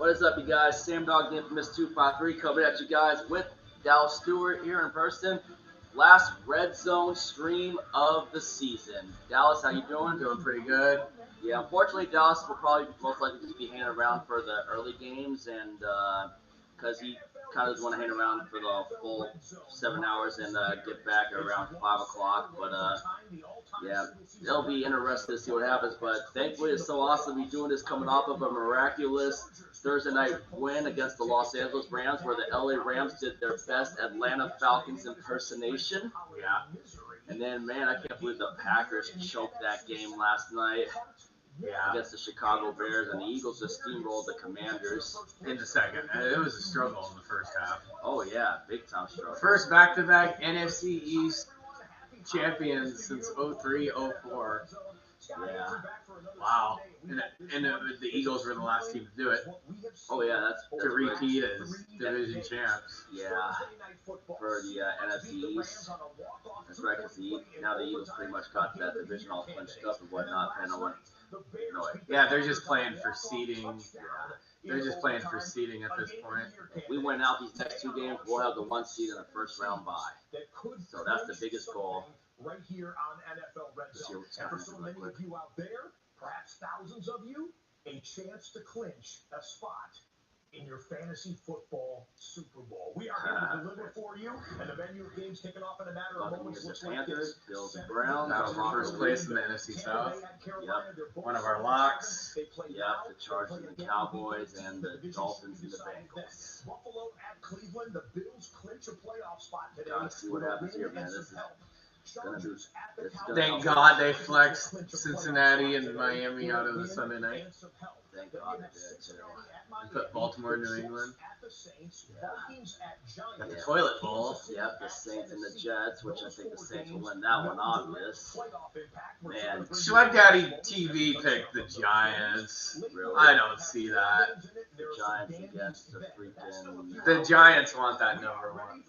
What is up, you guys? Sam Dog, the infamous 253, coming at you guys with Dallas Stewart here in person. Last Red Zone stream of the season. Dallas, how you doing? Doing pretty good. Yeah, unfortunately, Dallas will probably most likely just be hanging around for the early games, and because he kind of just want to hang around for the full 7 hours and get back at around 5 o'clock. But yeah, it'll be interesting to see what happens. But thankfully, it's so awesome to be doing this coming off of a miraculous Thursday night win against the Los Angeles Rams, where the LA Rams did their best Atlanta Falcons impersonation. Yeah. And then, man, I can't believe the Packers choked that game last night against the Chicago Bears, and the Eagles just steamrolled the Commanders. In the second. It was a struggle in the first half. Oh, yeah, big time struggle. First back-to-back NFC East champions since 03-04. Yeah. Wow. And the Eagles were the last team to do it. Oh, yeah, that's to repeat as division champs. Yeah, for the NFC East. That's right, because now the Eagles pretty much got that division all clinched up and whatnot, depending on what. No, yeah, they're just playing for seeding. They're just playing for seeding at this point. If we win out these next 2 games, we'll have the 1 seed in the first round bye. So that's the biggest goal. Right here on NFL RedZone. And for so many of you out there, perhaps thousands of you, a chance to clinch a spot in your fantasy football Super Bowl. We are here to deliver for you, and the venue of games kicking off in a matter of moments. The Panthers, Bills, and Browns. That was first place in the NFC South. Yep. One of our locks. Yep, the Chargers and the Cowboys, and the Dolphins and the Bengals. Buffalo at Cleveland, the Bills clinch a playoff spot today. Gotta see what happens here, man. This is gonna be. Thank God they flexed Cincinnati and Miami out of the Sunday night. Thank God they did too. And put Baltimore, New England. Got the Yeah. toilet bowl. Yep, the Saints and the Jets, which I think the Saints will win that one, obvious. Man, Schweb Daddy TV picked the Giants. really? I don't see that. The Giants against the freaking. The Giants want that number 1.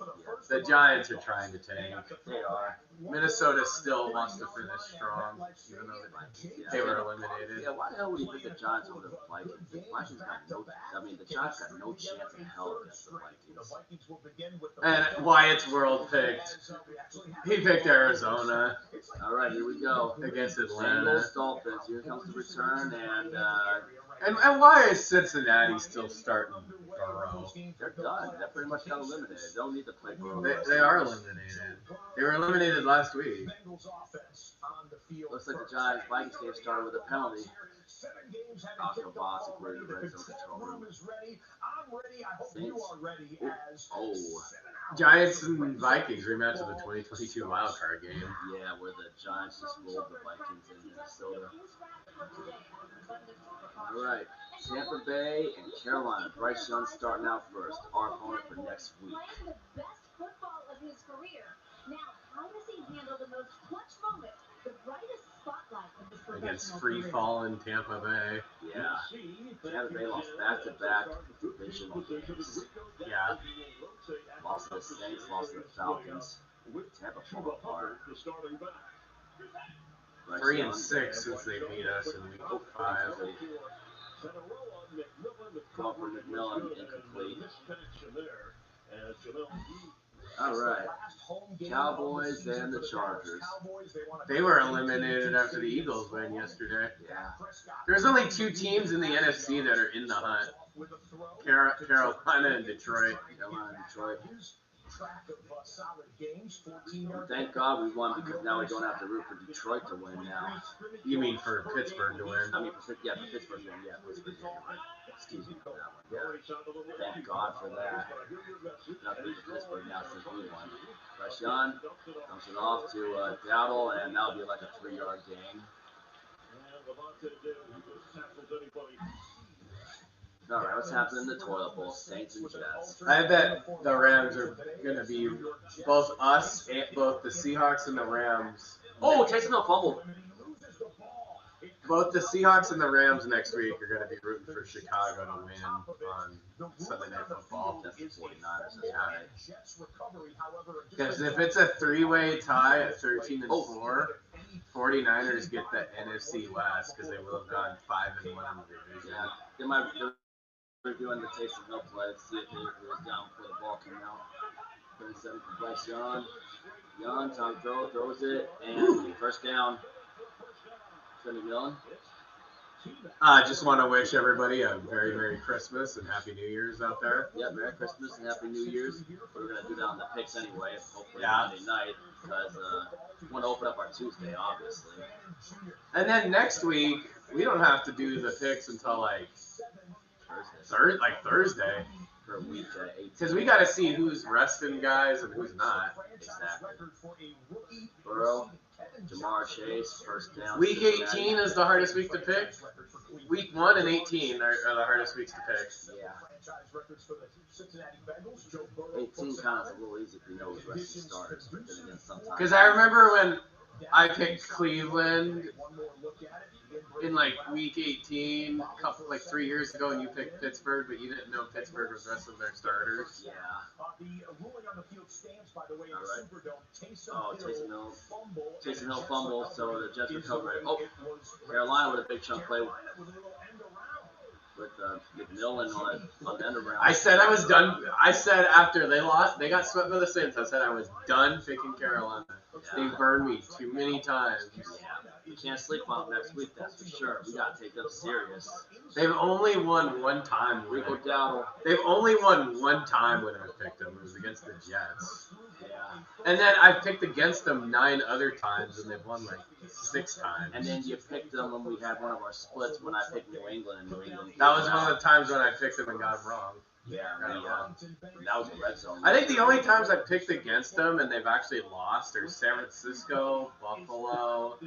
The Giants are trying to tank. They are. Minnesota still wants to finish strong, even though they were eliminated. Yeah, why the hell would you pick the Giants over the Vikings? The Vikings got no. I mean, the Giants got no chance in hell against the Vikings. And Wyatt's World picked. He picked Arizona All right, here we go. against St. Atlanta. Louis Dolphins. Here comes the return, And why is Cincinnati still starting Burrow? they're done. They pretty much got eliminated. They don't need to play Burrow. They are eliminated. They were eliminated last week. Looks like the Giants Vikings game started with a penalty. Oscar Bostic ready to red zone control room. Saints. Oh. Giants and Vikings rematch of the 2022 wildcard game. Yeah, where the Giants just rolled the Vikings in Minnesota. All right, Tampa Bay and Carolina. Bryce Young starting out first. Our opponent for next week. The best football of his career. Now, how does he handle the most clutch moment, the brightest spotlight of his professional Against free falling Tampa Bay. Yeah, Tampa Bay lost back-to-back divisional games. Yeah. Lost to the Saints, lost to the Falcons. Tampa fall apart. 3-6 since they beat us in week 5. Going for McMillan, incomplete. All right, Cowboys and the Chargers. They were eliminated after the Eagles win yesterday. Yeah, There's only 2 teams in the NFC that are in the hunt. Carolina and Detroit. Carolina and Detroit. Thank God we won, because now we don't have to root for Detroit to win now. You mean for Pittsburgh to win? I mean, for Pittsburgh to win. Yeah, Pittsburgh. Yeah, you're right. Excuse me for that one. Yeah. Thank God for that. Nothing for Pittsburgh now since we won. Bryce Young dumps it off to Dowdle, and that'll be like a 3-yard gain. All right, what's happening in the toilet bowl? Saints and Jets. I bet the Rams are going to be both us and both the Seahawks and the Rams. Oh, Taysom Hill fumbled. Both the Seahawks and the Rams next week are going to be rooting for Chicago to win on Sunday Night Football. That's the 49ers. That's right. Because if it's a 3-way tie at 13-4, 49ers get the NFC West because they will have gone 5-1 in the division. Yeah, they might. Reviewing the Taysom Hill play. Let's see if he was down before the ball came out. 37 for Bryce Young. Young, time to throw, throws it, and first down. 20 million. I just want to wish everybody a very Merry Christmas and Happy New Year's out there. Yeah, Merry Christmas and Happy New Year's. We're going to do that on the picks anyway, hopefully Yeah. Monday night, because we want to open up our Tuesday, obviously. And then next week, we don't have to do the picks until like Thursday. For week 18. Because we got to see who's resting guys and who's not. Exactly. Burrow, Jamar Chase, first down. Week 18 is the hardest week to pick. Week 1 and 18 are the hardest weeks to pick. Yeah. 18 kind of a little easy if you know who's resting starters. But then again, sometimes. Because I remember when I picked Cleveland in like week 18, like 3 years ago, and you picked Pittsburgh, but you didn't know Pittsburgh was resting their starters. Yeah. Alright. Oh, Taysom Hill fumble, so the Jets recover it. Oh, Carolina with a big chunk play with McMillan on the end around. I said I was done. I said after they lost, they got swept by the Saints. I said I was done picking Carolina. They burned me too many times. Yeah. You can't sleep on them next week, that's for sure. We got to take them serious. They've only won one time. Rico Dowdle. They've only won one time when I picked them. It was against the Jets. Yeah. And then I picked against them 9 other times, and they've won like 6 times. And then you picked them when we had one of our splits when I picked New England, and New England. That was one of the times when I picked them and got them wrong. Yeah, that was a red zone. I think the only times I picked against them and they've actually lost are San Francisco, Buffalo,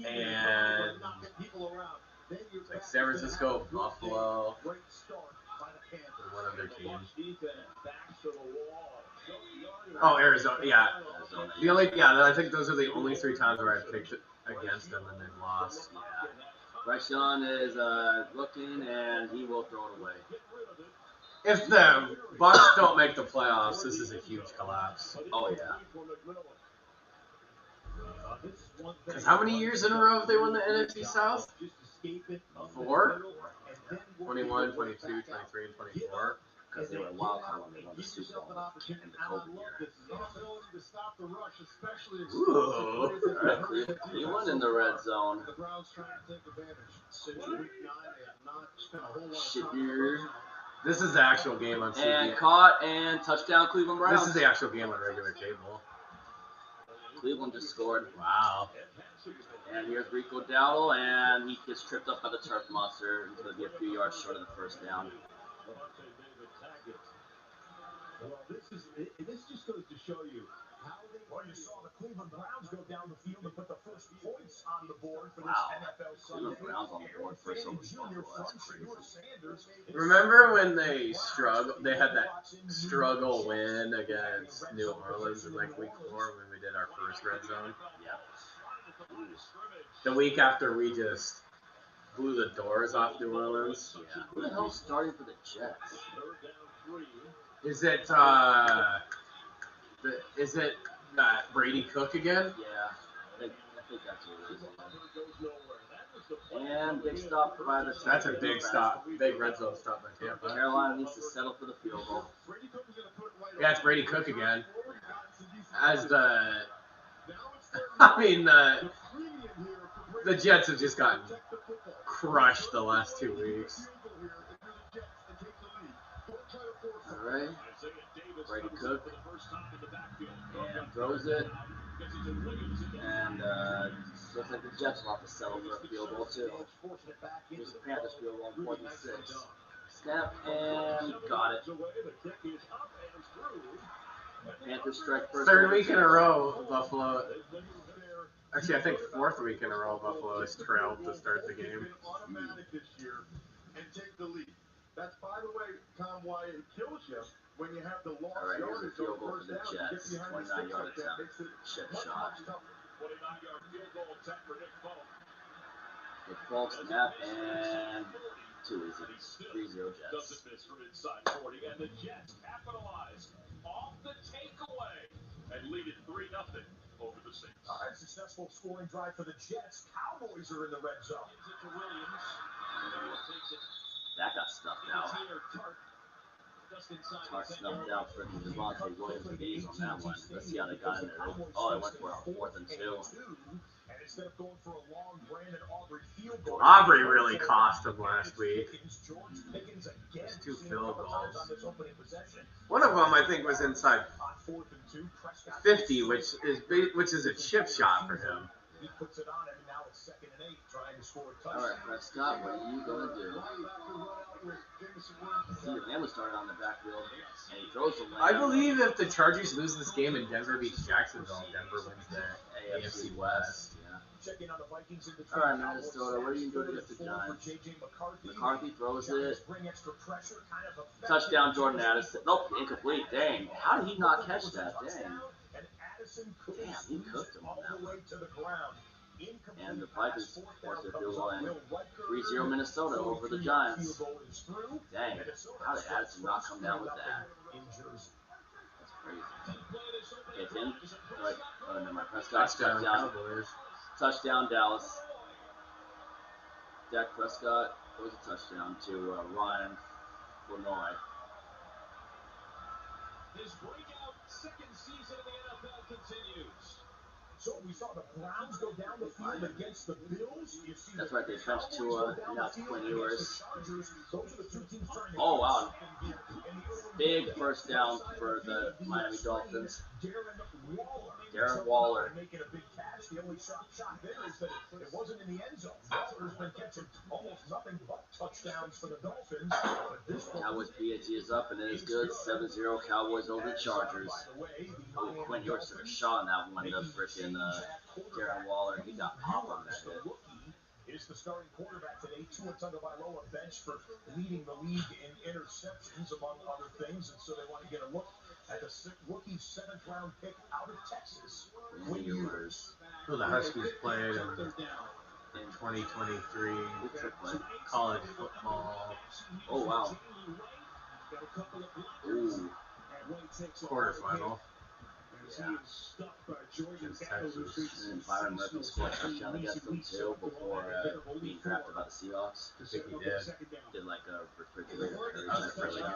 and like San Francisco, Buffalo, and one other team. Oh, Arizona, yeah. I think those are the only 3 times where I picked against them and they've lost. Yeah. Bryce Young is looking, and he will throw it away. If the Bucks don't make the playoffs, this is a huge collapse. Oh, yeah. Because how many years in a row have they won the NFC South? 4? 21, 22, 23, and 24. Because they were a wild card when they won the Super Bowl in the COVID year. Ooh. All right, Cleveland in the red zone. Shittier. This is the actual game on CB. And caught and touchdown Cleveland Browns. This is the actual game on regular cable. Cleveland just scored. Wow. And here's Rico Dowdle, and he gets tripped up by the turf monster. He's going to be a few yards short of the first down. Well, this just goes to show you how they. Well, you saw the Cleveland Browns go down the field and put the first points on the board for this NFL Sunday. Cleveland Browns on the board first over Buffalo. That's crazy. Remember when they struggled? They had that struggle win against New Orleans in like week 4 when we did our first red zone. Yeah. The week after we just blew the doors off New Orleans. Yeah. Who the hell's starting for the Jets? Is it Brady Cook again? Yeah, I think that's what it is. And big stop by the. That's a big stop, big red zone stop by Tampa. Carolina needs to settle for the field goal. Yeah, it's Brady Cook again. As the Jets have just gotten crushed the last 2 weeks. All right. Brady Cook. And throws it. And looks like the Jets will have to settle for a field goal, too. Here's the Panthers field goal, 4-6. Snap, and got it. Panthers strike first. 3rd week in a row, Buffalo. Actually, I think 4th week in a row, Buffalo has trailed to start the game. That's, by the way, Tom, why it kills you when you have the lost All right, here's the yardage field on goal the for the first down. Jets. 29-yard attempt. Chip shot. 29-yard field goal attempt for Nick Folk. Nick Folk snap and too easy. 3-0 Jets. From inside 40, and the Jets capitalize off the takeaway and lead it 3-0 over the All right, successful scoring drive for the Jets. Cowboys are in the red zone. That got stuffed out. Tart snuffed out freaking Devontae Williams with ease on that one. Let's see how they got in there. Oh, it went for a 4th and 2. And instead of going for a long Brandon Aubrey field goal, Aubrey really cost him last week. There's 2 field goals. One of them, I think, was inside 50, which is a chip shot for him. He puts it on him, and now it's 2nd and 8, trying to score a touchdown. All right, Prescott, what are you gonna do? See, Lamb was started on the backfield, and he throws the Lamb. I believe if the Chargers lose this game and Denver beats Jacksonville, Denver wins the AFC West. All right, Minnesota, what are you doing against the Giants? McCarthy throws it. Touchdown, Jordan Addison. Nope, incomplete. Dang, how did he not catch that? Dang. Damn, he cooked him on that one. And the Vikings forced their field goal and 3-0 Minnesota over the Giants. Dang, how did Addison not come down with that? That's crazy. Okay, Tim. Right. Oh, never mind. Prescott. Touchdown, Dallas. Dak Prescott throws a touchdown to Ryan Flournoy. His breakout 2nd season in the NFL continues. So we saw the Browns go down the field against the Bills. That's right, they benched Tua, now it's Quinn Ewers. Oh, wow. Big first down for the Miami Dolphins. Darren Waller. Making a big catch. The only shot there is that it wasn't in the end zone. Waller's been catching almost nothing but touchdowns for the Dolphins. Cowboys PAT is up and it is good. 7-0 Cowboys over the Chargers. Oh, Quinn Ewers took a shot on that one. The freaking Darren Waller, he got popped on that hit. Is the starting quarterback today. Tua Tagovailoa bench for leading the league in interceptions, among other things. And so they want to get a look at the rookie 7th round pick out of Texas. Quinn Ewers. Who the Huskies played in 2023 college football. Oh, wow. Ooh. Quarterfinal. Yeah. Against Texas. And Byron Murphy scored a touchdown against them too before being drafted by the Seahawks. I think he did. Did like a refrigerator. That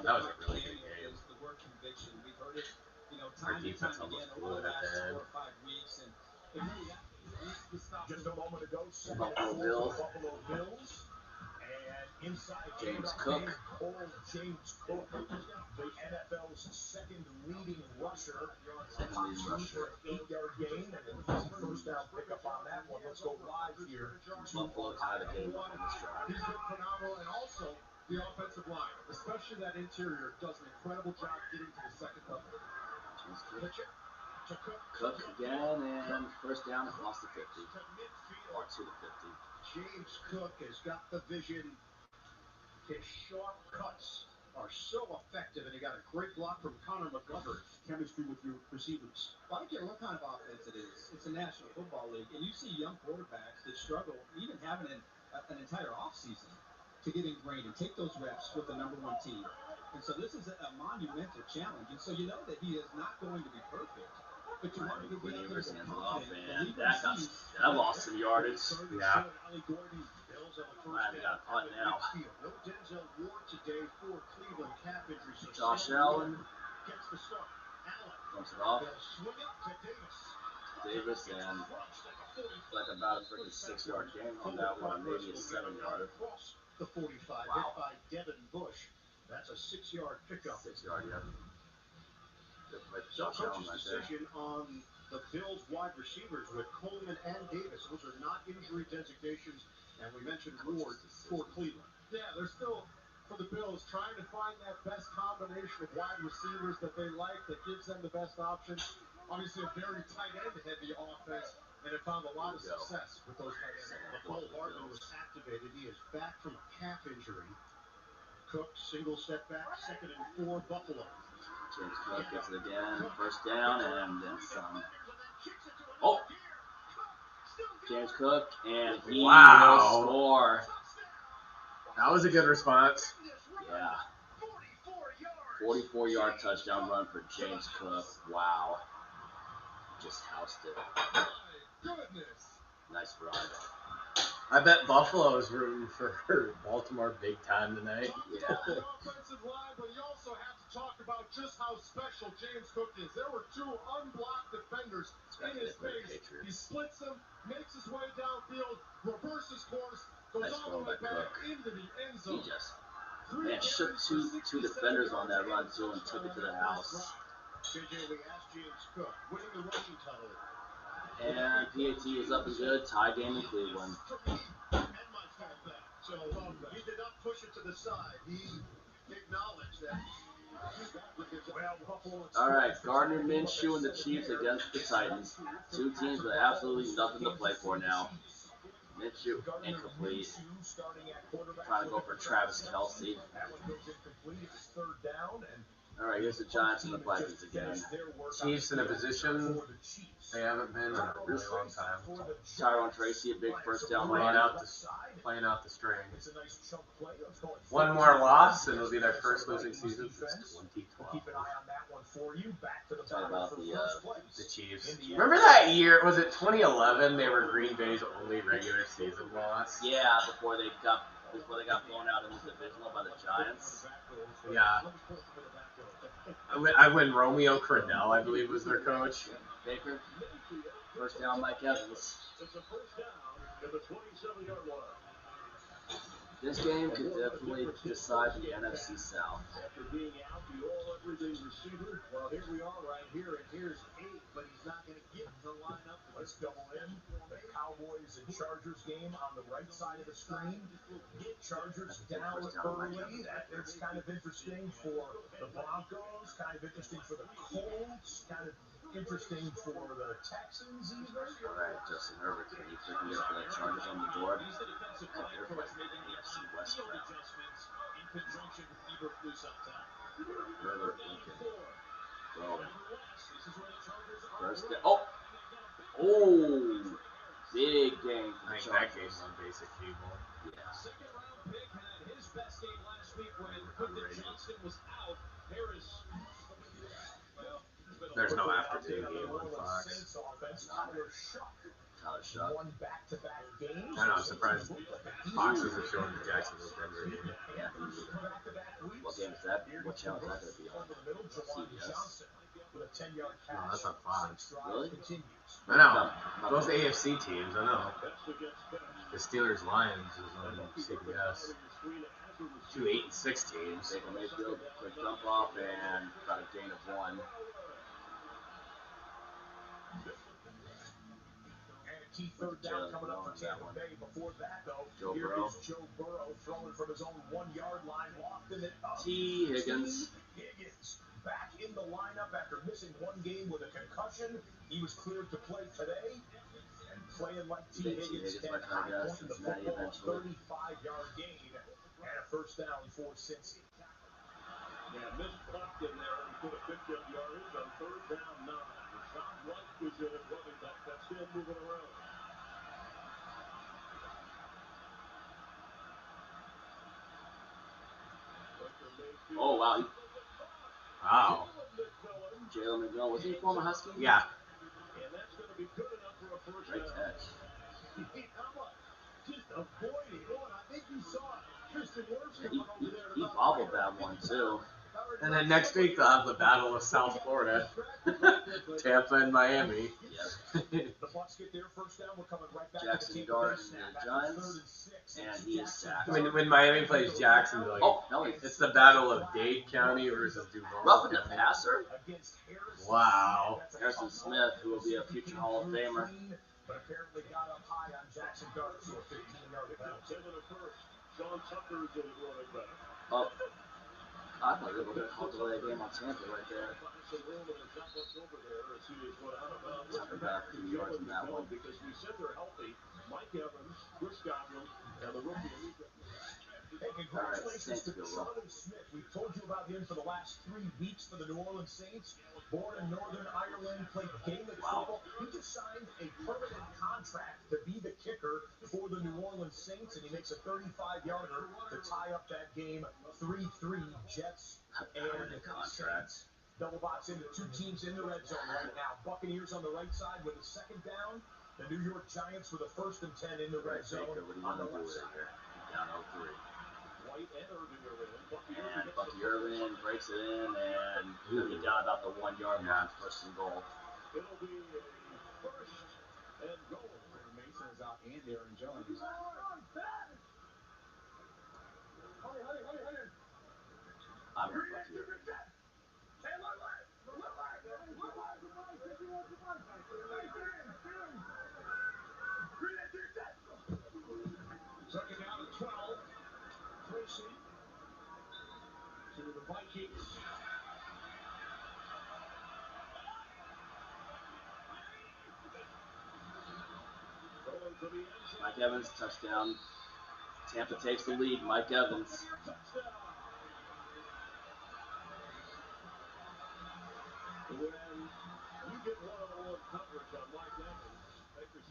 was a really good game. Our defense almost blew it at the end. Just a moment ago, Buffalo Bills. And inside James Cook. James Cook, the NFL's 2nd leading rusher. Second leading rusher. 8-yard gain and an easy first down pickup on that one. Let's go live here. Buffalo tied the game on this drive. He's been phenomenal, and also the offensive line, especially that interior, does an incredible job getting to the 2nd level. Cook again, and first down across the 50. Or to the 50. James Cook has got the vision. His sharp cuts are so effective, and he got a great block from Connor McGovern. Chemistry with your receivers. Well, I don't care what kind of offense it is. It's a National Football League, and you see young quarterbacks that struggle, even having an entire offseason to get ingrained and take those reps with the number 1 team. And so this is a monumental challenge, and so you know that he is not going to be perfect. But you want to be Quinn Ewers hands it off, and that lost some yardage. Yeah. Miami got a punt now. No Denzel Ward today for Cleveland calf injury. So Josh Allen gets the start. Allen. dumps it off. They'll swing it to Davis. Davis, and like about a freaking 6-yard gain on that one, maybe a 7-yarder. Across the 45, Wow. hit by Devin Bush. That's a 6-yard pickup. 6-yard, yeah. Good play for Josh Allen right there. Decision on the Bills wide receivers with Coleman and Davis. Those are not injury designations. And we mentioned Ward for Cleveland. Yeah, they're still, for the Bills, trying to find that best combination of wide receivers that they like, that gives them the best option. Obviously, a very tight end heavy offense, and it found a lot of success with those tight ends. Paul Hardman was activated. He is back from a calf injury. Cook, single step back, 2nd and 4, Buffalo. James Cook gets it again, first down, and then some. Oh! James Cook, and he will score. That was a good response. Yeah. 44-yard touchdown run for James Cook. Wow. Just housed it. Nice run. I bet Buffalo's rooting for Baltimore big time tonight. Yeah. Offensive line, but you also have to talk about just how special James Cook is. There were two unblocked defenders in his face. He splits them, makes his way downfield, reverses course, goes Nice all the run way by back Cook. into the end He zone. just shook two defenders on that run too and took it to the house. JJ, we asked James Cook, winning the rushing title. And PAT is up and good. Tie game in Cleveland. And my fault back. So he did not push it to the side. He acknowledged that. All right, Gardner Minshew and the Chiefs against the Titans. Two teams with absolutely nothing to play for now. Minshew incomplete. Trying to go for Travis Kelce. All right, here's the Giants and the Vikings again. Chiefs in a position they haven't been in a really long time. Tyrone Tracy, a big first down Playing run. out the string. One more loss, and it'll be their first losing season since 2012. Talk about The Chiefs. Remember that year? Was it 2011? They were Green Bay's only regular season loss. Yeah, before they got blown out in the divisional by the Giants. Yeah. I win Romeo Crennel, I believe, was their coach. Baker, first down, Mike Evans. This game could definitely decide the NFC South. After being out the all-everyday receiver, well, here we are right here, and here's 8, but he's not going to get the lineup. Let's double in. The Cowboys and Chargers game on the right side of the screen. Chargers down early. That's kind of interesting for the Broncos. Kind of interesting for the Colts. Kind of interesting for the Texans even. All right, Justin Herbert, can you pick me up the Chargers on the board? They're fighting the AFC West now. Herbert looking. Throwing. First down. Oh! Big game for the I think that Chargers. game's on basic cable. Yeah. Second-round pick had his best game last week when Quentin Johnston was out. Harris. There's no afternoon game on Fox. Tyler Shuck. Won back-to-back games. I know, I'm surprised Fox isn't showing the Jacksonville Denver game. Yeah. What game is that? What channel is that going to be on? CBS. With a 10-yard No, catch. that's on Fox. Really? I know. Those AFC teams, I know. The Steelers Lions is on CBS. 2 8-6 teams. Baker Mayfield, quick dump off, and got a gain of 1. Key third down coming up for Tampa Bay. Before that, though, here Burrow. is Joe Burrow throwing from his own 1-yard line, lofting it up. T. Higgins. Higgins back in the lineup after missing one game with a concussion. He was cleared to play today. And playing like T. Higgins can high point in the football, 35-yard gain and a first down for Cincy. Yeah, missed clock in there and put a 50-yard yardage on third down 9. Sean White was in at running back. That's still moving around. Oh, wow. Wow. Jalen McMillan. Was he a former Husky? Yeah. And that's going to be good enough for a first Great down. catch. How about just avoiding going? I think you saw Tristan Wirfs Yeah, coming over there. he bobbled that one, too. And then next week they'll have the Battle of South Florida. Tampa and Miami. Yep. The Bucs get their first down. We're coming right back Jackson to the Dart Tampa Bay and the snap. Giants. And he is sacked. When Miami plays Jacksonville, Oh, no, it's the Battle of Dade County versus Duval. roughing the passer. Against Harrison Wow. Smith. Harrison Smith, who will be a future Hall of Famer. But apparently got up high on Jackson Dart, so a 15-yard penalty. Sean Tucker's in at running back. Oh, I thought they were going to call delay game on Tampa right there. Tucker got a few yards in that one. Because we said they're healthy. Mike Evans, Chris Godwin, and the rookie. Hey, congratulations to Jonathan Smith. We've told you about him for the last 3 weeks for the New Orleans Saints. Born in Northern Ireland, played Gaelic football. He just signed a permanent contract to be the kicker for the New Orleans Saints, and he makes a 35-yarder to tie up that game 3-3 Jets and Permanent contract. Double box into two teams in the red zone right now. Buccaneers on the right side with a second down. The New York Giants with a 1st and 10 in the red zone on the left side. Down 0-3. White and Irvin are in. And Bucky Irvin breaks it in, and he'll be down about the 1 yard line, 1st and goal. It'll be a 1st and goal. Mason is out and Aaron Jones. I'm with Bucky Irvin. Second down at 12. Tracy to the Vikings. Mike Evans, touchdown. Tampa takes the lead. Mike Evans. When you get one-on-one coverage on Mike Evans,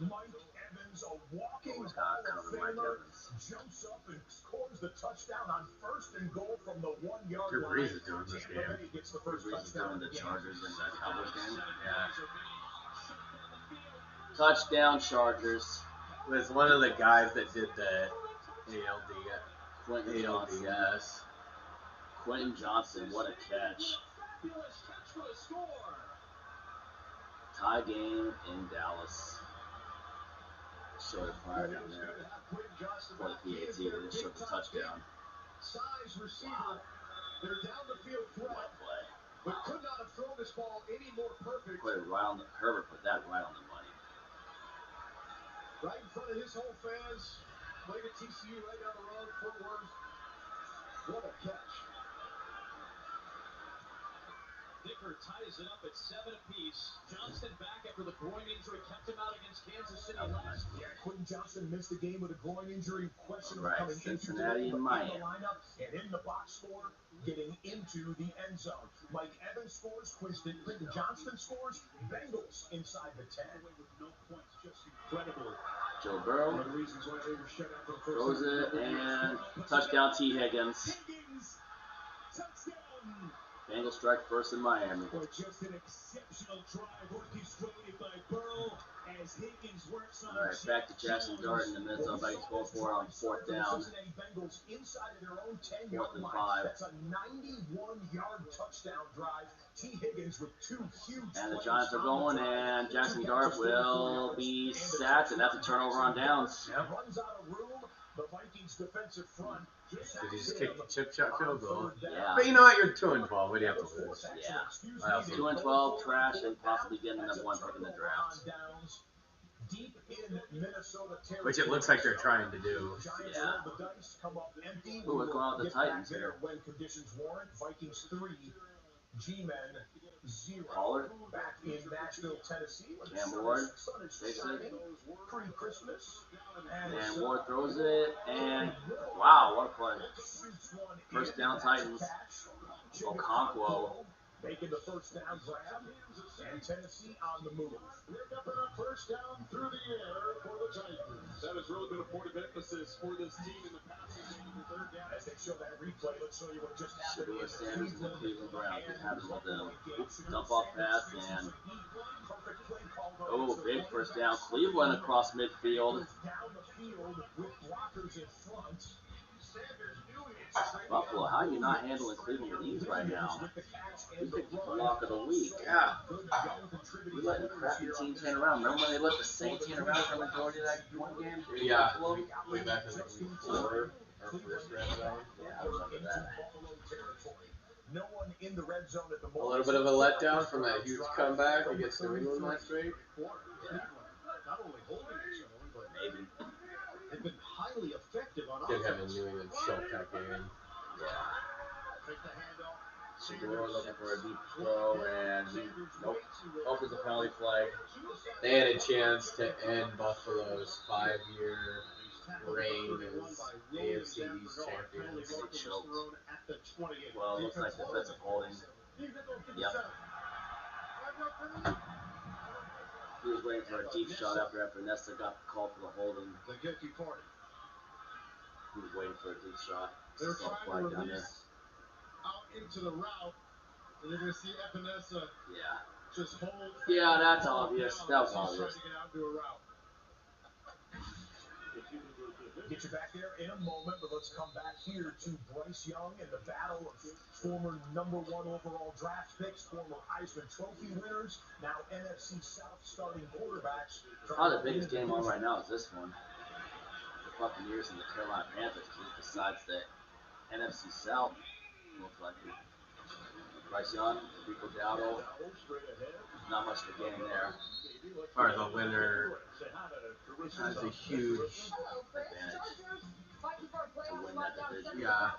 Mike Evans, a walking Hall of Famer, jumps up and scores the touchdown on 1st and goal from the 1 yard Drew line. Brees is doing this game. Gets the first Brees is touchdown doing the Chargers and the Cowboys game. Yeah. Touchdown Chargers. It was one of the guys that did the Quentin Johnson. ALDS. Quentin Johnson, what a catch. Tie game in Dallas. Showed it fire down there for the PAT. They just showed the touchdown. Size receiver. They're down the field threat, What a play. but could not have thrown this ball any more perfect. Herbert put that right on the money. Right in front of his home fans. Played at TCU right down the road. Fort Worth. What a catch. Dicker ties it up at 7 apiece. Johnston back after the groin injury kept him out against Kansas City last year. Quentin Johnston missed the game with a groin injury. Question of Right, coming Cincinnati into and the Miami. lineup and in the box score, getting into the end zone. Mike Evans scores. Quentin Johnston scores. Bengals inside the 10. With no points, just incredible. Joe Burrow One of the reasons why they were shut out for the first throws time. it, and touchdown T. Higgins. Touchdown. Bengals strike first in Miami. Well, just an exceptional drive orchestrated by Burrow as Higgins works on. All right, back to Jackson Dart in the mid zone. Vikings go for it on 4th down. Cincinnati Bengals inside of their own 10 4th yard and line. 5. That's a 91-yard touchdown drive. T. Higgins with 2 huge And the plays Giants are on the going, drive. and Jackson 2 Dart catches for 4 will yards, be and a sacked, and that's a turnover on downs. Runs out of room. The Vikings defensive front. Did he just kick the chip shot field goal? Yeah. But you know what? You're 2-12. What do you have to lose? Yeah. Wow. 2-12, trash, and possibly getting the #1 pick in the draft. Deep in Minnesota territory. Which it looks like they're trying to do. Giants Yeah. roll the dice, come up empty. Ooh, what's going on with the Get back Titans there here? when conditions warrant. Vikings 3, G-Men 0. Caller. Back in Nashville, Tennessee. Where the Cam sun Ward is- sun is takes it. shining pre-Christmas. And Ward throws it, and wow, what a play. Shoots one First in. down That's a Titans. catch. Okonkwo. Making the first down grab. And Tennessee on the move. Pick up a first down through the air for the Titans. That has really been a point of emphasis for this team in the passing game in the third down. As they show that replay, let's show you what just happened. Shador Sanders and the Cleveland Browns. It happened with them. Oops, Dump off pass, and perfect play called out. oh, big first down. Cleveland across midfield. Down the field with blockers in front. Buffalo, how are you not handling Cleveland with ease right now? You picked the block of the week. Yeah. We letting crappy teams hang around. Remember when they let the Saints hang around for the majority of that one game? Yeah. Buffalo? Way back in like week 4, our first red zone. Yeah, I remember that. No one in the red zone at the A moment. little bit of a letdown from that huge comeback against New England last week. Yeah, Not only holding its own, but maybe. they've been highly effective on Did have a offense. New England choke that game. Yeah. Take the handoff. Shador looking for a deep throw, and nope. Hope it's a penalty flag. They had a chance to end Buffalo's 5-year reign as AFC East champions. They choked. Well, it looks like defensive holding. Yep. He was waiting for a deep shot after Nesta got called for the holding. The guilty party. He was waiting for a deep shot. They're Saw a trying flag to down there. release out into the route. And you're going to see Epinesa Yeah. just hold. Yeah, that's obvious. That was Trying obvious. to get out into a route. Get you back there in a moment, but let's come back here to Bryce Young and the battle of former #1 overall draft picks, former Heisman Trophy winners, now NFC South starting quarterbacks. Probably the biggest game on right now is this one. The Buccaneers and the Carolina Panthers. Besides the NFC South, most likely. Bryce Young, Rico Dowdle. Not much of a game there. As far as the winner has a huge Advantage to win that division. yeah,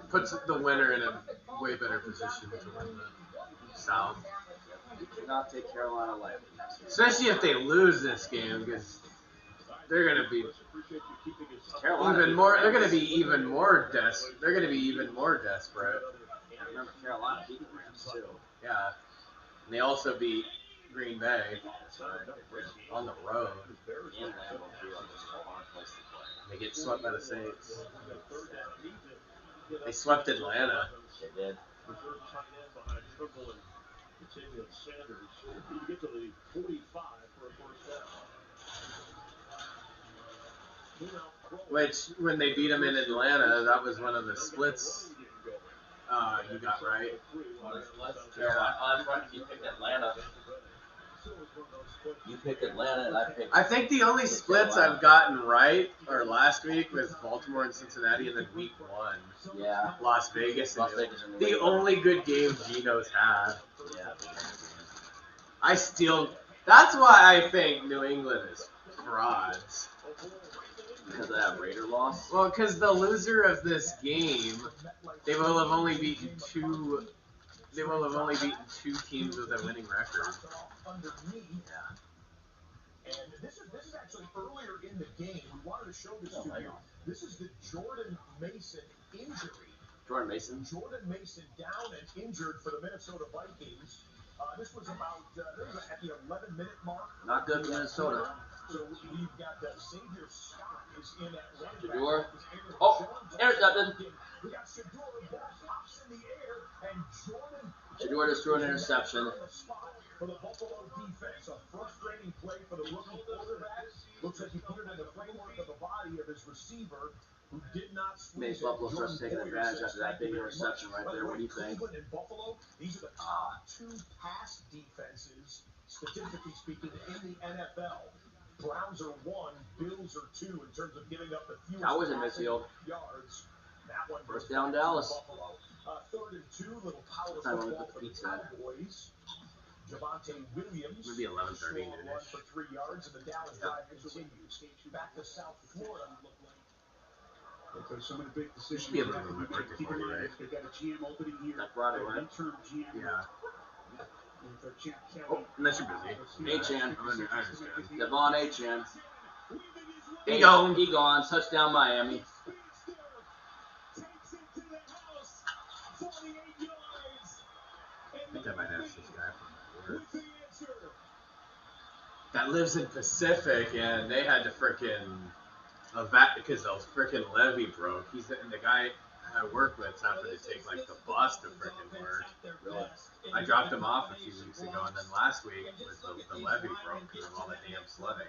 puts the winner in a way better position to win the South. You cannot take Carolina lightly. Especially if they lose this game, because they're gonna be Carolina even more. They're gonna be even more desperate. They're gonna be even more desperate. I remember Carolina beat the Rams too. Yeah, and they also beat Green Bay That's right. on the road. In Lambeau Field, it's a hard place to play. They get swept by the Saints. They swept Atlanta. They did. Which, when they beat them in Atlanta, that was one of the splits you got right. Carolina. I'm right. You picked Atlanta. You picked Atlanta, and I picked. I think the only splits I've gotten right are last week was Baltimore and Cincinnati, and then week 1, Yeah. Las Vegas. Las Vegas and The only good game Geno's had. Yeah. I still. That's why I think New England is frauds. Because of that Raider loss. Well, because the loser of this game, they will have only beaten two. They will have only beaten 2 teams with a winning record. Yeah. And this is actually earlier in the game. We wanted to show this to you. This is the Jordan Mason injury. Jordan Mason. Jordan Mason down and injured for the Minnesota Vikings. This was about at the 11-minute mark. Not good for Minnesota. So we've got Xavier Scott is in at running back. Shador. Oh, intercepted. We got Shador, ball pops in the air, and Jordan. Shador just threw an interception. For the Buffalo defense, a frustrating play for the rookie quarterback. Looks like he put it in the framework of the body of his receiver, who did not Maybe Buffalo starts taking advantage after that big interception right there. What do you think? Cleveland and Buffalo, these are the top 2 pass defenses, statistically speaking, in the NFL. Browns are 1, Bills are 2 in terms of giving up the fewest Cowboys in midfield. yards. That one First down, Dallas. Buffalo. 3rd and 2, little power Time to football put for the the pizza in. Cowboys. Javonte Williams. Maybe 11:30 short noonish. run for 3 yards, and the Dallas drive continues. Back to South Florida. But there's so many big decisions. Be able to remember it Keep in before, mind, right? they've got a GM opening here. That Friday, An right? interim GM. Yeah. With their champ Kelly. Oh, unless you're busy. Achan. I understand. Devon Achan. He gone. He gone. Touchdown Miami. I think I might ask this guy from work that lives in Pacific, and they had to frickin' because the frickin' levee broke. And the guy I work with happened to take like the bus to frickin' work. Really? I dropped him off a few weeks ago, and then last week was the levee broke because of all the damn flooding.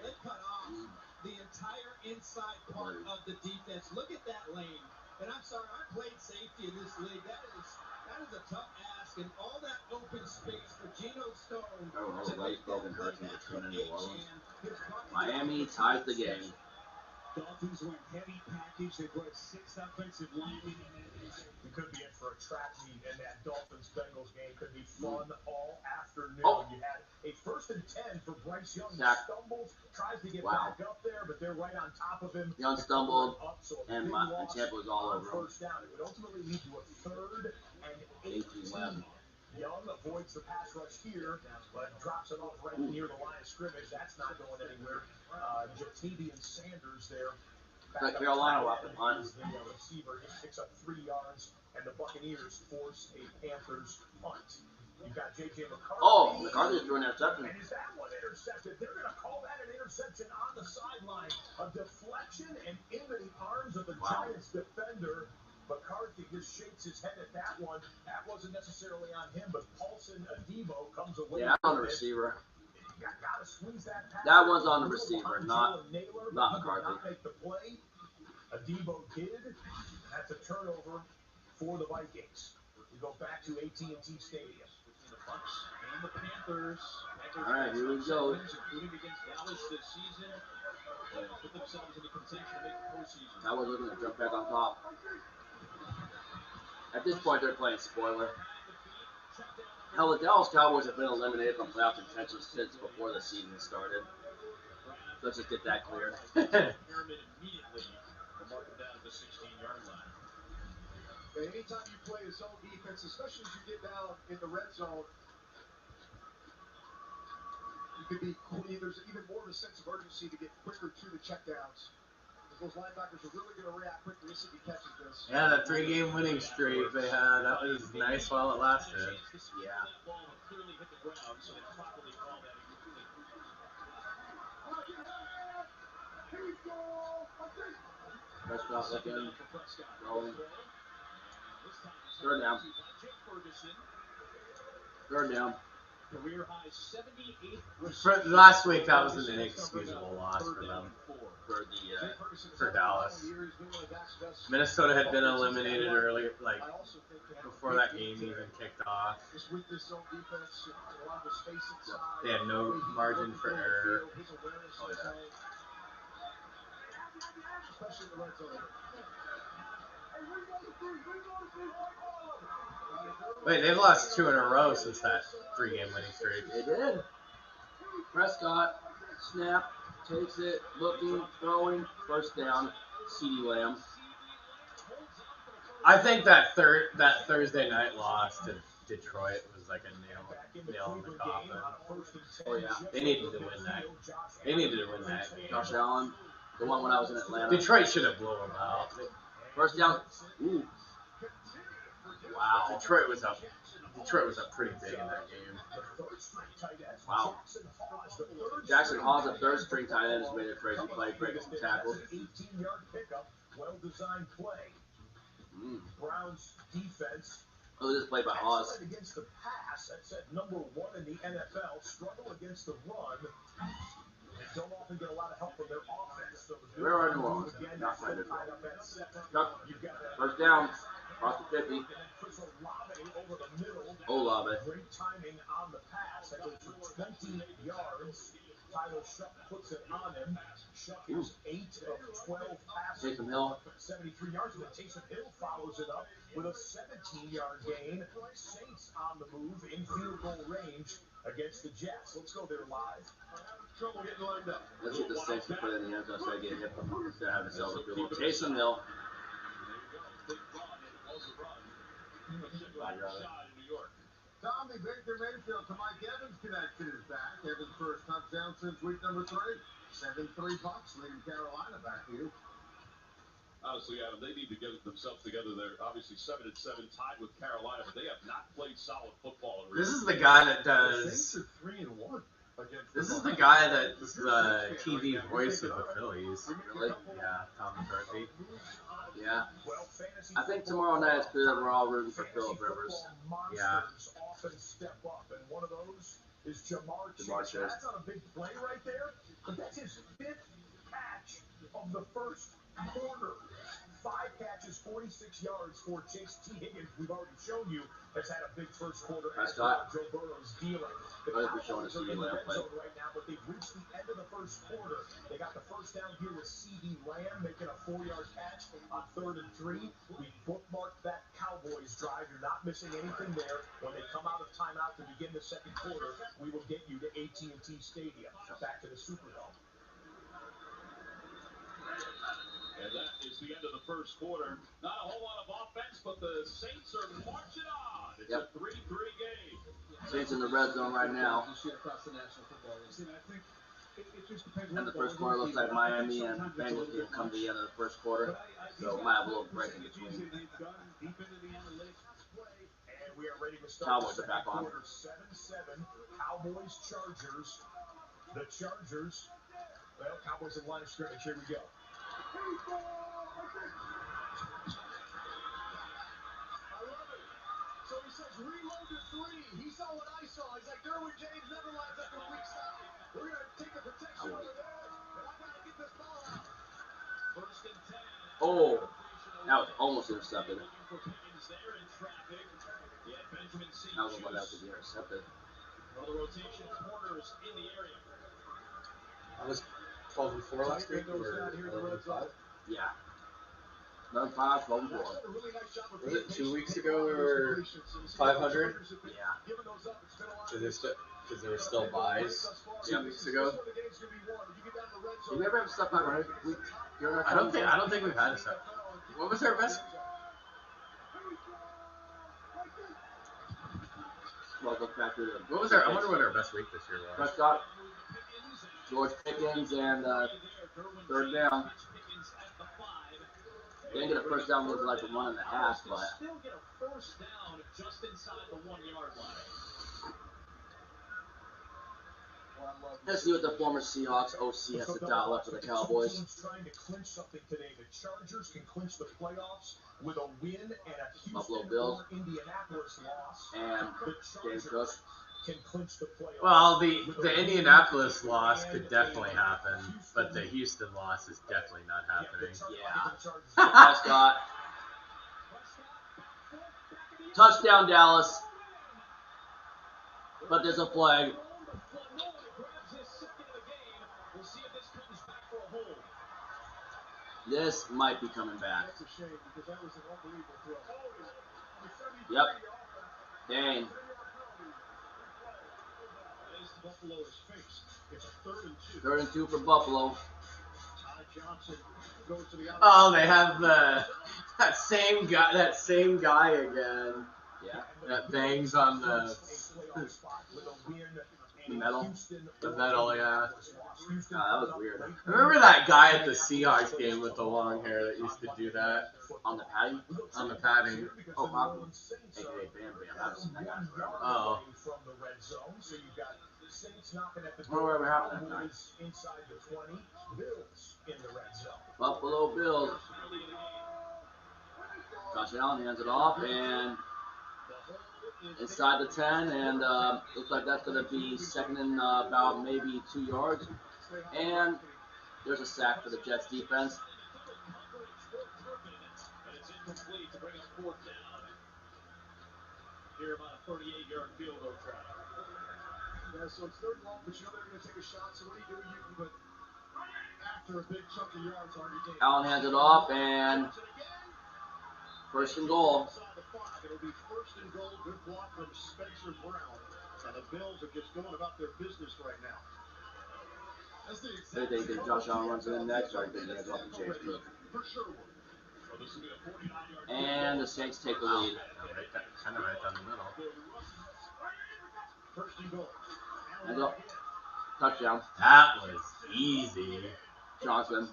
The entire inside part of the defense. Look at that lane. And I'm sorry, I played safety in this league. That is a tough ask, and all that open space for Geno Stone. Oh, the legs broken Hurricane between New Orleans. Miami ties the game. Dolphins went heavy package. They put 6 offensive linemen in that. We could be in for a trap meet in that Dolphins-Bengals game. Could be fun all afternoon. Oh. You had a 1st and 10 for Bryce Young. He Sack. stumbles, tries to get Wow. back up there, but they're right on top of him. Young stumbled, Up, so a and big loss Tampa was all on over him. 1st down. It would ultimately lead to a 3rd and 18 left. Young avoids the pass rush here, but drops it off right near the line of scrimmage. That's not going anywhere. Jatavian Sanders there. That Carolina weapon, huh? The receiver just picks up 3 yards, and the Buccaneers force a Panthers punt. You've got J.J. McCarthy. Oh, McCarthy threw an interception. And is that one intercepted? They're going to call that an interception on the sideline. A deflection and into the arms of the Wow. Giants defender. McCarthy just shakes his head at that one. That wasn't necessarily on him, but Paulson Adebo comes away. Yeah, on the with it. receiver. Gotta squeeze that pass. That one's on the receiver, not McCarthy. Not make the play. Adebo did. That's a turnover for the Vikings. We go back to AT&T Stadium. The Bucks and the Panthers. All right, here we go. Including against Dallas this season. Put themselves in a contention to make the postseason. That was looking to jump back on top. At this point, they're playing spoiler. Hell, the Dallas Cowboys have been eliminated from playoff contention since before the season started. Let's just get that clear. Pyramid immediately will mark them down at the 16-yard line. And anytime you play a zone defense, especially as you get down in the red zone, you could be, there's even more of a sense of urgency to get quicker to the checkdowns. Those linebackers are really going to react quickly. Let's see if he catches this. Yeah, that 3-game winning streak they had, that was nice while it lasted. Yeah. That ball clearly hit the ground, so they properly call that incomplete. Prescott looking. Rolling. Third down. Third down. Career high 78. For last week, that was an inexcusable loss for them. For Dallas. Minnesota had been eliminated earlier, like before that game even kicked off. They had no margin for error. Oh, yeah. Wait, they've lost 2 in a row since that 3-game winning streak. They did. Prescott, snap, takes it, looking, throwing, first down, CeeDee Lamb. I think that Thursday night loss to Detroit was like a nail in the coffin. Oh, yeah. They needed to win that. They needed to win that game. Josh Allen, the one when I was in Atlanta. Detroit should have blew them out. First down. Ooh. Wow. Detroit was up pretty big in that game. Wow. Jackson Hall's a third string tight end, has made a crazy play, breaking some tackles. 18-yard pickup, well-designed play. Browns defense. Oh, this play by Hawes. Against the pass, that's at number 1 in the NFL. Struggle against the run. They don't often get a lot of help from their offense. So where are New Orleans? Not right at all. First down. Across the 50. Olave. Great timing on the pass. That goes for 20 yards. Tyler Shuck puts it on him. Shuck is 8 of 12 passes. Taysom Hill. 73 yards. And then Taysom Hill follows it up with a 17-yard gain. Saints on the move in field goal range against the Jets. Let's go there live. Trouble getting lined up. Let's get the Saints to put it in the end zone so I get hit from instead of having themselves a field goal. Taysom Hill. Tom, the Baker Mayfield to Mike Evans connection is back. Evans' first touchdown since week number 3. 7-3 Bucks leading Carolina. Back to you. Honestly, Adam, they need to get themselves together. They're obviously 7-7, tied with Carolina, but they have not played solid football. This is the guy that does. Saints are 3-1. This is the guy that's the TV voice of the Phillies. Really? Yeah, Tom McCarthy. Yeah. I think tomorrow night it's clear that we're all rooting for Phillip Rivers. Yeah. Often step up, and one of those is Jamar Chase. That's not a big play right there, but that's his 5th catch of the first quarter. 5 catches, 46 yards for Chase. T. Higgins, we've already shown you, has had a big first quarter. Prescott. Joe Burrow's dealing. The We're showing a Cowboys are CeeDee in the Lamb red play. zone right now, but they've reached the end of the first quarter. They got the first down here with CeeDee Lamb making a 4-yard catch on 3rd and 3. We bookmarked that Cowboys drive. You're not missing anything there. When they come out of timeout to begin the second quarter, we will get you to AT&T Stadium, back to the Superdome. And that is the end of the first quarter. Not a whole lot of offense, but the Saints are marching on. It's a 3-3 game. Saints in the red zone right now. And the first quarter looks like Miami and Bengals will come to the end of the first quarter. So might have a little break in between. And we are ready to start Cowboys are back on. quarter. 7-7. Cowboys, Chargers. The Chargers. Well, Cowboys in line of scrimmage. Here we go. So he says, reload to 3. He saw what I saw. He's like, Derwin James never lines up for weak side. We're going to take the protection over there, and I got to get this ball out. First and 10. Oh, that was almost intercepted. Looking for Pickens there in traffic. Yeah, Benjamin St. I don't know why that could be intercepted. One of the rotation corners in the area. I was 12-4 last week, or 11-5? Yeah. 11-5, 12-4. Was it 2 weeks ago we were 500? Yeah. Because there were still buys 2 weeks ago. Did we ever have stuff 500 week? I don't think we've had a stuff. What was our best? Well, look back to the. What was our? I wonder what our best week this year was. Prescott, George Pickens, and third down. They didn't get a first down with like a 1.5, but. Still get a first down just inside the 1-yard line. Let's see what the former Seahawks OC has to dial up for the Cowboys. Trying to clinch something today. The Chargers can clinch the playoffs with a win and a Houston Buffalo Bills or Indianapolis loss. and James Cook. Can clinch the playoffs. Well, the Indianapolis loss could definitely happen, but the Houston loss is definitely not happening. Yeah. Prescott. Touchdown, Dallas. But there's a flag. This might be coming back. That's a shame because that was an unbelievable throw. Yep. Dang. That is Buffalo's face. It's a 3rd and 2. 3rd and 2 for Buffalo. Ty Johnson goes to the outside. Oh, they have that same guy again. Yeah. That bangs on the metal. The metal, yeah. That was weird. I remember that guy at the Seahawks game with the long hair that used to do that On the padding? on the padding. Oh, probably. AKA Bam Bam. I haven't seen that guy forever. Oh. From the red zone, so you got Saints knocking at the I wonder whatever happened that night. inside the 20, Bills in the red zone. Buffalo Bills. Josh Allen hands it off and inside the 10, and looks like that's going to be second and about maybe 2 yards. And there's a sack for the Jets defense. And it's incomplete to bring up 4th down. Here about a 38-yard field goal try. Yeah, so it's 3rd and long, but you know they're going to take a shot. So what do? You put after a big chunk of yards on your game. Allen hands it off, and first and goal. Inside the 5, it'll be 1st and goal. Good block from Spencer Brown. And the Bills are just going about their business right now. They think that Josh Allen runs in next, or they hands off to James Cook. For sure. So this will be a 49-yard And the Saints take the lead. Kind of right down the middle. 1st and goal. Hands up. Touchdown. That was easy. Johnson.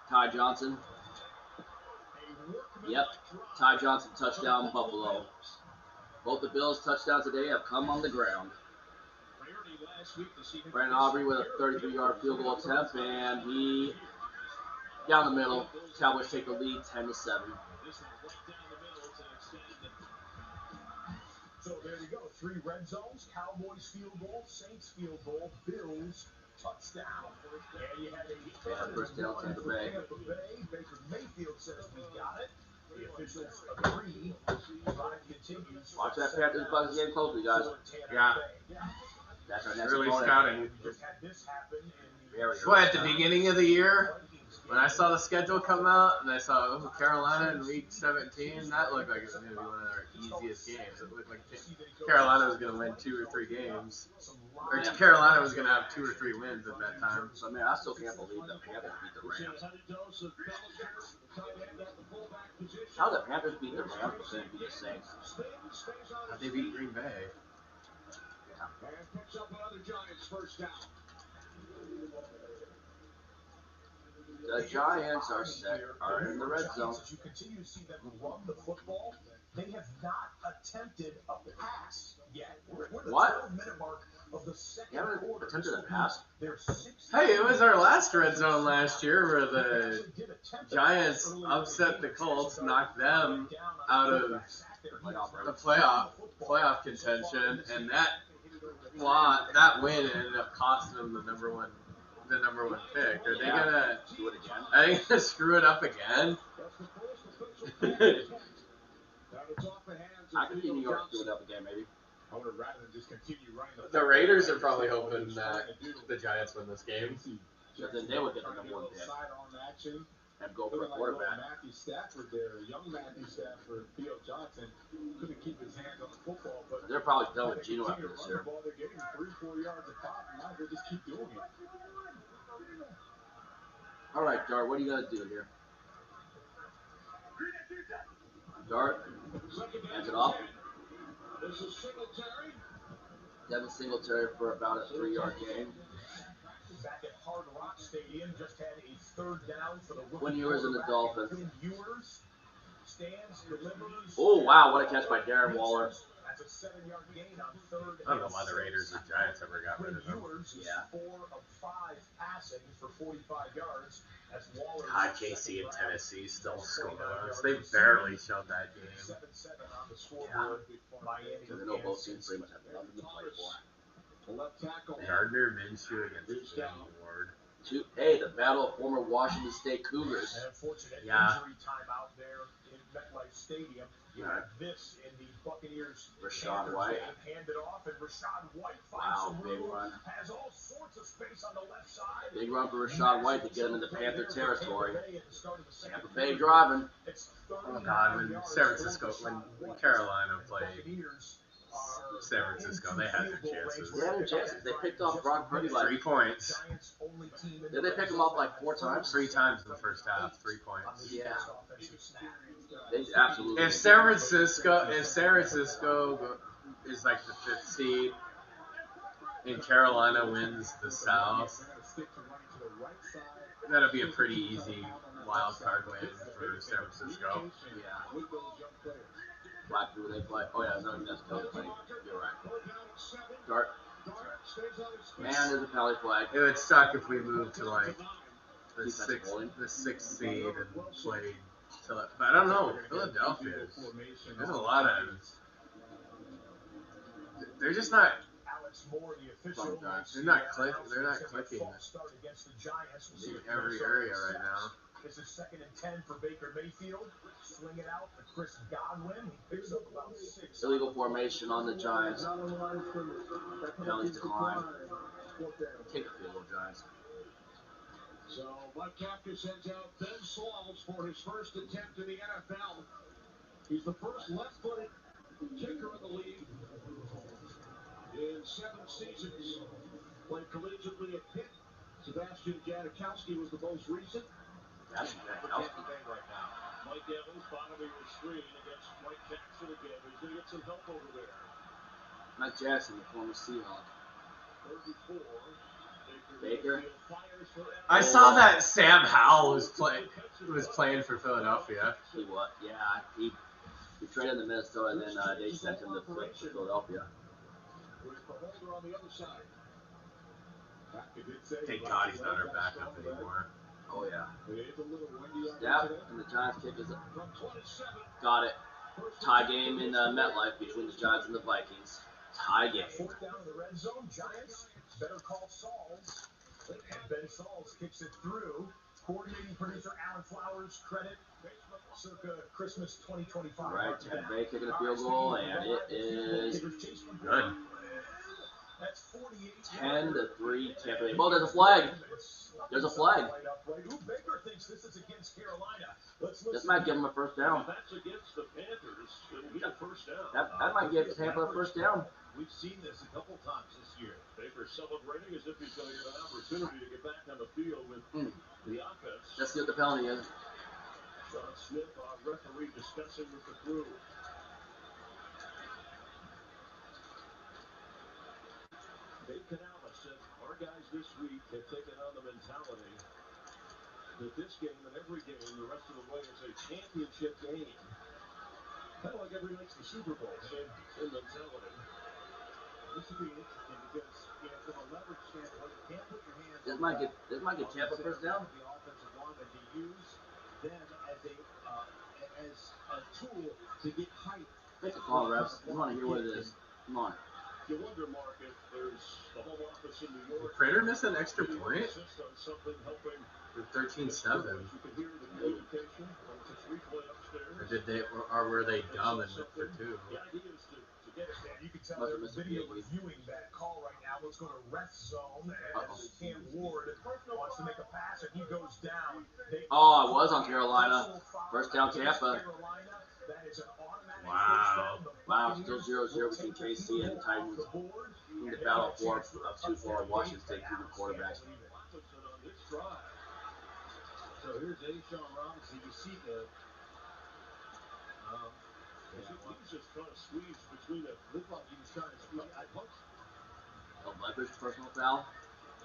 Ty Johnson. Yep. Ty Johnson touchdown, Buffalo. Both the Bills' touchdowns today have come on the ground. Brandon Aubrey with a 33-yard field goal attempt, and he down the middle. Cowboys take the lead 10-7. So there you go. 3 red zones, Cowboys field goal, Saints field goal, Bills touchdown. And you had a First down, Tampa Bay. Baker Mayfield says we got it. The officials agree. Drive continues. Watch that Panthers Bucks game closely, guys. Yeah. That's our next Early opponent. scouting. Just had this happen in the Very Boy, early. at the beginning of the year, when I saw the schedule come out and I saw Carolina in week 17, that looked like it was going to be one of our easiest games. It looked like Carolina was going to win 2 or 3 games. Or Carolina was going to have 2 or 3 wins at that time. So, man, I still can't believe the Panthers beat the Rams. How the Panthers beat the Rams but couldn't beat the Saints? How'd they beat Green Bay? And picks up another Giants first down. The Giants are in the red zone. As you continue to see them run the football, they have not attempted a pass yet. We're the What? 12-minute mark of the second You haven't quarter. attempted a pass? They're 16. Hey, it was our last red zone last year where the Giants upset the Colts, knocked them out of the playoff contention, and that win ended up costing them the number one pick. Are they gonna do it again? Are they gonna screw it up again? I could see New York do it up again, maybe. The Raiders are probably hoping that the Giants win this game. Because then they would get the number one pick and go for a quarterback. Matthew Stafford there, young Matthew Stafford, Theo Johnson couldn't keep his hands on the football, but they're probably done with Geno after this year. They're getting 3-4 yards a pop, and might as well just keep doing it. All right, Dart, what are you gonna do here? Dart, hands it off. Devin Singletary for about a 3-yard gain. Back at Hard Rock Stadium, just had a third down for the Quinn Ewers and the Dolphins. Quinn Ewers stands, delivers. Oh, wow, what a catch by Darren Waller. That's a 7-yard gain on third. I don't know why the Raiders or Giants ever got rid of them. Yeah. 4 of 5 passing for 45 yards. That's Waller. KC and Tennessee still scoring us. They barely showed that game. 7-7 on the scoreboard. Miami. Because I know both teams pretty much have nothing to play for. Gardner Minshew against Jim Ward. Hey, the battle of former Washington State Cougars. An unfortunate Yeah. injury timeout there in MetLife Stadium. You have this in the Buccaneers. Rashad White. Handed off, and Rashad White Wow, big run. has all sorts of space on the left side. Big run for Rashad White to get him into Panther territory. Tampa Bay driving. Oh God, when Carolina played San Francisco, they had their chances. They had their chances. They picked off Brock Purdy like 3 points. Did they pick him off like 4 times? 3 times in the first half, 3 points. Yeah. They absolutely. If San Francisco is like the 5th seed, and Carolina wins the South, that'll be a pretty easy wild card win for San Francisco. Yeah. Black, who they play? Oh yeah, no, that's Kelly playing. You're right. Dart. Man, there's a penalty flag. It would suck if we moved to like the Defensive holding. 6th seed and played till it, but I don't know. Philadelphia, there's a lot of. They're just not. They're not clicking. They're not clicking in every area right now. This is 2nd and 10 for Baker Mayfield. Swing it out to Chris Godwin. He picks up about 6. Illegal formation on the Giants. Penalties decline. Take a field goal, Giants. So Mike Kafka sends out Ben Sauls for his first attempt in the NFL. He's the first left-footed kicker in the league in 7 seasons. Played collegiately at Pitt. Sebastian Janikowski was the most recent. That's Janikowski. Right now. Mike Evans, bottom of your screen against Mike Jackson again. He's going to get some help over there. Mike Jackson, the former Seahawk. 34. Baker. I saw that Sam Howell was playing for Philadelphia. He what? Yeah, he traded to Minnesota, and then they sent him to Philadelphia. Thank God he's not our backup anymore. Oh yeah. Yeah, and the Giants kick is got it. Tie game in MetLife between the Giants and the Vikings. Tie game. 4th down in the red zone. Giants better call Sauls. And Ben Sauls kicks it through. Coordinating producer Alan Flowers, credit circa Christmas 2025. Right, Tampa Bay kicking a field goal, and it is Good. That's 48. 10-3 Tampa Bay. Oh, there's a flag. There's a flag. Baker thinks this is against Carolina. This might give him a first down. That's against the Panthers. It'll be a first down. That might give Tampa a first down. We've seen this a couple times this year. Baker celebrating as if he's going to get an opportunity to get back on the field with the offense. Let's see what the penalty is. John Smith, our referee, discussing with the crew. Dave Canales said our guys this week have taken on the mentality that this game and every game the rest of the way is a championship game. Kind of like every night's the Super Bowl, same mentality. This would be interesting because, from a leverage standpoint, you can't put your hands. This might get Tampa first down. The offensive line, and to use them as a tool to get height Make the call, refs. We want to hear what it is. Come on. You wonder, Mark, if there's the home office in New York. Did Prater miss an extra point? Insist on something helping. With 13-7. You can hear the communication when it's replayed upstairs. Or did they, or were they dumb and missed for 2? The idea is to get it there. You can tell they're video reviewing that call right now. Let's go to RedZone as Cam Ward wants to make a pass and he goes down. Oh, I was on Carolina. First down, Tampa. Wow. Wow, still 0-0 between KC and Titans. In the battle for Washington State two quarterbacks. So here's Sean Robinson. You see the He was just trying to squeeze between it. looked like he was trying to squeeze. A leverage personal foul.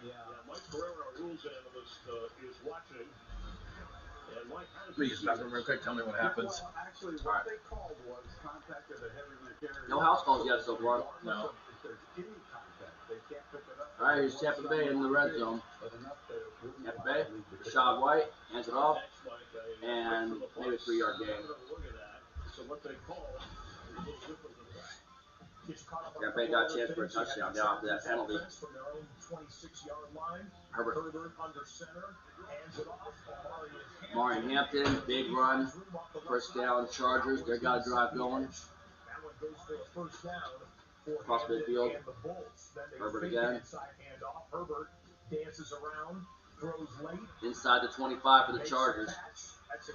Yeah, Mike Pereira, our rules analyst, is watching. And Mike, Please, stop real quick. Tell me what happens. Well, actually, what they called was contact of the heavy carrier. No house calls yet so far. No. If there's any contact, they can't pick it up. All right, here's Tampa Bay in the red zone. Tampa Bay, Rashad White hands it off, and maybe a 3-yard gain. So what they call is a little different than that. Tampa Bay got a chance for a touchdown now after that penalty. Herbert. under center, hands it off. Marion Hampton, big run, first down, Chargers. They got a drive going. That one goes for a first down for Across midfield. and the Bolts. Then they Herbert fake again. inside handoff. Herbert dances around, throws late. Inside the 25 for the Chargers. That's a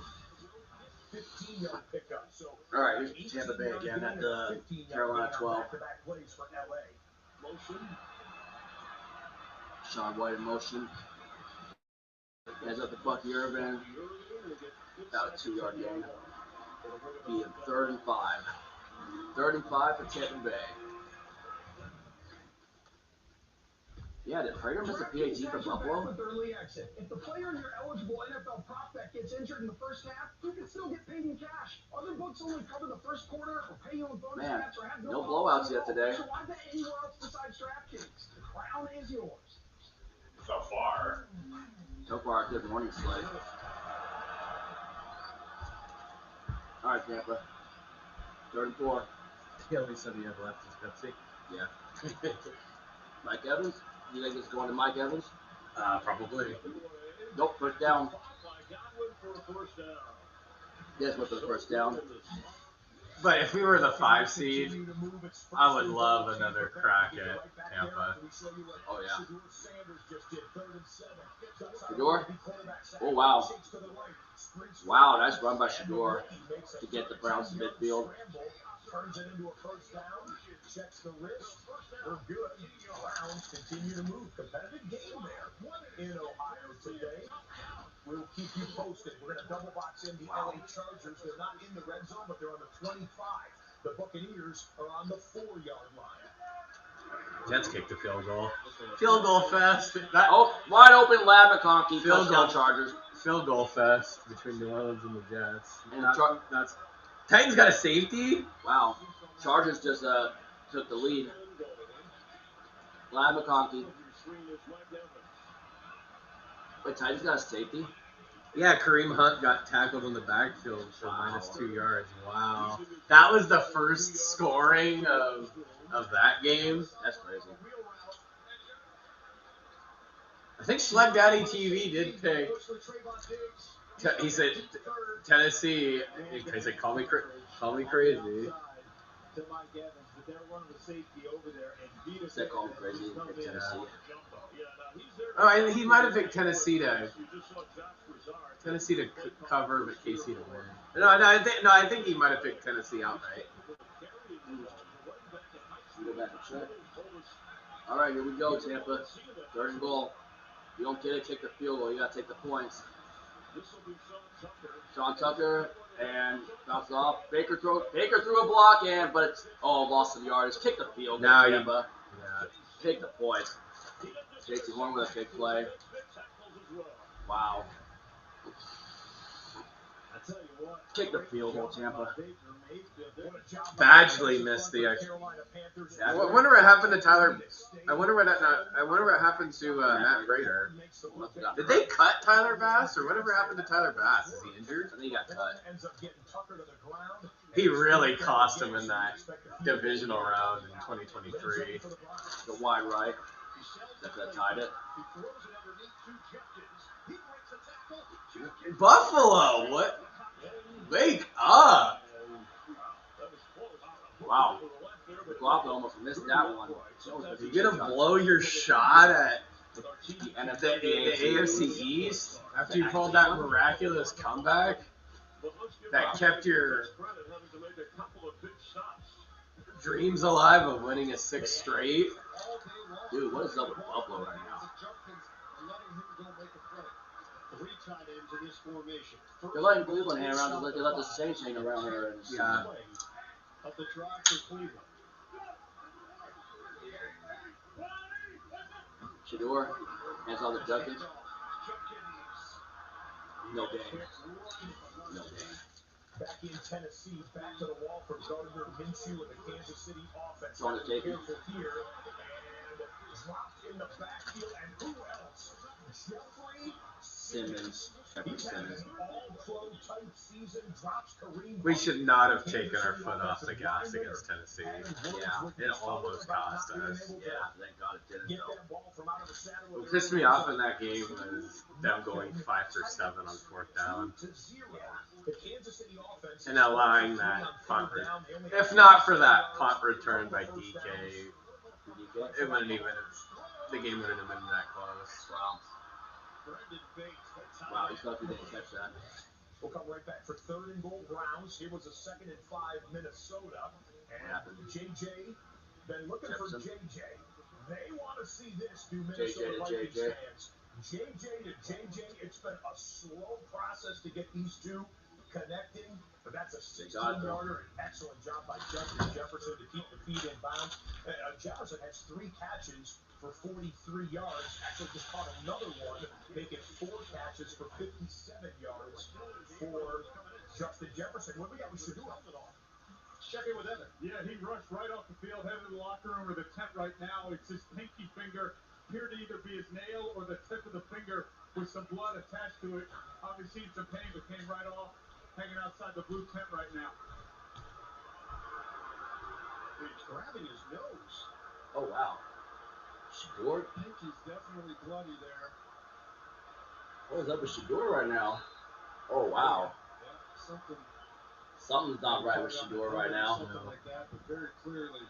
15-yard pickup. So All right, here's Tampa Bay again at the Carolina 12. back-to-back plays for LA. Motion. Rashad White in motion. Heads up to Bucky Irvin. About a 2-yard gain. Be a 3rd and 5. 3rd and 5 for Tampa Bay. Yeah, did Prater miss a PAT for Buffalo? With early exit. If the player in your eligible NFL prop bet gets injured in the first half, you can still get paid in cash. Other books only cover the first quarter or pay you in bonus Man, bets or have no blowouts yet today. So why bet anywhere else besides DraftKings? The crown is yours. So far. So far, a good morning slate. All right, Tampa. 3rd and 4. He only said he had left his Pepsi. Yeah. Mike Evans? You think it's going to Mike Evans? Probably. Nope, first down. For a first down. Yes, went for the first down. But if we were the 5 seed, I would love another crack at Tampa. Oh, yeah. Shador? Oh, wow. Wow, nice run by Shador to get the Browns to midfield. Turns it into a first down. Checks the wrist. We're good. Browns continue to move. Competitive game there in Ohio today. We'll keep you posted. We're going to double box in the LA Chargers. They're not in the red zone, but they're on the 25. The Buccaneers are on the 4-yard line. Jets kicked the field goal. Field goal fest. Oh, wide open Lab McConkey. Field Touchdown goal. Chargers. Field goal fest between New Orleans and the Jets. And That's Titans got a safety. Wow. Chargers just took the lead. Lab McConkey. Wait, Titans got a safety? Yeah, Kareem Hunt got tackled in the backfield for -2 yards. Wow. That was the first scoring of that game. That's crazy. I think Schleg Daddy TV did pick. He said Tennessee. He said call me crazy. to Mike Evans, but they're running the safety over there and beat us. That called me crazy in Tennessee. Oh, and he might have picked Tennessee to cover, but KC to win. No, I think he might have picked Tennessee outright. Go back and check. All right, here we go, Tampa. 3rd and goal. You don't get it, take the field goal. You got to take the points. Sean Tucker and bounces off. Baker threw a block but it's lost some yardage. Take the field goal, Now Tampa. Take the points. JT Horn with a big play. Wow. Kick the field goal, Tampa. Badgley missed the extra. I wonder what happened to Tyler. I wonder what happened to Matt Prater. Did they cut Tyler Bass or whatever happened to Tyler Bass? Is he injured? I think he got cut. He really cost him in that divisional round in 2023. The wide right. That tied it. Buffalo, what? Wake up! Wow. McLaughlin almost missed that one. You're gonna blow your shot at The the AFC East after you pulled that miraculous comeback that kept your dreams alive of winning a sixth straight? Dude, what is up with Buffalo right now? They're letting Cleveland hang around just like they let the Saints hang around here. Yeah. Of the drive for Cleveland. Shador hands off the Junkins. No game. No game. Back in Tennessee, back to the wall for Gardner Minshew and the Kansas City offense. Trying to take it. Careful here, and dropped in the backfield, and who else? Jeffrey Simmons. He's had an all-pro type season, drops Kareem. We should not have taken our foot off the gas against Tennessee. Yeah. It almost cost us. Yeah, thank God it didn't Get though. that ball from out of the saddle. What pissed me off in that game was them going 5 for 7 on 4th down To 0. The Kansas City offense and allowing that punt return. If not for that punt return by DK, it wouldn't even. The game wouldn't have been that close. Wow, he's lucky they didn't catch that. We'll come right back for 3rd and goal Browns. Here was a 2nd and 5 Minnesota. And JJ, been looking Jefferson. for JJ. They want to see this, do JJ Minnesota to Vikings JJ. fans. JJ to JJ, it's been a slow process to get these two connecting, but that's a 16-yarder. An excellent job by Justin Jefferson to keep the feet in bounds. Jefferson has 3 catches for 43 yards. Actually just caught another one, making 4 catches for 57 yards for Justin Jefferson. What do we got with Shador? Check in with Evan. Yeah, he rushed right off the field, headed to the locker room or the tent right now. It's his pinky finger. Appeared to either be his nail or the tip of the finger with some blood attached to it. Obviously, some pain, but came right off. Hanging outside the blue tent right now. He's grabbing his nose. Oh, wow. Shador? Pinky's definitely bloody there. What is up with Shador right now? Oh, wow. Yeah, Something's not right with Shador right now. Something like that, but very clearly.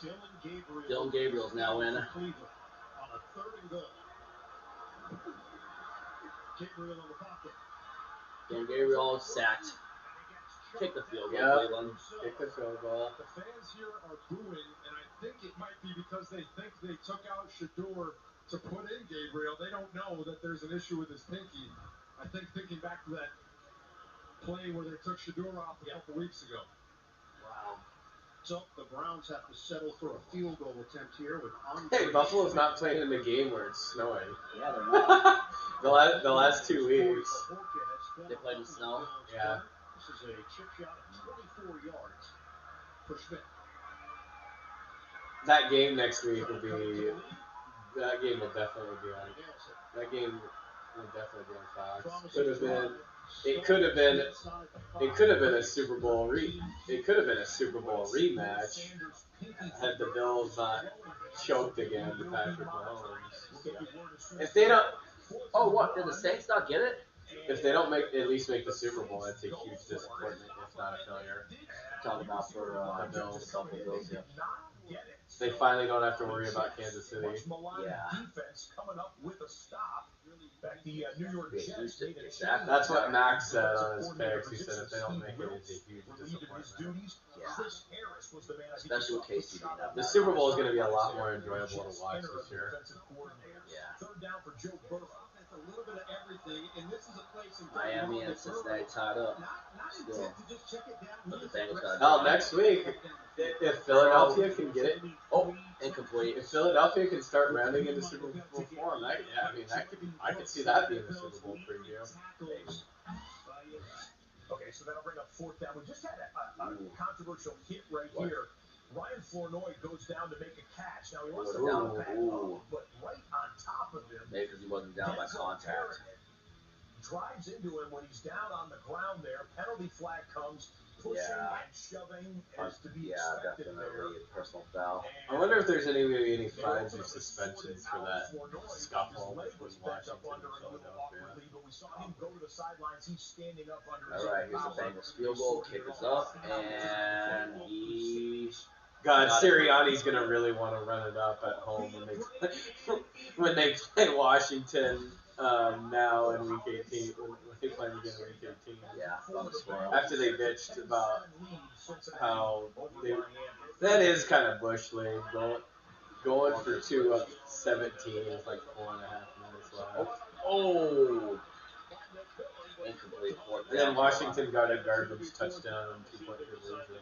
Dylan Gabriel's now in. Cleveland on a 3rd and goal. Gabriel on the pocket. Dylan Gabriel sacked. Kick the field goal, Yep. Cleveland. Kick the field goal. The fans here are booing, and I think it might be because they think they took out Shador to put in Gabriel. They don't know that there's an issue with his pinky. I think thinking back to that play where they took Shador off a couple weeks ago. Wow. So the Browns have to settle for a field goal attempt here with Hey, Buffalo's not playing in the game where it's snowing. Yeah, they're not. the last 2 weeks. They played in snow. Yeah. This is a chip shot of 24 yards for Schmidt. That game next week will be. That game will definitely be on. That game will definitely be on Fox. Could have been. It could have been. It could have been a Super Bowl It could have been a Super Bowl rematch had the Bills not choked again to Patrick Mahomes. If they don't. Oh, what? Did the Saints not get it? If they don't at least make the Super Bowl, that's a huge disappointment, if not a failure. Talking about for The Bills. the Buffalo Bills, yeah. They finally don't have to worry about Kansas City. Yeah. Defense coming up with a stop. Back the New York Yeah, Jets you made a should- change. That's what Max said on his picks. He said if they don't make it, it's a huge disappointment. Yeah. Chris Harris was the man I think Especially with who KC shot being up. The Super Bowl is going to be a lot more enjoyable to watch this year. Yeah. 3rd down for Joe Burrow. It's a little bit of everything, and this is a place in Miami and Cincinnati tied up. not Still. intent to just check it down. But the Bengals got Oh, next week, If Philadelphia can get it, Incomplete. if Philadelphia can start rounding into Super Bowl form, I could see that being a Super Bowl preview. Okay, so that'll bring up fourth down. We just had a controversial hit right here. Ryan Flournoy goes down to make a catch. Now he wants to down back up, but right on top of him. Maybe because he wasn't down by contact. Drives into him when he's down on the ground there. Penalty flag comes. Pushing and shoving is to be expected definitely a personal foul. I wonder if there's any fines or suspensions for that scuffle between Washington and Philadelphia. All right, here's the Bengals field goal. Kick is up, and he. God, Sirianni's gonna really want to run it up at home when they play Washington now in Week 18. When they play again in Week 18. Yeah, after they bitched about how that is kind of bush league going for 2 up 17 is like 4.5 minutes left. Oh. Incomplete. And then Washington got a garbage touchdown and 2-point conversion.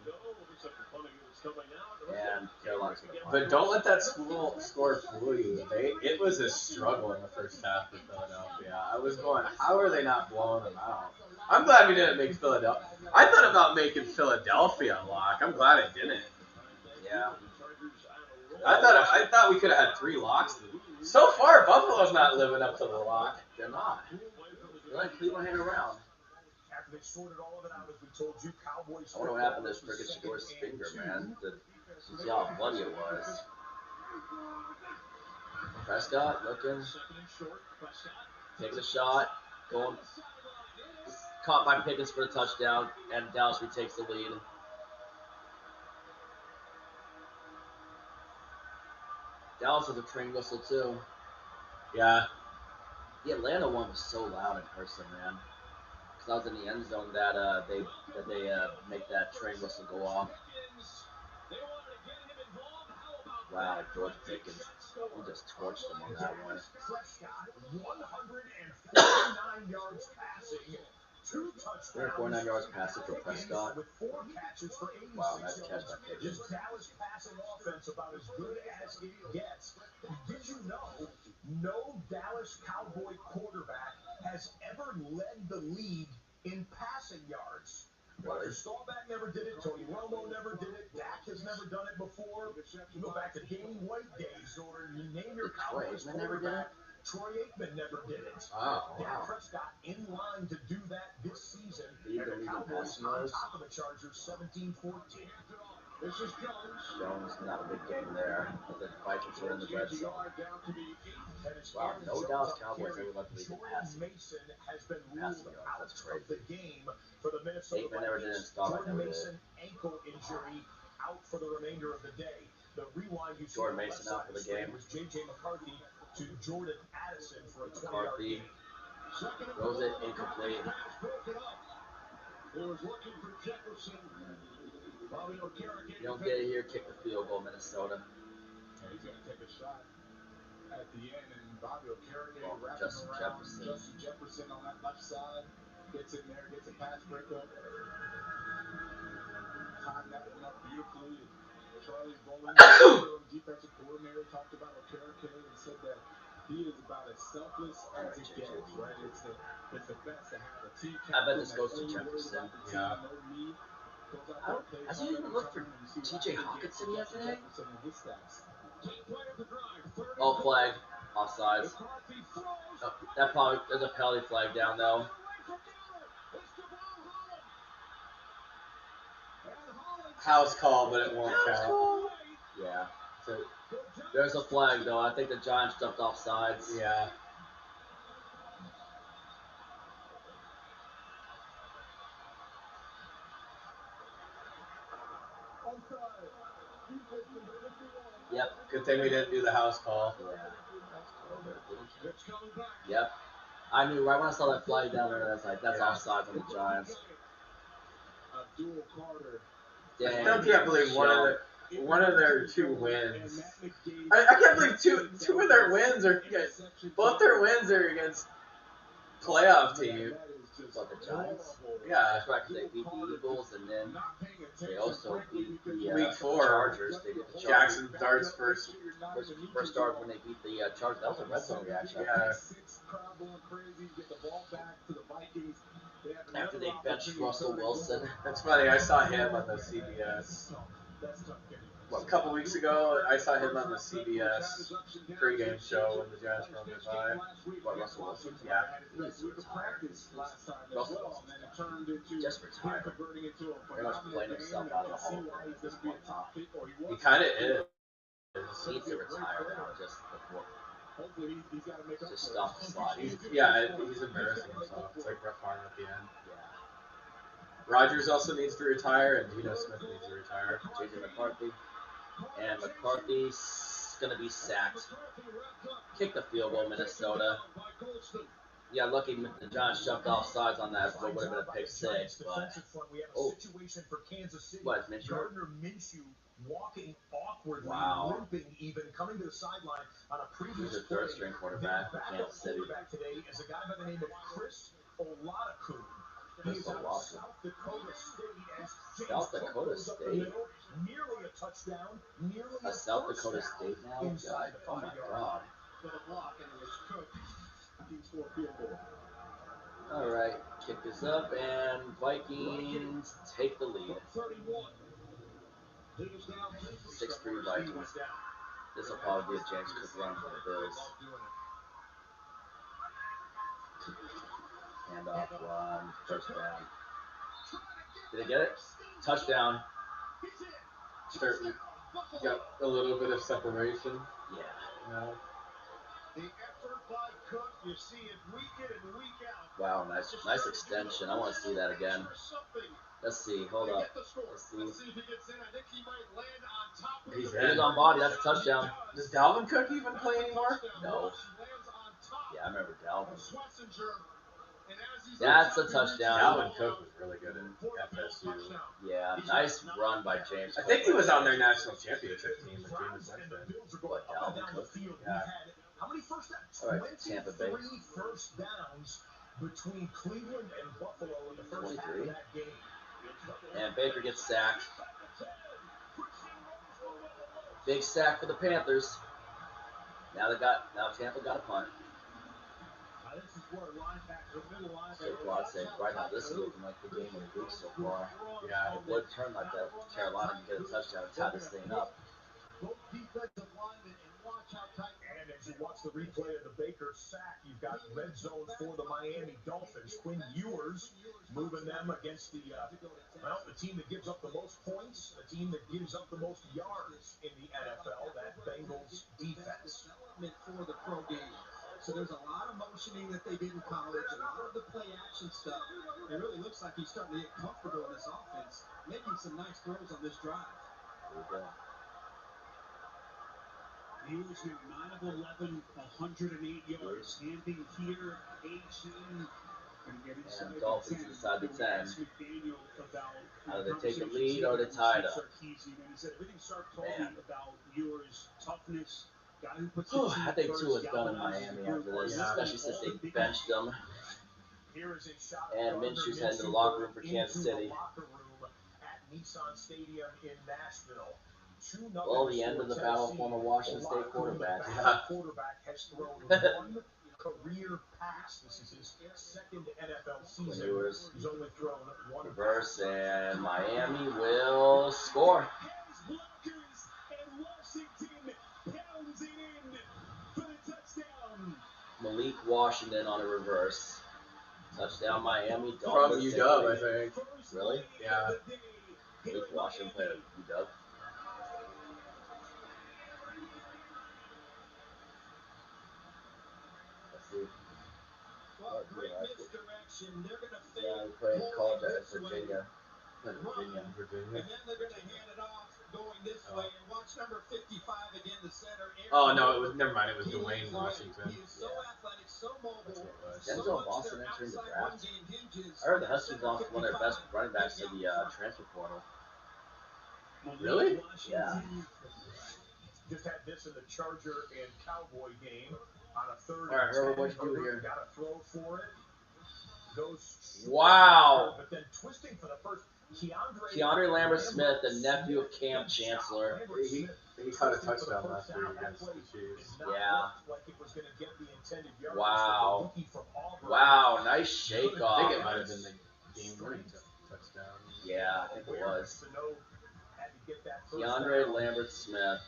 And Carolina's gonna But don't let that score fool you. It was a struggle in the first half for Philadelphia. I was going, how are they not blowing them out? I'm glad we didn't make Philadelphia. I thought about making Philadelphia a lock. I'm glad it didn't. Yeah. I thought we could have had 3 locks. So far, Buffalo's not living up to the lock. They're not. They're like Cleveland hanging around. After they sorted all of it out, as we told you, Cowboys. I wonder what happened to this freaking Shador's finger, man. See how bloody it was. Prescott looking. Taking a shot. Going. Caught by Pickens for a touchdown. And Dallas retakes the lead. Dallas with a train whistle, too. Yeah. The Atlanta one was so loud in person, man. Because I was in the end zone that they make that train whistle go off. Wow, George Pickens, he just torched them on that one. 149 yards passing, 2 touchdowns. 149 yards passing for Prescott. With 4 catches for 86 wow, nice catch by Pickens. This Dallas passing offense about as good as it gets. Did you know no Dallas Cowboy quarterback has ever led the league in passing yards? Roger Staubach never did it. Tony Romo never did it. Dak has never done it before. You go back to Danny White days, or you name your Cowboys quarterback. Troy Aikman never did it. Dak Prescott in line to do that this season. And the Cowboys on top of the Chargers, 17-14. This is Jones. Jones, not a big game there. The Vikings were in the red zone. Wow, no Dallas Cowboys ever left the league in passing. Mason has been ruled out That's of the crazy. game for the Minnesota Aikman never did it, Staubach Jordan never Mason did. ankle injury out for the remainder of the day. The rewind you Jordan see Mason out for the game. was J.J. McCarthy to Jordan Addison for a 20-yard McCarthy gain. throws it incomplete. He was looking for Jefferson. You don't get it here, kick the field goal, Minnesota. He's going to take a shot at the end, and Bobby O'Carroll wraps Justin around. Jefferson. Justin Jefferson on that left side gets in there, gets a pass breakup. Timed that one up beautifully. Charlie Bowling, defensive coordinator, talked about O'Carroll and said that he is about as selfless as it gets, right? It's the best to have a team captain. I bet this goes to Jefferson. Yeah. Has he even looked for T.J. Hawkinson yet today? Oh, flag. Offsides. Oh, that probably, there's a penalty flag down, though. House call, but it won't count. Yeah. So, there's a flag, though. I think the Giants jumped off sides. Yeah. Yep. Good thing we didn't do the house call. Yeah. Yep. I knew right when I saw that flag down there, I was like, that's offsides on the Giants. I still can't believe one of their 2 wins. I can't believe two of their wins are both their wins are against playoff teams. What, the Giants? Yeah, That's right, because they beat the Eagles, and then they also beat the Week 4. Chargers. They beat the Chargers. Jackson Dart's first. First start when they beat the Chargers. That was a red zone reaction. Yeah. After they benched Russell Wilson. That's funny. I saw him on the CBS. A couple weeks ago, I saw him on the CBS pregame show when the Giants were on the bye. What, Russell Wilson? Yeah. He's retired. Russell Wilson just retired. Pretty much playing himself out of the Hall of Fame at this point in time. He kind of is. He needs to retire now just before. Just stop the slide. He's embarrassing himself. It's like Brett Favre at the end. Yeah. Rodgers also needs to retire, and Geno Smith needs to retire. JJ McCarthy. And McCarthy's going to be sacked. Kick the field goal, Minnesota. Yeah, lucky the Giants shoved off sides on that, but would have been a pick six. But what, Minshew? Gardner Minshew walking awkwardly, limping even, coming to the sideline on a previous He's a third-string quarterback for Kansas City. Quarterback today is a guy by the name of Chris Oladaku. He is out of South Dakota State as James South Dakota goes up the State? middle, nearly a touchdown, nearly A South first Dakota down State now? inside the Oh my 5-yard God. line. All right, kick this up, and Vikings take the lead. 6-3 Vikings. This will probably be a James Cook run for the Bills. Handoff, run, first down. Did they get it? Touchdown. Got a little bit of separation. Yeah. No. The effort by Cook, you see it week in and week out. Wow, nice extension. I want to see that again. Let's see. Hold up. Let's see. if he gets in. I think he might land on top of He's He was on body. That's a touchdown. Does Dalvin Cook even play anymore? No. Yeah, I remember Dalvin. Schlesinger. That's a touchdown. Dalvin Cook was really good in FSU. Yeah, nice run by James. I think he was on their national championship team with Jameis Winston. What, Dalvin Cook? Yeah. How many first downs? All right, Tampa Bay. 23 first downs between Cleveland and Buffalo in the first half of 23. that game. And Baker gets sacked. Big sack for the Panthers. Now Tampa got a punt. So far, I'd say right now this is looking like the game of the week so far. Yeah. It would turn like that. Carolina can get a touchdown and tie this thing up. Both defensive linemen, and watch how tight. And as you watch the replay of the Baker sack, you've got red zone for the Miami Dolphins. Quinn Ewers moving them against the team that gives up the most points, the team that gives up the most yards in the NFL, that Bengals defense. For the pro game. So there's a lot of motioning that they did in college, a lot of the play action stuff. It really looks like he's starting to get comfortable in this offense, making some nice throws on this drive. There we go. Ewers here, 9 of 11, 108 yards. Handing here, 18. And Dolphins inside the 10. Either they take the lead or they tie it up. Man. I think Tua's done in Miami after this, especially since they benched him. And Minshew's heading to the locker room for Kansas City. Well, the end of the battle for the Washington State quarterback. Quarterback has thrown one career pass. This is his second NFL season. He's only thrown one reverse, and Miami will score. Malik Washington on a reverse. Touchdown Miami. From UW, I think. Really? Yeah. Malik Washington played at UW. Let's see. Well, great misdirection. They're going to fake. Yeah, he played college at Virginia. Virginia. And then they're going to hand it off going this way. And watch number 55 again, the center. Oh, no, it was, never mind, it was Dwayne Washington. He is so athletic, so mobile. Denzel Boston entering the draft. I heard the Huskies lost one of their best running backs to the transfer portal. Really? Yeah. Just had this in the Charger and Cowboy game on a third. All right, Herbert, what'd you do here? Got a throw for it. Wow. But then twisting for the first, Keandre Lambert-Smith, the nephew of Cam Chancellor. He caught a touchdown last week against the Chiefs. Yeah. Wow. Wow, nice shake off. I think it might have been the game-winning touchdown. Yeah, I think it was. Keandre Lambert-Smith.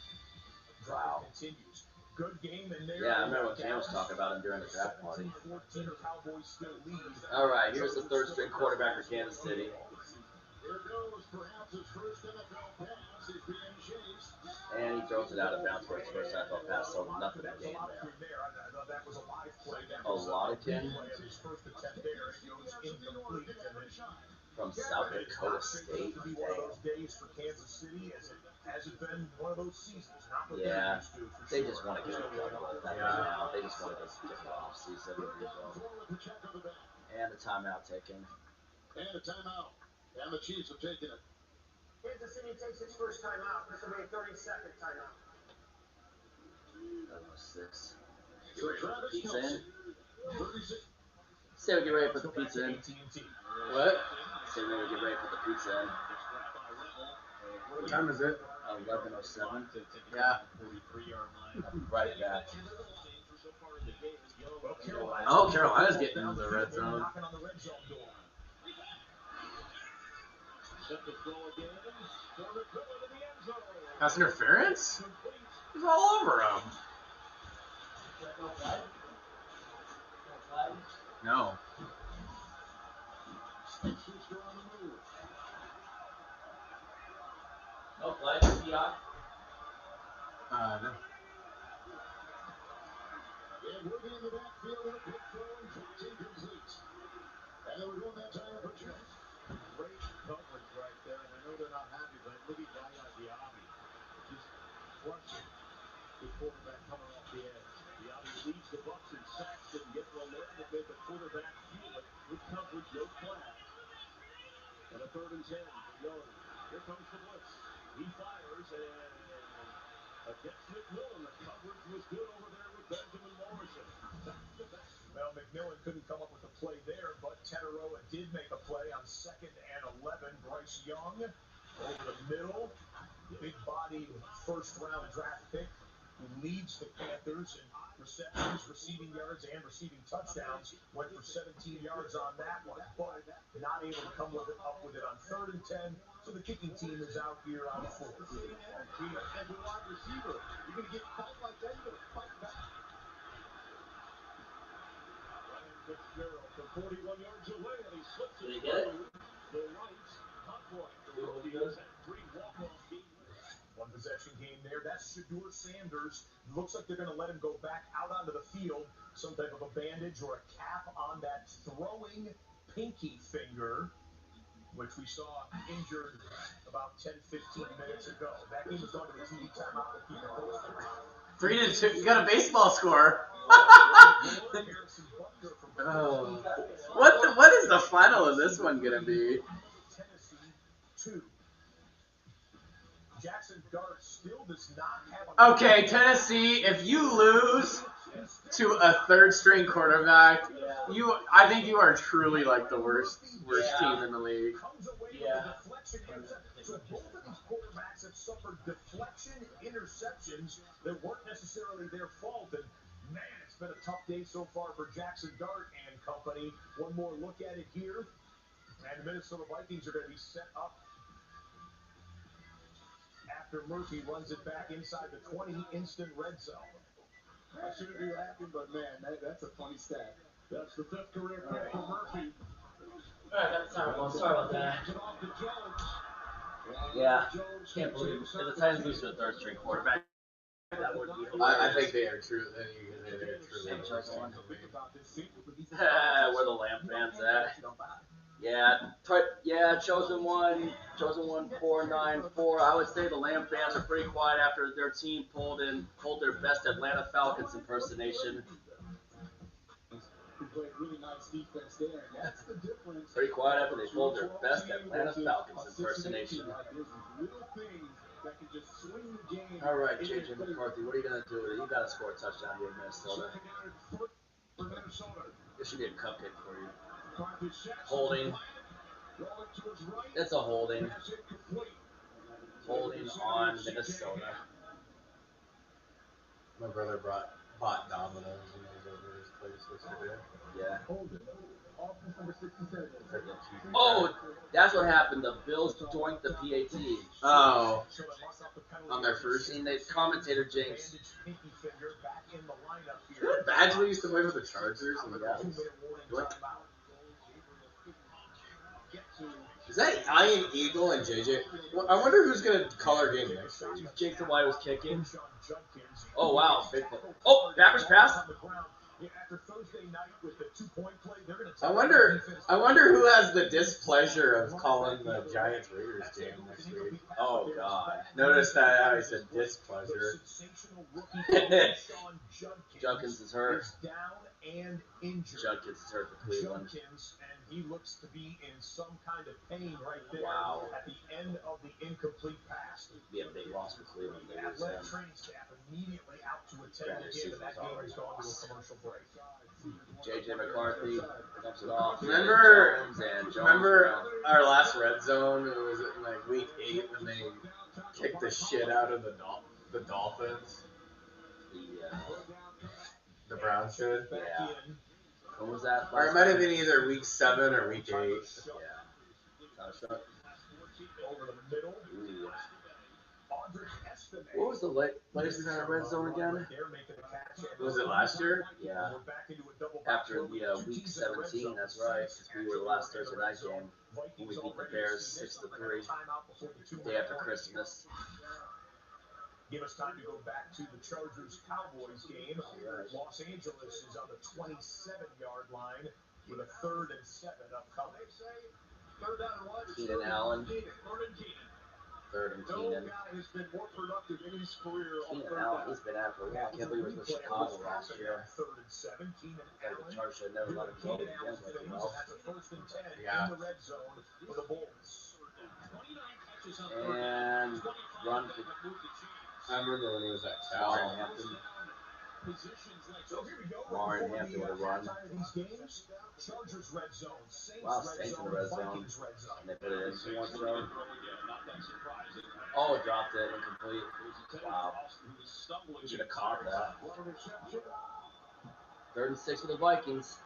Wow. Yeah, I remember when Cam was talking about him during the draft party. All right, here's the third string quarterback for Kansas City. And he throws it out of bounds for his first NFL pass, so nothing to gain there. Oladikin from South Dakota State. Yeah, they just want to get it done with that right now. They just want to get the offseason rebuild. And the timeout taken. And a timeout. And the Chiefs have taken it. Kansas City takes its first timeout. This will be a 30-second timeout. 6. So Travis Pizza in. 36. Say we get ready to put the pizza in. What? Say we get ready to put the pizza in. What time is it? 11:07. Yeah. I'll be right back. Oh, Carolina's getting into the red zone. Pass interference? He's all over him. No. No play, Seahawks. No. And working in the backfield and a quick throw and pass incomplete. And they were going that time for Jones. Great coverage right there, and I know they're not happy, but look at Yaya Diaby. Just crushing the quarterback coming off the edge. Diaby leads the Bucs in sacks, didn't get one there, but made the quarterback feel it. Good coverage, no flag. And a 3rd and 10 for Young. Here comes the blitz. He fires, and against McMillan, the coverage was good over there with Benjamin Morrison. Back to back. Well, McMillan couldn't come up with a play there, but Teteroa did make a play on 2nd and 11. Bryce Young over the middle. Big-bodied first-round draft pick who leads the Panthers in receptions, receiving yards, and receiving touchdowns. Went for 17 yards on that one, but not able to come up with it on 3rd and 10. So the kicking team is out here on 4th. As a wide receiver, you're going to get caught like that, you're going to fight back. Ryan Fitzgerald from 41 yards away, and he slips Did he it get it? the right upright. The rookie has had 3 walk-off game winners. One possession game there. That's Shadur Sanders. Looks like they're going to let him go back out onto the field. Some type of a bandage or a cap on that throwing pinky finger, which we saw injured about 10-15 minutes ago. That game was going to the TV timeout. We'll keep it posted. 3-2. You got a baseball score. Oh. What is the final of this one gonna be? Tennessee 2. Jackson Dart still does not have a Okay, Tennessee, if you lose to a 3rd-string quarterback, I think you are truly like the worst team in the league. Yeah. So both of these quarterbacks have suffered deflection interceptions that weren't necessarily their fault. And man, it's been a tough day so far for Jackson Dart and company. One more look at it here. And the Minnesota Vikings are going to be set up after Murphy runs it back inside the 20, instant red zone. I shouldn't be laughing, but man, that's a funny stat. That's the 5th career pick for Murphy. Sorry about that. Yeah, can't believe it. If the Titans lose to a 3rd-string quarterback, that would be hilarious. I think they are true. They're truly Where the Lamb fans at? Yeah, chosen one, 4-9-4. I would say the Lamb fans are pretty quiet after their team pulled their best Atlanta Falcons impersonation. Who played really nice defense there, and that's the difference. Pretty quiet after they pulled their best Atlanta Falcons impersonation. There's little things that can just swing the game. All right, JJ McCarthy, what are you gonna do with it? You gotta score a touchdown here in Minnesota. For Minnesota. This should be a cupcake for you. Holding. It's a holding. Holding on Minnesota. My brother bought Domino's and was over his place yesterday. Yeah. Offense number 67. Oh, that's what happened. The Bills joined the PAT. Oh. On their first. And the commentator Jinx. Remember Badgley used to play for the Chargers? And the Dolphins? What? Is that Iron Eagle and JJ? Well, I wonder who's going to call our game next week. Jinx and White was kicking. Oh, wow. Big play. Oh, backwards pass. I wonder who has the displeasure of calling the Giants Raiders game next week. Oh, God. Notice that how I said displeasure. Judkins is hurt. And injured. Judkins is hurt for Cleveland. Judkins, and he looks to be in some kind of pain right there. Wow. At the end of the incomplete pass. Be a big loss for Cleveland. The athletic training staff immediately out to attend the game, and that game has gone to a commercial break. JJ McCarthy dumps it off. Remember our last red zone? It was in like week 8 when they kicked the shit out of the Dolphins. The Browns did. Yeah. What was that? Or it might have been either week 7 or week 8. Yeah. Over the middle. Ooh. Estime. What was the latest in our red zone again? Was it last year? Yeah. After the week 17, that's right. We were the last Thursday night game. When we beat the Bears 6-3. Day after Christmas. Give us time to go back to the Chargers-Cowboys game. Los Angeles is on the 27-yard line with a 3rd and 7 upcoming. Keenan Allen. 3rd and Keenan. Has been more productive in his career. Keenan Allen, he's been out for a while. I can't believe he was with Chicago last year. 3rd and 7. Keenan The Chargers should never let him go again. That's a 1st and 10 Yeah. in the red zone for the Bulls. And run to I remember when he was at Warren Cal. Hampton. So here we go. Warren Hampton with a run. Chargers red zone. Saints Wow, red Saints in zone, the red zone. Vikings red zone. And they put it into one throw. Oh, dropped it. Incomplete. Wow. Should have caught that. 3rd and 6 for the Vikings.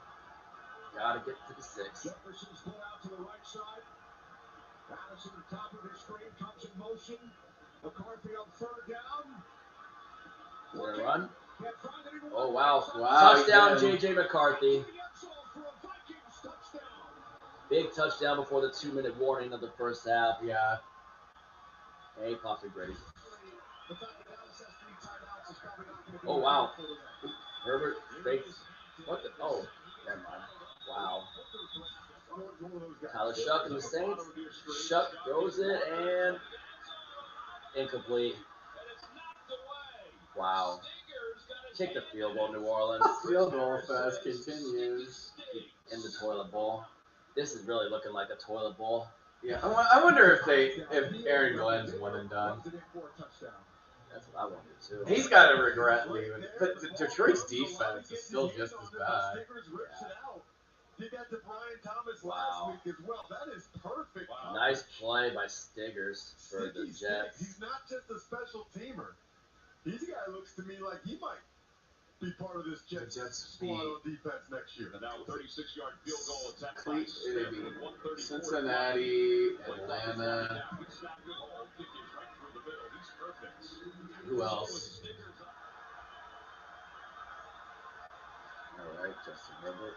Gotta get to the 6. Jefferson's put out to the right side. Madison, top of his screen, comes in motion. McCarthy on 3rd down. Is it a run? Can't find anyone. Oh, wow. Wow, Touchdown, he did. JJ McCarthy. The end zone for a Vikings touchdown. Big touchdown before the 2-minute warning of the first half. Yeah. Hey, Poppy Brady. The fact that Dallas has 3 timeouts is probably not going to be Oh, wow. Herbert fakes. What the? Oh, never mind. Wow. Tyler Shuck and the Saints. Shuck throws it and incomplete. Wow. Kick the field goal, New Orleans. Field goal fest continues. In the toilet bowl. This is really looking like a toilet bowl. Yeah, I wonder if Aaron Glenn's one and done. That's what I wanted too. He's got to regret leaving. But Detroit's defense is still just as bad. Did that to Brian Thomas Wow. last week as well. That is perfect. Nice play by Stiggers for the Jets. He's not just a special teamer. This guy looks to me like he might be part of this Jets squad on defense next year. And now 36-yard field goal attempt by It'd be Cincinnati, Atlanta. Who else? All right, Justin Herbert.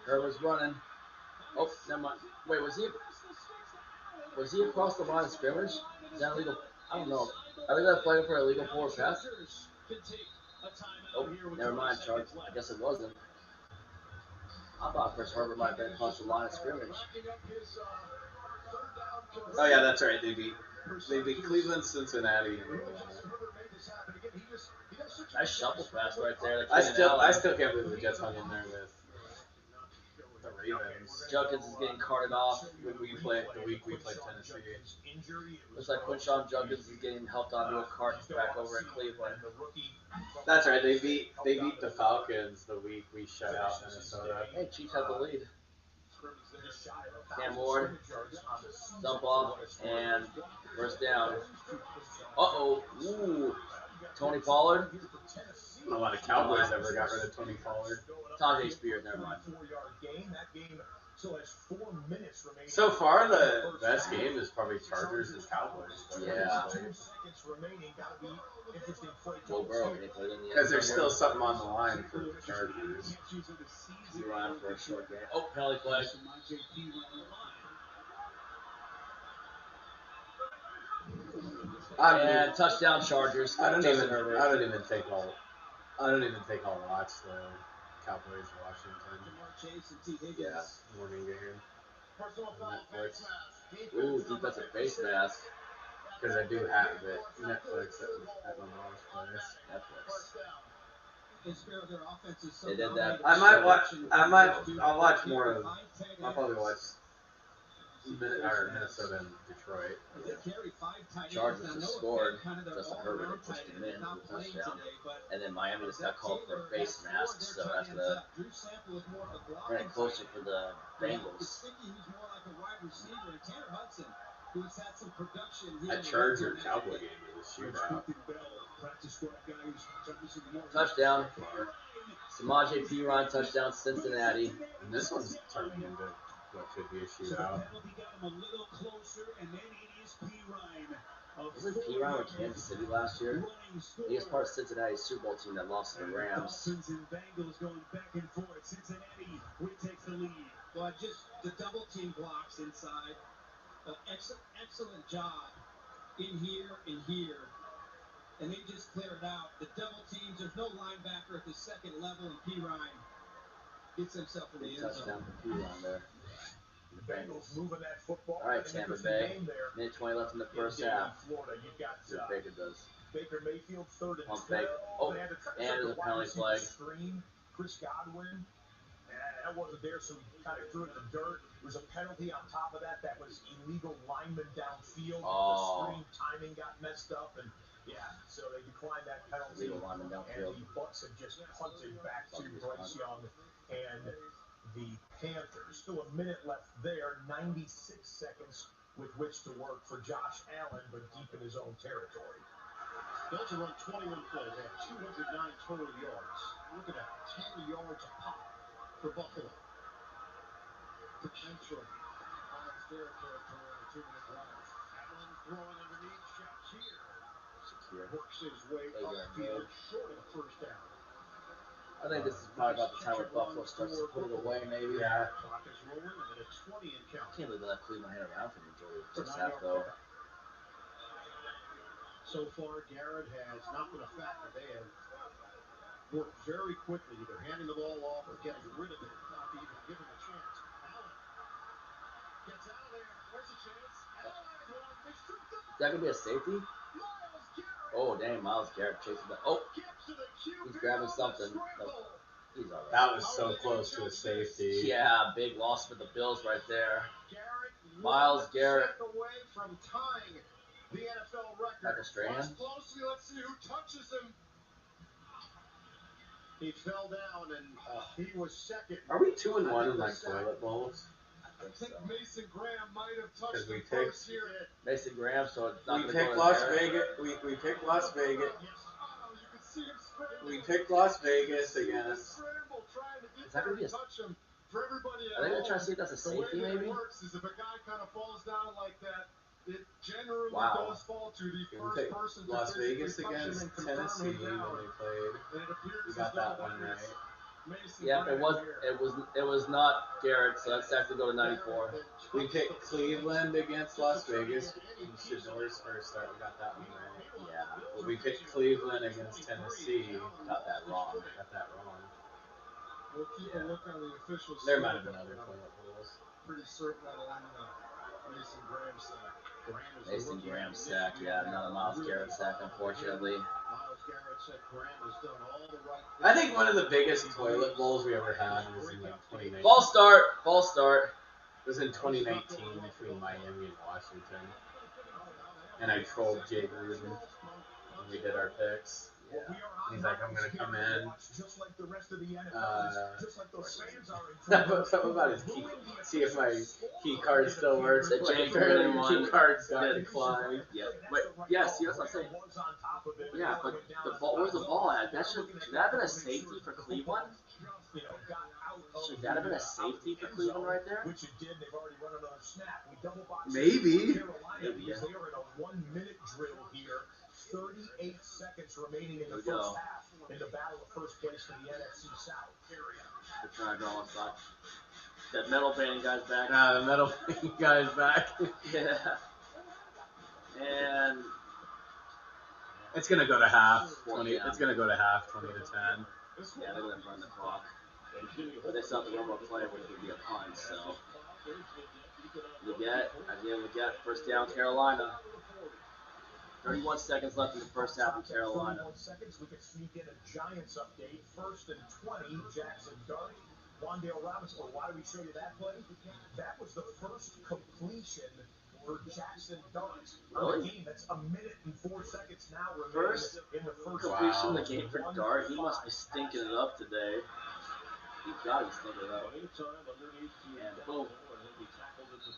Herbert's running. Oh, never mind. Wait, was he across the line of scrimmage? Is that illegal? I don't know. Are they gonna play for a illegal forward pass? Oh, never mind, Charles. I guess it wasn't. I thought Chris Herbert might have been across the line of scrimmage. Oh yeah, that's right. They beat Cleveland, Cincinnati. Nice shuffle pass right there. I still can't believe the Jets hung in there with the Ravens. Judkins is getting carted off. The week we played Tennessee. Looks like Quinshawn Judkins is getting helped onto a cart back over at Cleveland. That's right. They beat the Falcons the week we shut out Minnesota. Hey, Chiefs have the lead. Cam Ward, dump off, and first down. Uh-oh. Ooh. Tony Pollard. I don't know why the Cowboys ever got rid of Tony Pollard. Tajay Spears, never mind. So far, the best game is probably Chargers and Cowboys. Yeah. Joe Burrow, Because there's still something on the line for the Chargers. He's around for a short game. Oh, penalty flag. And touchdown Chargers. I don't even think I'll watch the Cowboys Washington. Yeah. Morning game. On Netflix. Ooh, defensive face mask. Because I do have it. Netflix at my mom's place. Netflix. They did that. I'll watch more of. I'll probably watch Minnesota and Detroit. Chargers just scored. Justin Herbert pushed him in for a touchdown. And then Miami just got called for a face mask, so that's the running closer for the Bengals. A Charger Cowboy game is a shootout. Touchdown. Samaje Perine touchdown Cincinnati. And this one's turning into what could be a shootout. Wasn't Perine with Kansas City last year? He was part of Cincinnati's Super Bowl team that lost to the Rams. Well, just the double team blocks inside. Excellent job in here. And they just clear it out. The double teams, there's no linebacker at the second level, and Perine gets himself in the end zone. Touchdown for Perine there. The Bengals moving that football. All right, Tampa Bay. Minute 20 left in the first half. Florida, you've got See what Baker does. Baker Mayfield, 3rd and Pump 12. fake. Oh, and there's a penalty flag. Screen, Chris Godwin. That wasn't there, so he kind of threw it in the dirt. There was a penalty on top of that. That was illegal lineman downfield. Oh. The screen timing got messed up, and so they declined that penalty. Illegal lineman downfield. And the Bucs have just punted back to Bryce Young and the Panthers. Still a minute left there, 96 seconds with which to work for Josh Allen, but deep in his own territory. Bills have run 21 plays. They have 209 total yards. Look at that, 10 yards a pop for Buffalo. Potential Miles Garrett territory on a 2-minute drive. Allen throwing underneath. Shakir works his way upfield, short of the first down. I think this is probably about the time where Buffalo starts to put it away, maybe. Yeah. Clock is rolling, and then it's 20 and I count. can't believe they let Cleveland hang around for the majority of the first half, though. So far, Garrett has not been a factor. They have worked very quickly, either handing the ball off or getting rid of it, not to even give him a chance. Allen gets out of there. There's a chance. Is that going to be a safety? Oh, dang, Miles Garrett chasing that. Oh, he's grabbing something. Nope. He's all right. That was so close to a safety. Yeah, big loss for the Bills right there. Miles Garrett. Away from tying the NFL record. Michael Strahan. Watch closely. Let's see who touches him. He fell down and he was second. Are we 2-1 in like toilet bowls? I think Mason Graham might have touched we him picked first here. Mason Graham, so it's not We going to go picked to Las Garrett. Vegas. We picked Las Vegas. Oh, you can see him scramble. We picked Las Vegas again. Scramble, trying to get Is that there gonna be and a- touch him. For everybody Are they at going to try to home, see if that's a the way safety, that maybe? it works is if a guy kind of falls down like that, it generally Wow. does fall to the We first picked person to Las physically Vegas touch him against and confirm Tennessee him when down. they played. And it appears We as got though that one is right. Mason Yeah, it Graham was here. not Garrett, so that's actually go to 94. We picked Cleveland against Las Vegas. Shador's first start. We got that one right. Yeah, But we picked Cleveland against Tennessee. got that wrong. Got that wrong. We'll keep a look on the official There side, might have been but other I'm toilet bowls. pretty certain that'll end Mason Graham's sack. Graham is the Mason rookie Graham who sack, yeah, another Miles Garrett sack, unfortunately. Miles Garrett said Graham has done all the right things. I I think one of the biggest toilet bowls we ever had was in like 2019. Ball start. It was in 2019 between Miami and Washington. And I trolled Jay Gruden when we did our picks. Yeah. He's like, I'm going to come in. Just like the rest of the NFL, just like those fans Something about his key. See if my key card still works. The Jay Gruden one. Key cards got declined. Yeah. Wait. Yeah. See, that's what I'm saying. Yeah, but the ball. Where's the ball at? Should that have been a safety for Cleveland? Should that have been a safety for Cleveland right there? Which it did. They've already run another snap. We double box. Maybe. Maybe, yeah. They are in a 1 minute drill here. 38 seconds remaining in the There we first go. half in the battle of first place for the NFC South. They're trying to go on side. That metal painting guy's back. Nah, the metal guy's back. Yeah. And It's going to go to half. 20. Yeah. It's going to go to half, 20 to 10. yeah, they're gonna run the clock. But they still have to run more play, which would be a punt. So Leggett, first down, Carolina. 31 seconds left in the first half in Carolina. 31 seconds, we could sneak in a Giants update. 1st and 20, Jackson Dart. Wandale Robinson. Why do we show you that play? That was the first completion for Jackson Dart. Really? Game. That's a minute and 4 seconds now remaining First in the first completion Wow. of the game for Dart. He must be stinking it up today. He's got to be stinking it up. And boom.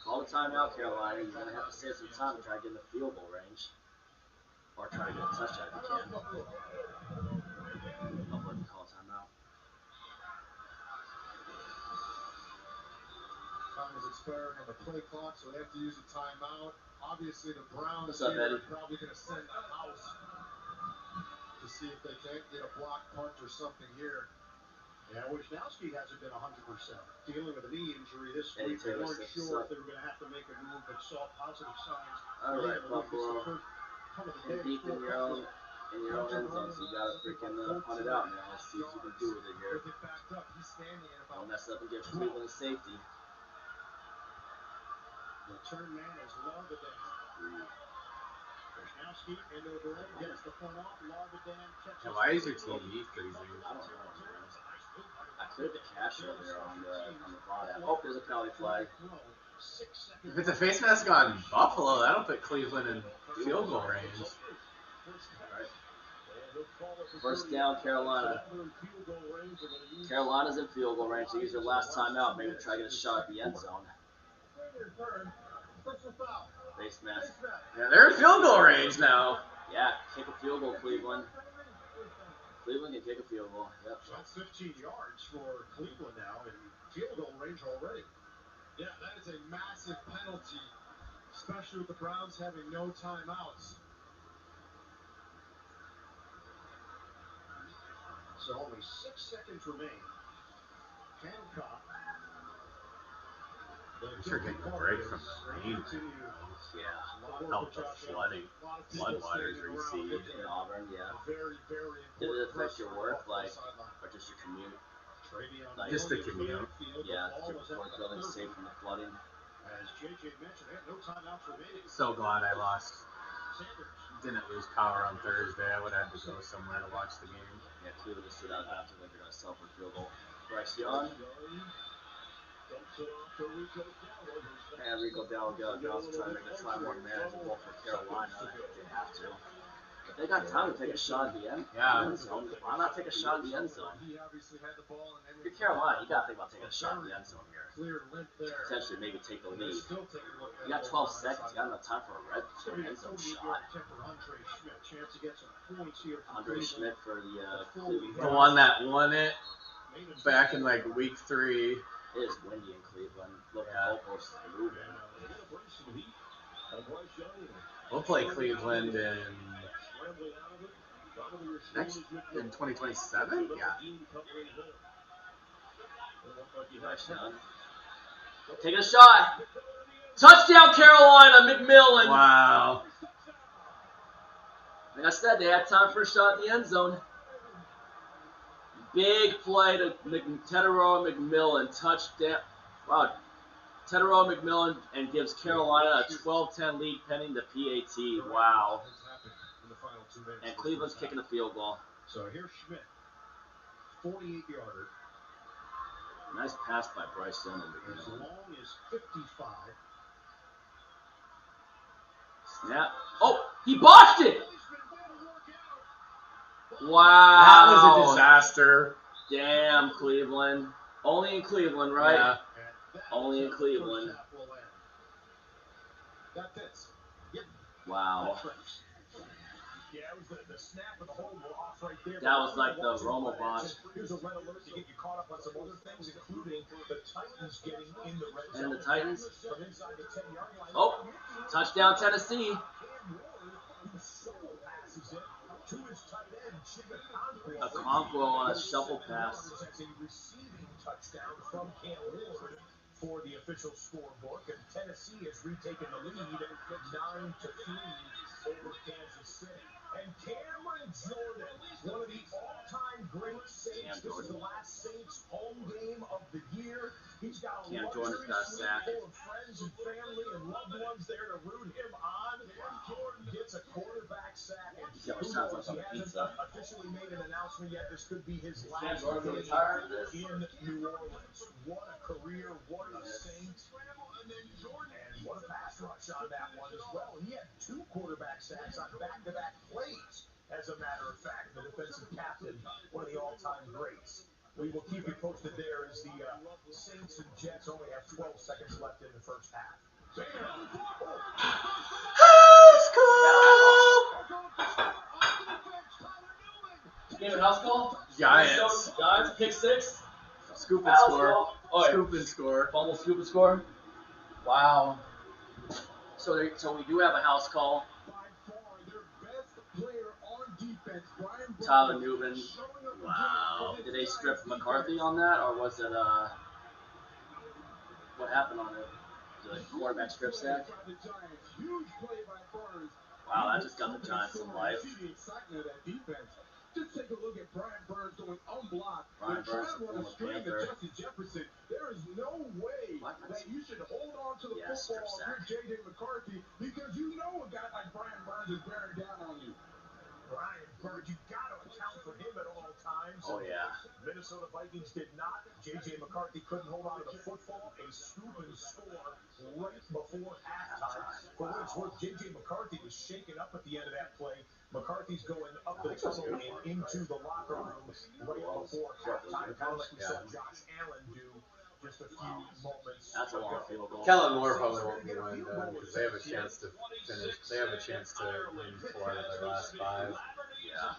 Call the timeout, Carolina. You're going to have to save some time to try to get in the field goal range. Or try to get a touchdown if you can. I'll let them call timeout. Time is expiring on the play clock, so they have to use a timeout. Obviously, the Browns What's up, here Eddie? are probably going to send a house to see if they can't get a block punt or something here. Yeah, Wisnowski hasn't been 100%. Dealing with a knee injury this Eddie week. They Taylor weren't said, sure "Sup?" if they were going to have to make a move, but saw positive signs. All right, Yeah, Buffalo. You're deep in your own end zone, so you gotta freaking punt it out, man. Let's see what you can do with it here. Don't mess up and get Cleveland a safety. Return man is Larbadan. Wisnowski into the room, gets the punt off. Larbadan catches. Now, why is your TV freezing? I don't know, man. I cleared the cache earlier on the VOD app. Oh, there's a penalty flag. If it's a face mask on Buffalo, that'll put Cleveland in field goal range. Alright. First down, Carolina. Carolina's in field goal range. They use their last timeout. Maybe try to get a shot at the end zone. Face mask. Yeah, they're in field goal range now. Yeah, kick a field goal, Cleveland. Cleveland can kick a field goal. Yep. That's 15 yards for Cleveland now in field goal range already. Yeah, that is a massive penalty, especially with the Browns having no timeouts. So only 6 seconds remain. Hancock. I'm sure getting a break from the rain Yeah. helped the floodwaters recede. In Auburn, yeah. Very, very Did it important affect your work, like, or just your commute? Like, Just the commute. Yeah, your work building safe from the flooding. As JJ mentioned, they have no timeouts remaining. So glad I didn't lose power on Thursday. I would have had to go somewhere to watch the game. Yeah, Cleveland just stood out after like they're gonna sell for a field goal. Bryce Young. And Rico Delgado also trying to make the try more manageable for Carolina if they have to. If they got time to take a shot at the end, Yeah. end zone, why not take a shot at the end zone? He obviously had the ball and If you're Carolina, you gotta think about taking a shot at the end zone here. clear limp there. Potentially maybe take the lead. Still taking a look at You got 12 seconds, you got enough time for a red end zone shot. Andre Schmidt, chance to get some points here for Andre Cleveland. Schmidt for the Cleveland The Browns. one that won it back in like week 3. It is windy in Cleveland. Look, Yeah. the goalposts are moving. We'll play Cleveland in 2027? Yeah. Bryce Young. Taking a shot. Touchdown, Carolina, McMillan. Wow. Like I said, they had time for a shot in the end zone. Big play to Teteroa McMillan. Touchdown. Wow. Teteroa McMillan and gives Carolina a 12-10 lead pending the PAT. Wow. And Cleveland's kicking a field goal. So here's Schmidt. 48-yarder. Nice pass by Bryce Young. As long as 55. Snap. Oh, he botched it. Wow. That was a disaster. Damn, Cleveland. Only in Cleveland, right? Yeah. Only in Cleveland. That fits. Yep. Wow. Yeah, it was the snap of the hold were off right there. That was like the Romo botch. Here's a red alert to get you caught up on some other things, including the Titans getting in the red zone. And the Titans. From inside the 10-yard line. Oh, touchdown Tennessee. Cam Ward, who shuffle passes it to his tight end, A Conquo on a shuffle pass. That's a receiving touchdown from Cam Ward for the official scorebook, and Tennessee has retaken the lead 9-3 over Kansas City. And Cameron Jordan, one of the all-time great Saints. This is the last Saints home game of the year. He's got a luxury suite full of friends and family and loved ones there to root him on. Jordan gets a quarterback sack, and he hasn't officially made an announcement yet. This could be his last game in New Orleans. What a career, what a Saint. And what a pass rush on that one as well. He had 2 quarterback sacks on back-to-back plays, as a matter of fact. The defensive captain, one of the all-time greats. We will keep you posted there as the Saints and Jets only have 12 seconds left in the first half. Game of house call? Giants. Giants, pick 6. Scoop and score. Oh, Scoop and score. Fumble, scoop and score. Wow. So we do have a house call. Tyler Newman. Wow. Did they strip McCarthy on that, or was it what happened on it? The quarterback strip sack? Wow, that just got the Giants some life. Just take a look at Brian Burns going unblocked. Brian Burns trying to run a string at Justin Jefferson. There is no way that you should hold on to the football with J.J. McCarthy, because you know a guy like Brian Burns is bearing down on you. Brian Burns, you got to account for him at all times. Oh, yeah. Minnesota Vikings did not. J.J. McCarthy couldn't hold on to the football. A scoop and score right before halftime. For what it's worth, J.J. McCarthy was shaken up at the end of that play. McCarthy's going up the tunnel and into the locker room right before halftime, kind of like we saw Josh Allen do just a few moments That's a long ago. field goal. Kellen Moore probably won't be one done because they have a chance to finish. They have a chance to win 4 out of their last 5. Yeah.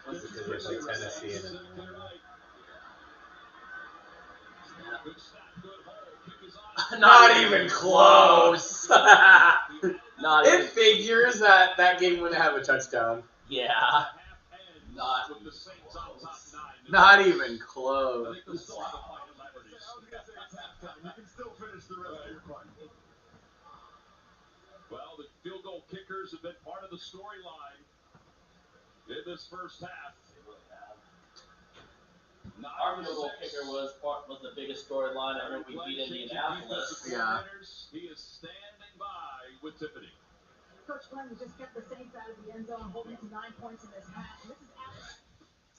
Because they play Tennessee and Not even close. Not It figures that game wouldn't have a touchdown. Yeah. Not even close. You can still finish the rest of your fight. Well, the field goal kickers have been part of the storyline in this first half. Our field goal kicker was the biggest storyline. I heard we beat Indianapolis. Yeah. He is standing by with Tiffany. Coach Glenn just kept the Saints out of the end zone, holding to 9 points in this half. And this is Alex.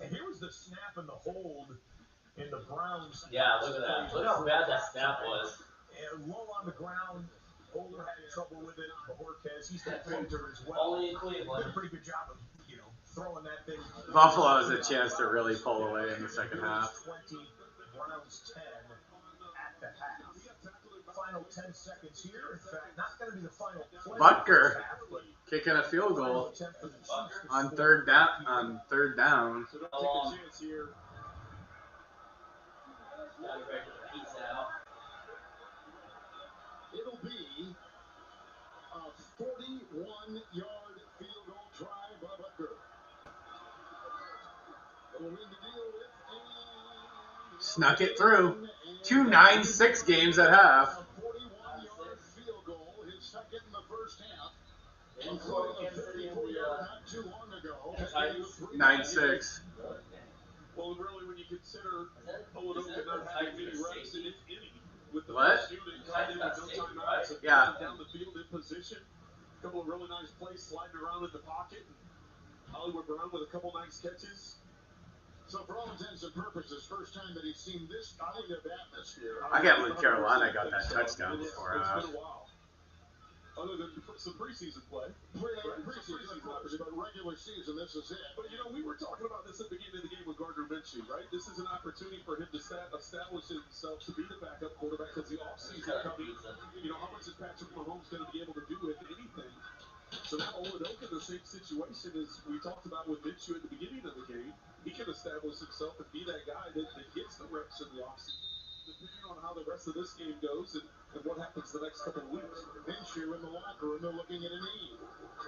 And here was the snap and the hold in the Browns. Yeah, look at that. Look how bad that snap was. And low on the ground. Holder had trouble with it. Borquez, he's the painter as well. Only in Did Cleveland. a pretty good job of, throwing that thing. Buffalo has a chance to really pull away in the second half. 20, Browns 10 at the half. Final 10 seconds here. In fact, not going to be the final play. Butker Half, but kicking a field final goal attempt for the Chiefs to on score. third down. So don't take a chance here. It'll be a 41-yard field goal try by Butker. Will win the deal with a Snuck it through. 2 9-6 games at half. 41-yard field goal, his second in the first half. Didn't score against Kansas City in the Not too long ago. 9-6. Well, really, when you consider Philadelphia not having any reps in it, with the What? first unit coming in with no timeouts, and Yeah. down the field in position, a couple of really nice plays sliding around in the pocket. Hollywood Brown with a couple nice catches. So for all intents and purposes, first time that he's seen this kind of atmosphere. I can't believe Carolina got that touchdown before It's been a while. Other than some preseason play. Preseason, of course, but regular season, this is it. But, you know, we were talking about this at the beginning of the game with Gardner Minshew, right? This is an opportunity for him to establish himself to be the backup quarterback because the offseason coming. You know, how much is Patrick Mahomes going to be able to do, if anything? So now Oladoka, the same situation as we talked about with Minshew at the beginning of the game. He can establish himself and be that guy that gets the reps in the offseason. Depending on how the rest of this game goes and what happens the next couple of weeks. Minshew in the locker room, they're looking at a knee.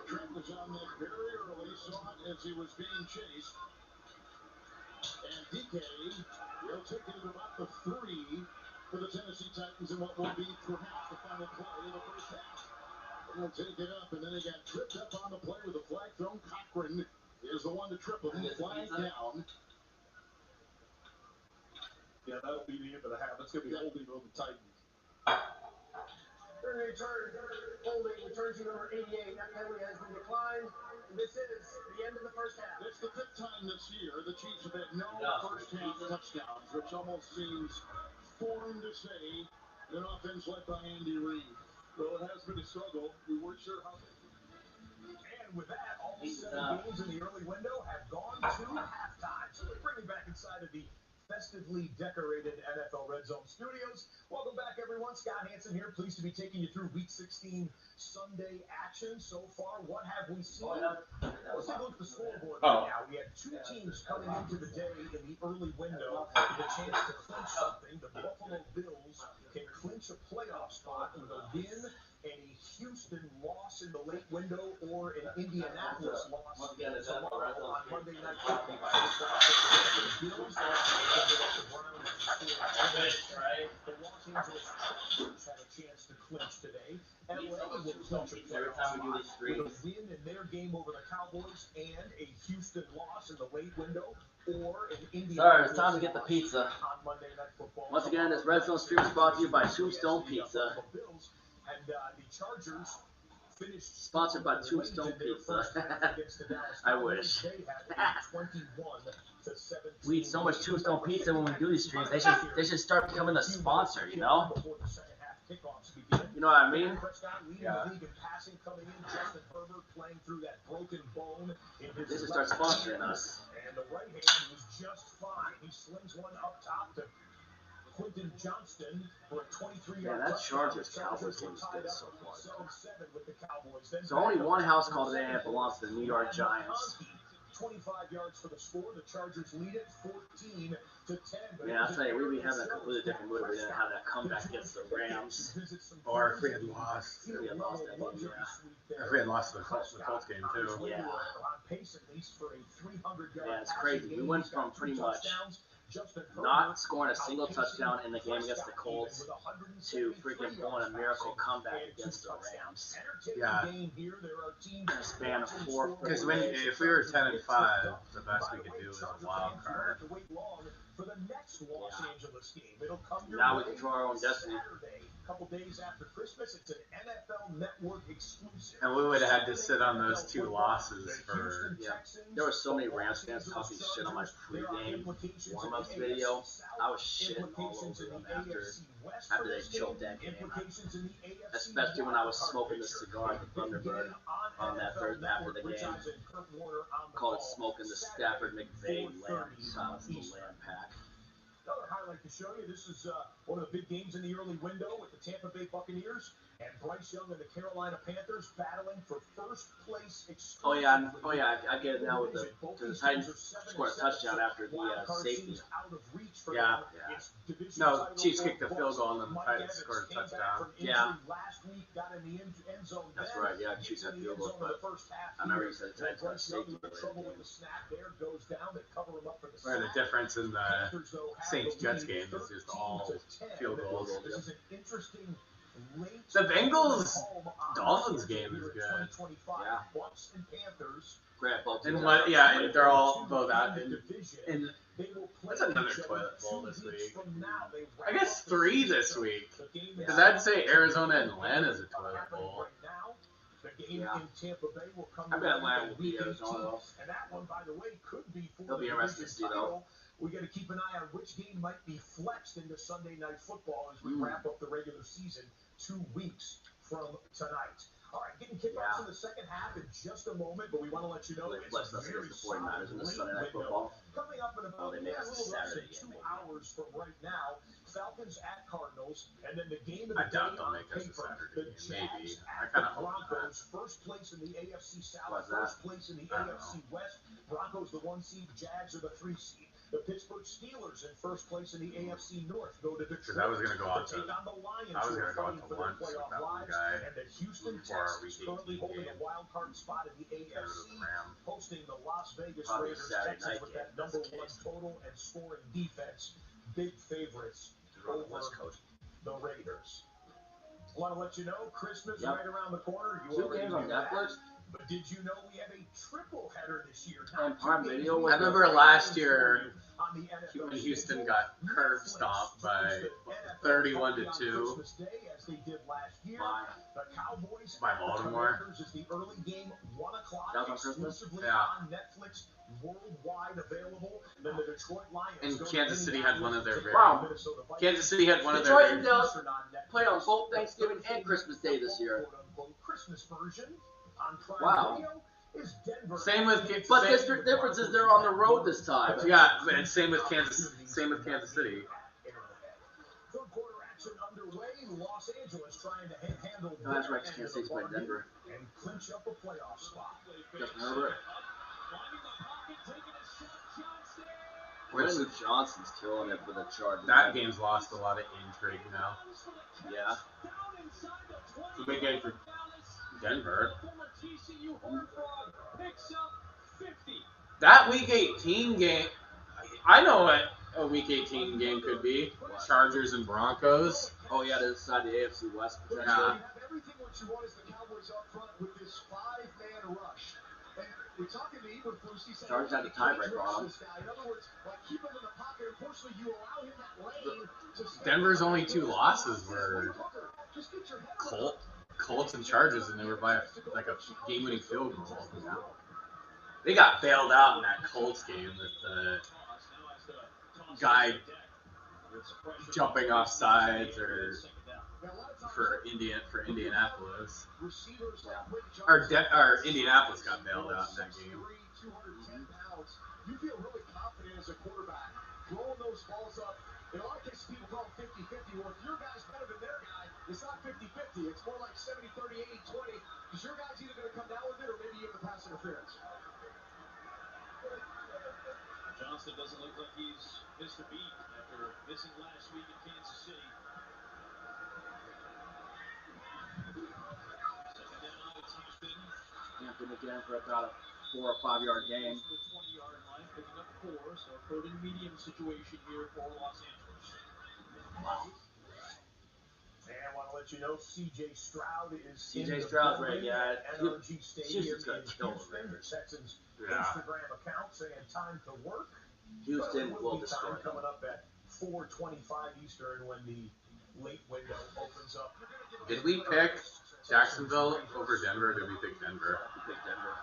Trent was on that very early, saw it as he was being chased. And DK, he'll take it at about the 3 for the Tennessee Titans in what will be perhaps the final play of the first half. And they'll take it up, and then he got tripped up on the play with a flag thrown. Cochran is the one to trip him, flag down. Yeah, that'll be the end of the half. It's going to be holding on the Titans. Holding return to number 88. That penalty has been declined. This is the end of the first half. It's the 5th time this year the Chiefs have had no first half touchdowns, which almost seems foreign to say in an offense led by Andy Reid. Well, it has been a struggle. We weren't sure how. And with that, all 7 games in the early window have gone to halftime. So we bring you back inside of the festively decorated NFL Red Zone studios. Welcome back, everyone. Scott Hansen here, pleased to be taking you through Week 16 Sunday action. So far, what have we seen? Let's take a look at the scoreboard right now. We had 2 teams coming into the day in the early window with a chance to clinch something. The Buffalo Bills can clinch a playoff spot with a win and a Houston loss in the late window, or an Indianapolis loss tomorrow on Monday Night Football. The Bills the Los Angeles Chargers have a chance to clinch today. LA will clinch a playoff spot with a win in their game over the Cowboys and a Houston loss in the late window, or an Indianapolis. Sorry, it's time to get the pizza. On Monday Night Football. Once again, this Red Zone stream is brought to you by Tombstone Pizza. And the Chargers finished Sponsored by Tombstone Pizza. I wish. We eat so much Tombstone Pizza when we do these streams. They should start becoming a sponsor, you know? You know what I mean? Yeah. They should start sponsoring us. And the right hand was just fine. He slings one up top to Quentin Johnston for a 23-yard that touchdown. Chargers Cowboys game is good so far. 7-7 with the Cowboys. Then So only one house call today and it belongs to the New York Giants. 25 yards for the score. The Chargers lead it 14-10. Yeah, I'll tell you, we'd be having a completely different mood if we didn't have that comeback against the Rams. Or if we had lost. If we had lost that game, yeah. If we had lost the Colts game, too. Yeah. Pace at least for a 300-yard. Yeah, it's crazy. We went from pretty much not scoring a single touchdown in the game against the Colts to freaking pulling a miracle comeback against the Rams. Yeah. In a span of 4 Because days. if we were 10-5, the best we could do is a wild card. For the next Los Angeles game, it'll come your Now we way control our own destiny. Saturday, a couple days after Christmas. It's an NFL Network exclusive. And we would have had to sit on those 2 losses for. Yeah. There were so many Rams fans talking shit on my pregame warm-up video. I was shitting all over them after they choked that game. Especially when I was smoking the cigar at the Thunderbird on that third after the game. Called it smoking the Stafford McVay lamb. Silence the lamb pack. Another highlight to show you. This is one of the big games in the early window with the Tampa Bay Buccaneers and Bryce Young and the Carolina Panthers battling for first place. Oh yeah, I get it now with the Titans scored a touchdown after the safety. Yeah. No, Chiefs kicked the field goal and then the Titans scored a touchdown. Yeah. That's right. Yeah, Chiefs had field goals, but I remember you said the Titans got safety. Where the difference in the Saints-Jets game is just all field goals. The Bengals-Dolphins game is good. Yeah. Great ball team. And what? Yeah, and they're all both out. And what's another toilet bowl this week? I guess 3 this week. Because I'd say Arizona and Atlanta's a toilet bowl. The game in Tampa Bay will come. I bet Atlanta will beat Arizona though. And that one, by the way, could be for It'll be interesting to see though. We got to keep an eye on which game might be flexed into Sunday Night Football as we wrap up the regular season 2 weeks from tonight. All right, getting kickoffs in the second half in just a moment, but we want to let you know it's very the 49ers in the Sunday Night Football. Coming up in about they made us a Saturday game, 2 hours from right now. Falcons at Cardinals, and then the game of the I doubt day they'll on make us a paper. Saturday The game. Maybe. Jags I at kind the of hope not. Broncos, first place in the AFC South, Why's that? first place in the AFC West. Broncos the 1 seed, Jags are the 3 seed. The Pittsburgh Steelers in first place in the AFC North go to Detroit. I was going to go out to take on the Lions, I was going to go out fighting to for their lunch with playoff that one lives. guy And the Houston before our Texans Week currently 18 holding game. a wild card spot in the Go to AFC, the Rams. hosting the Las Vegas Probably Raiders. Saturday Texans night with game, that that's number the 1 case. total and scoring defense. Big favorites On the over West Coast. the Raiders. Want to let you know, Christmas Yep. right around the corner. You 2 already games on knew that. Netflix. But did you know we have a triple header this year? And Prime Video. I remember last year when Houston got curb stomped by 31-2 by Baltimore. Is the early game 1 o'clock That was on Christmas? exclusively Yeah. on Netflix, worldwide available. Then the Detroit Lions. And go to Kansas City had one of their very Wow. Minnesota Vikings. Kansas City had one of Detroit their and Dallas played on both Thanksgiving and Christmas Day this year. Christmas version on Prime Wow. Video is Denver. Same with But the difference is they're on the road this time. yeah, and same with Kansas City. Third quarter action underway. Los Angeles trying to handle. No, that's right, Kansas State's playing Denver. And clinch up a playoff spot. Justin Herbert. Which Johnson's killing it for the Chargers. that game's lost a lot of intrigue now. Yeah. It's a big game for Denver. That Week 18 game, I know what a Week 18 game could be. Chargers and Broncos. Oh yeah, to decide the AFC West potentially. Yeah. You have everything what you want is the Cowboys up front with this 5-man rush. And we're talking to Eberflus, he said, Chargers had the tiebreaker on him. in other words, like, keep him in the pocket. Unfortunately, you allow him that lane to stay. Denver's only 2 losses were Just get your head Colts and Chargers, and they were by like a game-winning field goal. They got bailed out in that Colts game with the guy jumping off sides or for Indianapolis. Or Indianapolis got bailed out in that game. 210 pounds. You feel really confident as a quarterback throwing those balls up. In a lot of cases, people call it 50-50. Well, if your guy's better than their guy, it's not 50-50. It's more like 70-30, 80-20. Because your guy's either going to come down with it or maybe you have the pass interference. Johnston doesn't look like he's missed a beat after missing last week in Kansas City. Second down, it's Houston. Hampton again for about a 4 or 5 yard gain. The 20-yard line, picking up 4, so third and medium situation here for Los Angeles. Wow. And I want to let you know, C.J. Stroud is C.J. Stroud's right, yeah. NRG Stadium Houston's gonna in kill the Houston. Raiders. Texans Yeah. Instagram account saying time to work. Houston But it will be destroy time them. coming up at 4:25 Eastern when the late window opens up. Did we pick Jacksonville over Denver? Or did we pick Denver? Big Denver.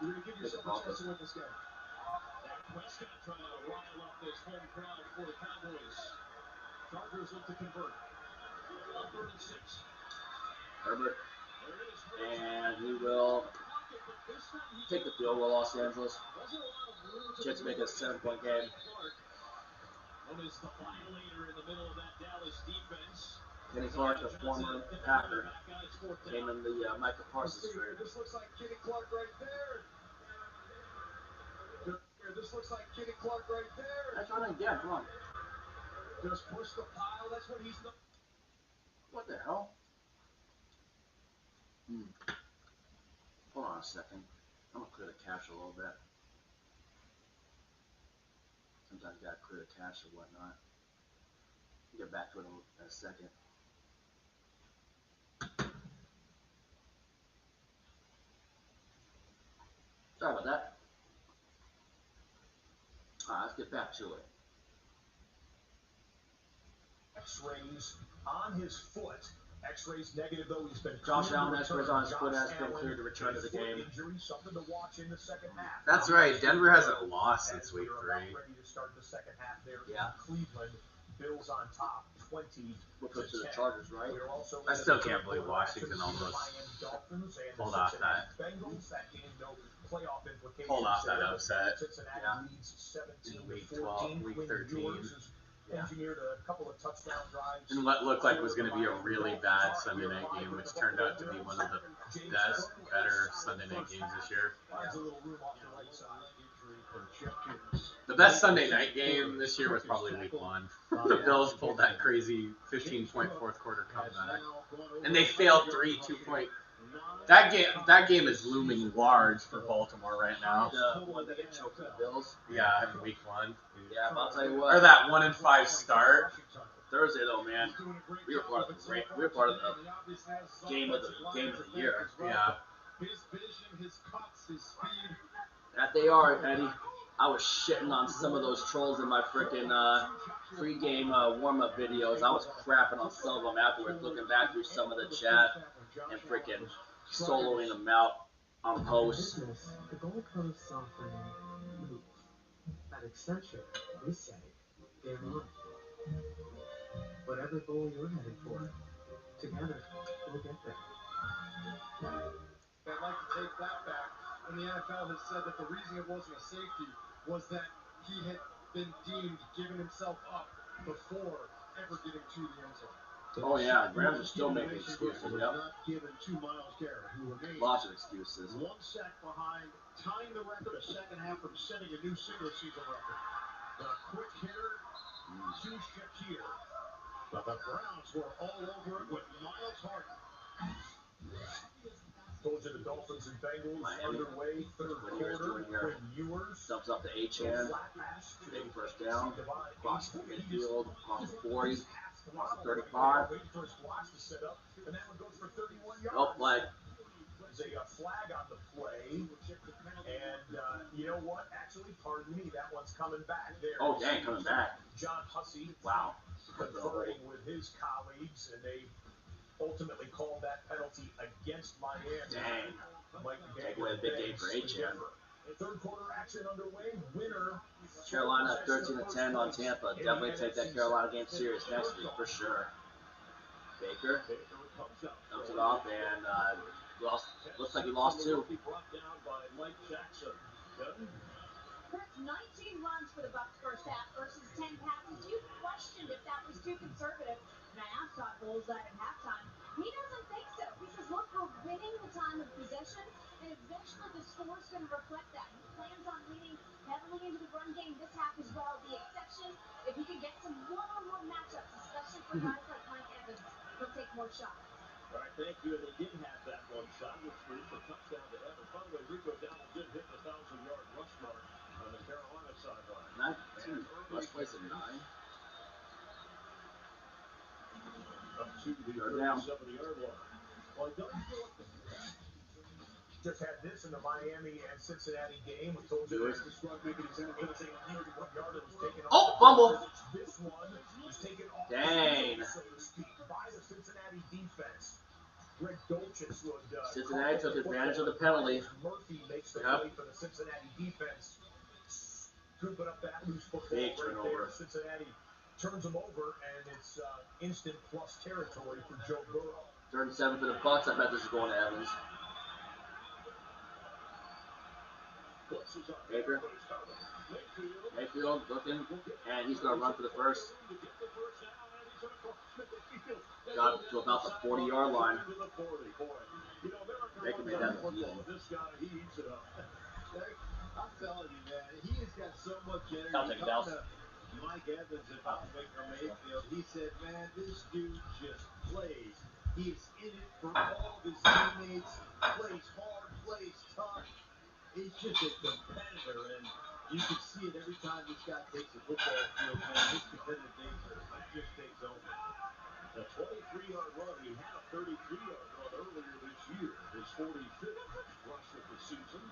You're going to give yourself a chance to win this game. Dak Prescott trying to rile up this home crowd for the Cowboys. Chargers look to convert. On 3rd and 6. Herbert. And he will take the field goal, Los Angeles. Jets make it a 7-point game. One is the violator in the middle of that Dallas defense. Kenny Clark, the former Packer, came in the Micah Parsons trade. This looks like Kenny Clark right there. This looks like Kenny Clark right there. That's right again, come on. Just push the pile. That's what he's done. What the hell? Hold on a second. I'm going to clear the cache a little bit. Sometimes you got to clear the cache or whatnot. We'll get back to it in a second. Sorry about that. Alright, let's get back to it. X-rays on his foot X-rays negative though. He's been Josh Allen X-rays on his foot has been cleared to return to the game. Injury, something to watch in the second half. That's right. Denver hasn't lost since week 3. Ready to start the second half there in Cleveland. Bills on top, 20. We'll put to the Chargers, right? I still can't believe Washington almost pulled off that. Pulled off that upset in week 12, week 13. Engineered a couple of touchdown drives. And what looked like it was going to be a really bad Sunday night game, which turned out to be one of the better Sunday night games this year. The best Sunday night game this year was probably week 1. The Bills pulled that crazy 15-point fourth quarter comeback, and they failed 3 2-point. That game is looming large for Baltimore right now. The one that they choked the Bills. Yeah, in week 1. Yeah, but I'll tell you what. Or that 1-5 start. Thursday though, man, we were part of the game of the year. Yeah. That they are, Eddie. I was shitting on some of those trolls in my freaking pre-game warm-up videos. I was crapping on some of them afterwards, looking back through some of the chat and freaking soloing them out on posts. The goalposts often move. At Accenture, we say, game on. Whatever goal you're headed for, together, we'll get there. I'd like to take that back. And the NFL has said that the reason it wasn't a safety was that he had been deemed giving himself up before ever getting to the end zone. Oh yeah, Rams are still making excuses. Yep. Not given to Myles Garrett, who remains Lots of excuses. 1 sack behind, tying the record a second half from setting a new single season record. But a quick hitter to Shakir. But the Browns were all over it with Miles Harden. Those are the Dolphins and Bengals underway. Third Ewers quarter. doing here. Ewers Subs up to H-hand. Big first down. Cross the midfield. Cross the 40. Cross the 35. Oh, flag. There's a flag on the play. And you know what? Actually, pardon me, that one's coming back there. Oh, dang, coming back. John Hussey. Wow. Conferring with his colleagues, and they ultimately called that penalty against Miami. Dang. Mike Take away a big game for H-hand. Third quarter action underway. Winner. Carolina 13-10 on Tampa. Definitely take that Carolina game serious next week for sure. Baker dumps it off and lost. Looks like he lost 2. Chris, 19 runs for the Bucs first half versus 10 passes. You questioned if that was too conservative. And I asked Todd Bowles that at halftime. He doesn't think so. He says, look, we're winning the time of possession, and eventually the score's going to reflect that. He plans on leaning heavily into the run game this half as well. The exception, if he can get some one-on-one matchups, especially for guys like Mike Evans, he'll take more shots. All right, thank you. And they did have that one shot, which was a touchdown to Evans. By the way, Rico Dowdle did hit the 1,000-yard rush mark on the Carolina sideline. 19. Rush place at 9. Up to the 37-yard line. Well, I don't feel like Just had this in the Miami and Cincinnati game. We told you the squad making his NFL 31-yarder was taken off. Oh, fumble. This one was taken off. Dang. So to speak, by the Cincinnati defense. Greg Dolchich would. Cincinnati took advantage of the penalty. Murphy makes the play for the Cincinnati defense. Scooping up that loose football. Big right turnover. there. Cincinnati turns them over, and it's instant plus territory for Joe Burrow. 3rd and 7 for the Bucs. I bet this is going to Evans. Baker. Mayfield looking, and he's going to run for the first. Got to about the 40-yard line. Baker made that look easy. I'm telling you, man, he has got so much energy. I'll take it, Dallas. Mike Evans about Baker Mayfield. He said, man, this dude just plays. He's in it for all of his teammates. Plays hard, plays tough. He's just a competitor, and you can see it every time this guy takes the football field, man. His competitive nature just takes over. A 23-yard run. He had a 33-yard run earlier this year. His 45th rush of the season.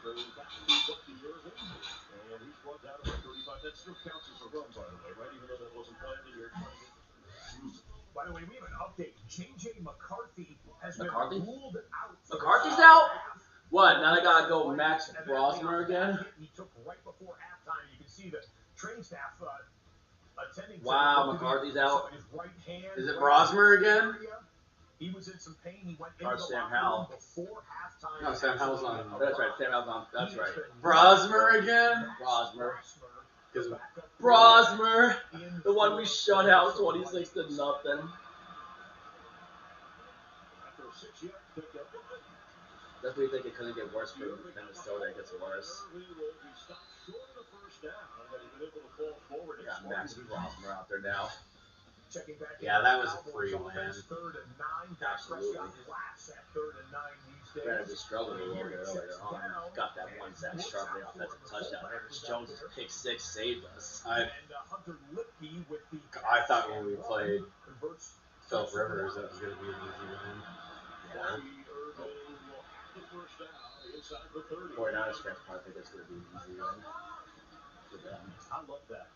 Goes back to Bucky Irvin, and he's run down about 35. That still counts as a run, by the way, right? Even though that wasn't planned in your training. By the way, we have an update. J.J. McCarthy has been McCarthy? ruled out. McCarthy's out? What? Now they gotta go Max Brosmer again? He took right before halftime. You can see the training staff attending. Wow, McCarthy's out. His right hand, Is it Brosmer again? He was in some pain. He went Or into the Sam locker Howell. room before halftime. No, Sam Howell's on. That's right, Sam Howell's on. That's right. Brosmer again? Brosmer. Brosmer, The one we shut out 26 to nothing. After a 6-yard pickup, That's what you think it couldn't get worse for Minnesota. It gets worse. He stopped short of the first down, but he's been able to fall forward. We got Max Brosmer out there now. checking back Yeah, in that on was a Cowboys free offense, win. 3rd and 9. Dak Absolutely. Prescott laughs at 3rd and 9 these days. Brandon just struggled a little bit earlier on. Got that one Zach Sharpley offensive touchdown. Ernest Jones' pick 6 saved us. And Hunter Lipke with the I thought when we played converts Philip Rivers, that was going to be an easy win. Yeah. Irvin will have the first down inside the 30. 49ers fans probably think it's going to be an easy win for them. I love that.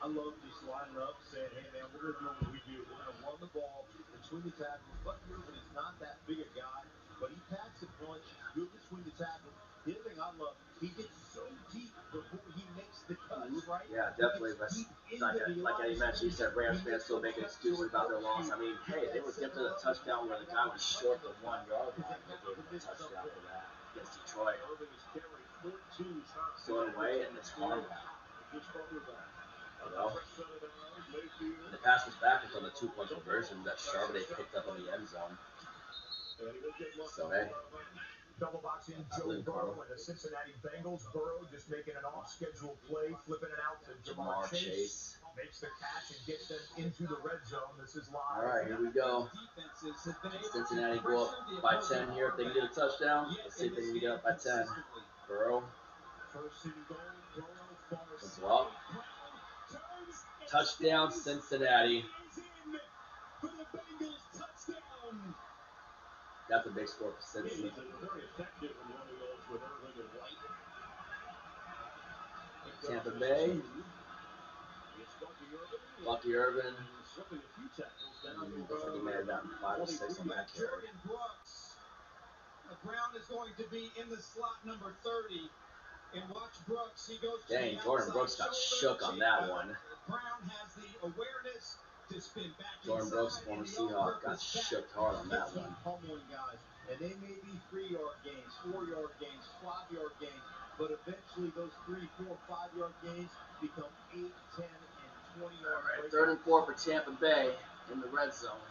I love just lining up, saying, hey, man, we're going to do what we do. We're going to run the ball between the tackles. Bucky Irvin is not that big a guy, but he packs a punch. He's good between the tackles. The other thing I love, he gets so deep before he makes the cuts, right? Yeah, definitely. But like Eddie mentioned, he said Rams fans still making excuses about their loss. I mean, hey, they were gifted a touchdown where the guy was short the 1 yard line. They gave him a touchdown for that against Detroit. Irvin has carried 14 times. So in a way, it's hard. Just farther back. Well, the pass was back until the 2-point conversion that Charbonnet picked up in the end zone. So, hey. double boxing Joe Burrow and the Cincinnati Bengals. Burrow just making an off-schedule play, flipping it out to Jamar Chase. Makes the catch and gets them into the red zone. This is live. All right, here we go. Cincinnati go up by 10 here. If they can get a touchdown, let's see if they can get up by 10. Burrow. Comes up. Touchdown, Cincinnati. That's a big score for Cincinnati. Tampa Bay. Bucky Irvin. Looks like he may have gotten 5 or 6 on that carry. Brown is going to be in the slot number 30. And watch Brooks. He goes to Dang, Jordan Brooks got shook on that one. Brown has the awareness to spin back. Jordan Brooks, former Seahawk, got shook hard on that one. Pummeling guys, and they may be 3-yard gains, 4-yard gains, 5-yard gains, but eventually those 3, 4, 5-yard gains become 8, 10, and 20-yard. All right, 3rd and 4 for Tampa Bay in the red zone.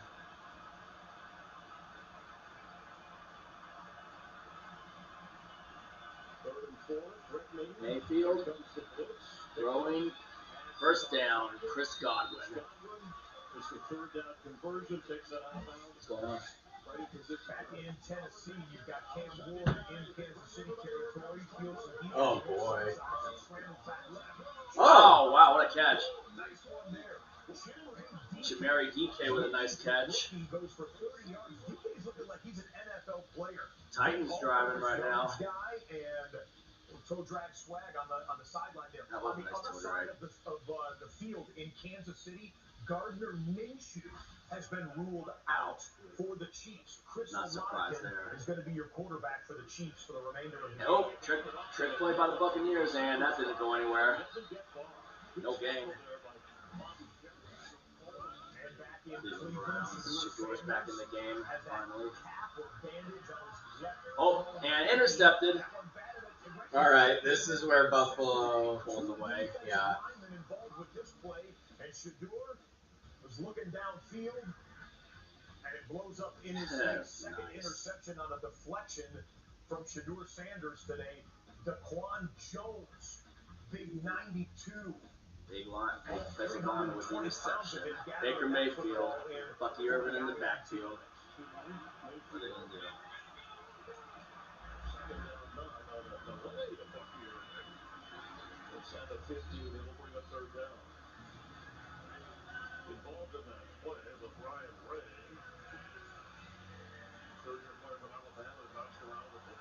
Mayfield throwing, first down, Chris Godwin. It's the 3rd down conversion, takes that out of bounds. What's going on? Back in Tennessee, you've got Cam Ward in Kansas City territory. Oh, boy. Oh, wow, what a catch. Chamari DK with a nice catch. Goes for 30 yards. DK's looking like he's an NFL player. Titans driving right now. And toe drag swag on the sideline there. That was On the a nice other toe side drag. of the field in Kansas City, Gardner Minshew has been ruled out for the Chiefs. Chris Not surprised Olave there. is going to be your quarterback for the Chiefs for the remainder of the Nope, trick play by the Buccaneers, and that didn't go anywhere. No gain. Shador's back in the game, finally. Oh, and intercepted. All right, this is where Buffalo pulls away. Yeah. And Shador was looking downfield, and it blows up in his second interception on a deflection from Shador Sanders today. Daquan Jones, big 92. Big line, defensive lineman with the interception. Baker Mayfield, Bucky Irvin in the backfield. What are they going to do? Inside the 50, they will bring a 3rd down. Involved in that play was Brian Ray. 3rd-year player from Alabama, bounced around with the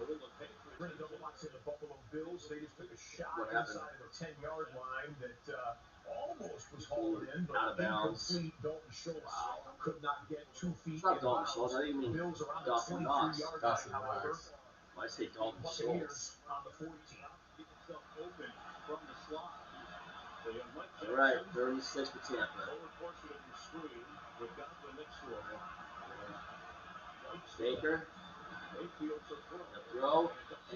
We're gonna double watch the Buffalo Bills. They just took a shot What happened? inside of the 10-yard line that almost was hauled in, but Out of bounds. incomplete. Dalton Schultz could not get 2 feet It's not in Dalton bounds. Schultz. I think you mean Bills around Dawson the Knox. 23-yard line, Dawson however. Knox. Why say Dalton Schultz? Buccaneers on the 14. Get himself open from the slot. All right, 36 for Tampa. Lower portion of your screen with Godwin next to him. Baker, Mayfield for throw. the throw,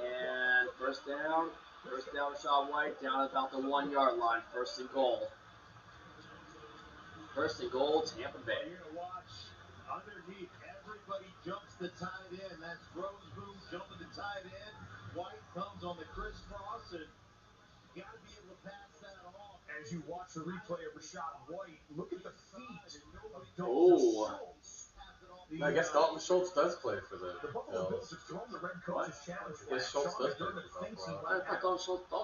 and first down. First down, Rashad White, down about the 1-yard line. First and goal. First and goal, Tampa Bay. You're going to watch underneath. Everybody jumps the tight end. That's Grosboom jumping the tight end. White comes on the crisscross, and you got to be able to pass that off. As you watch the replay of Rashad White, look at the feet of Oh. Dalton Schultz. I guess Dalton Schultz does play for the The Buffalo Bills Bills. have thrown the Red Coach's challenge. Yes, Schultz does play Sean for thinks he Buffalo. might I thought Dalton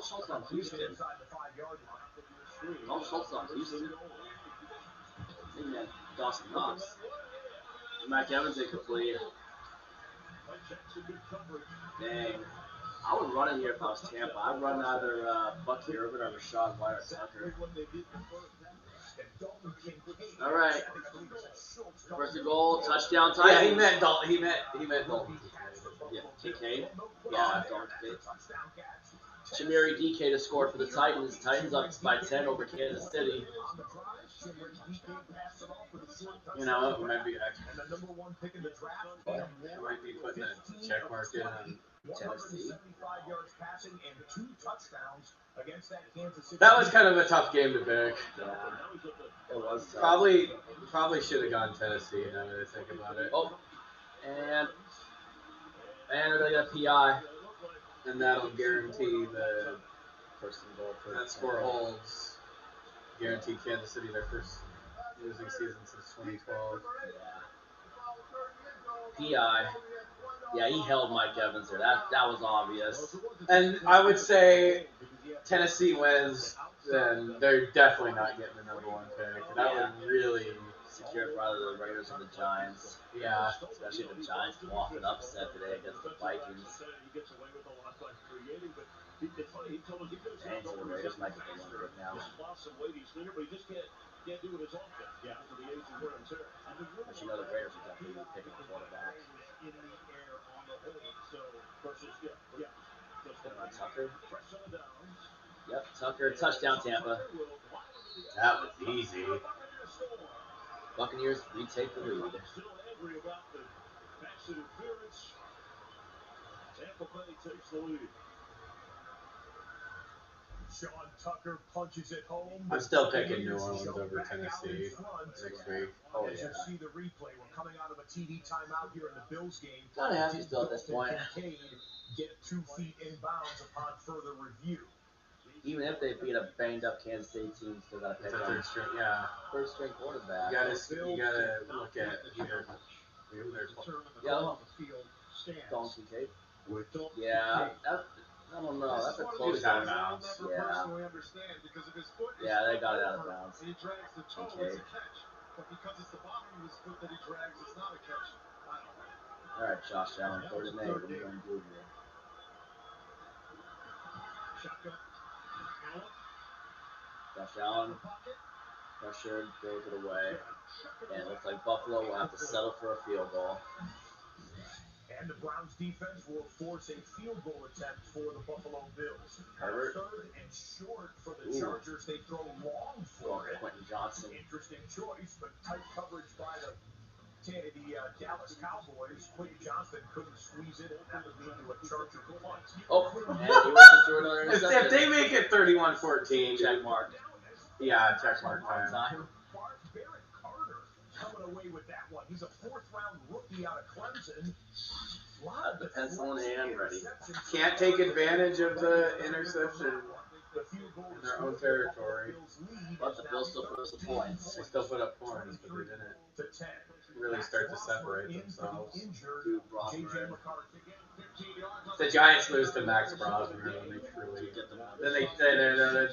Schultz on Houston. inside the 5-yard line. Dalton Schultz on Houston. I think that Dawson Knox. Mac Evans incomplete. Dang. I would run in here if I was Tampa. I'd run either Bucky Irvin or Rashad White or Tucker. All right. First and goal, touchdown Yeah, Titans. he meant Dalton. He meant Dalton. Yeah, Kincaid. Yeah, Dalton Kincaid. Shamiri DK to score for the Titans. Titans up by 10 over Kansas City. You know, it might be And the number 1 pick in the draft. it might be putting a check mark in on Tennessee. 175 yards passing and 2 touchdowns against that Kansas City. That was kind of a tough game to pick. Yeah, it was tough. Probably should have gone Tennessee. Now that I think about it. Oh, and they got PI. And that'll guarantee the First and goal for that score holds. Guarantee Kansas City their first losing season since 2012. PI. Yeah, he held Mike Evans there. That was obvious. And I would say Tennessee wins, then they're definitely not getting the number 1 pick. That would really, Secured by the Raiders and the Giants. yeah. Especially the Giants walked an upset today against the Vikings. Dang, so the Raiders might get the win right now. Lost some weight, he's leaner, but he just can't do it as often. Yeah, for the age and wear and tear. But you know the Raiders are definitely picking a quarterback. In the air on the hold. So Versus, yeah. Just Tucker. fresh on the downs. Yep, Tucker. Touchdown, Tampa. That was easy. Buccaneers retake the lead. Still angry about the pass interference. Tampa Bay takes the lead. Sean Tucker punches it home. I'm still picking New Orleans over Tennessee next week. Oh, As yeah. you see the replay, we're coming out of a TV timeout here in the Bills game. Gotta have to still at this point. Kincaid get 2 feet in bounds upon further review. Even if they beat a banged up Kansas City team, still gotta pick It's a them. third string, yeah. First string quarterback. You gotta look at either who they're playing. Yeah. on the field stands. Dalton Kincaid. With Dalton Yeah, Kincaid. I don't know. That's a This is close one of out the of one. bounds. things I'll never Yeah. personally understand because if his foot is Yeah, they got it out of over bounds. and he drags the toe, Okay. it's a catch. But because it's the bottom of his foot that he drags, it's not a catch. I don't know. All right, Josh Allen, third and 8. What are you gonna do here? Shotgun. Allen. Josh Allen, Pocket. pressured, throws it away, and it looks like Buffalo will have to settle for a field goal. And the Browns defense will force a field goal attempt for the Buffalo Bills. Herbert. Third and short for the Ooh. Chargers. They throw long Well, for it. Quentin Johnson. Interesting choice, but tight coverage by the Dallas Cowboys. Quentin Johnson couldn't squeeze it. That would lead to a Charger punt. Oh, and he went through another If interception. they make it 31-14, Check mark. yeah, check mark On time. time. Barrett Carter coming away with that one. He's a 4th-round rookie out of Clemson. Got the pencil in hand ready. Can't take advantage of the interception in their own territory. But the Bills still put us the points. They still put up points, but they didn't really start to separate themselves. Dude, Brosnan. The Giants lose to Max Brosnan, and they truly Get them out. then they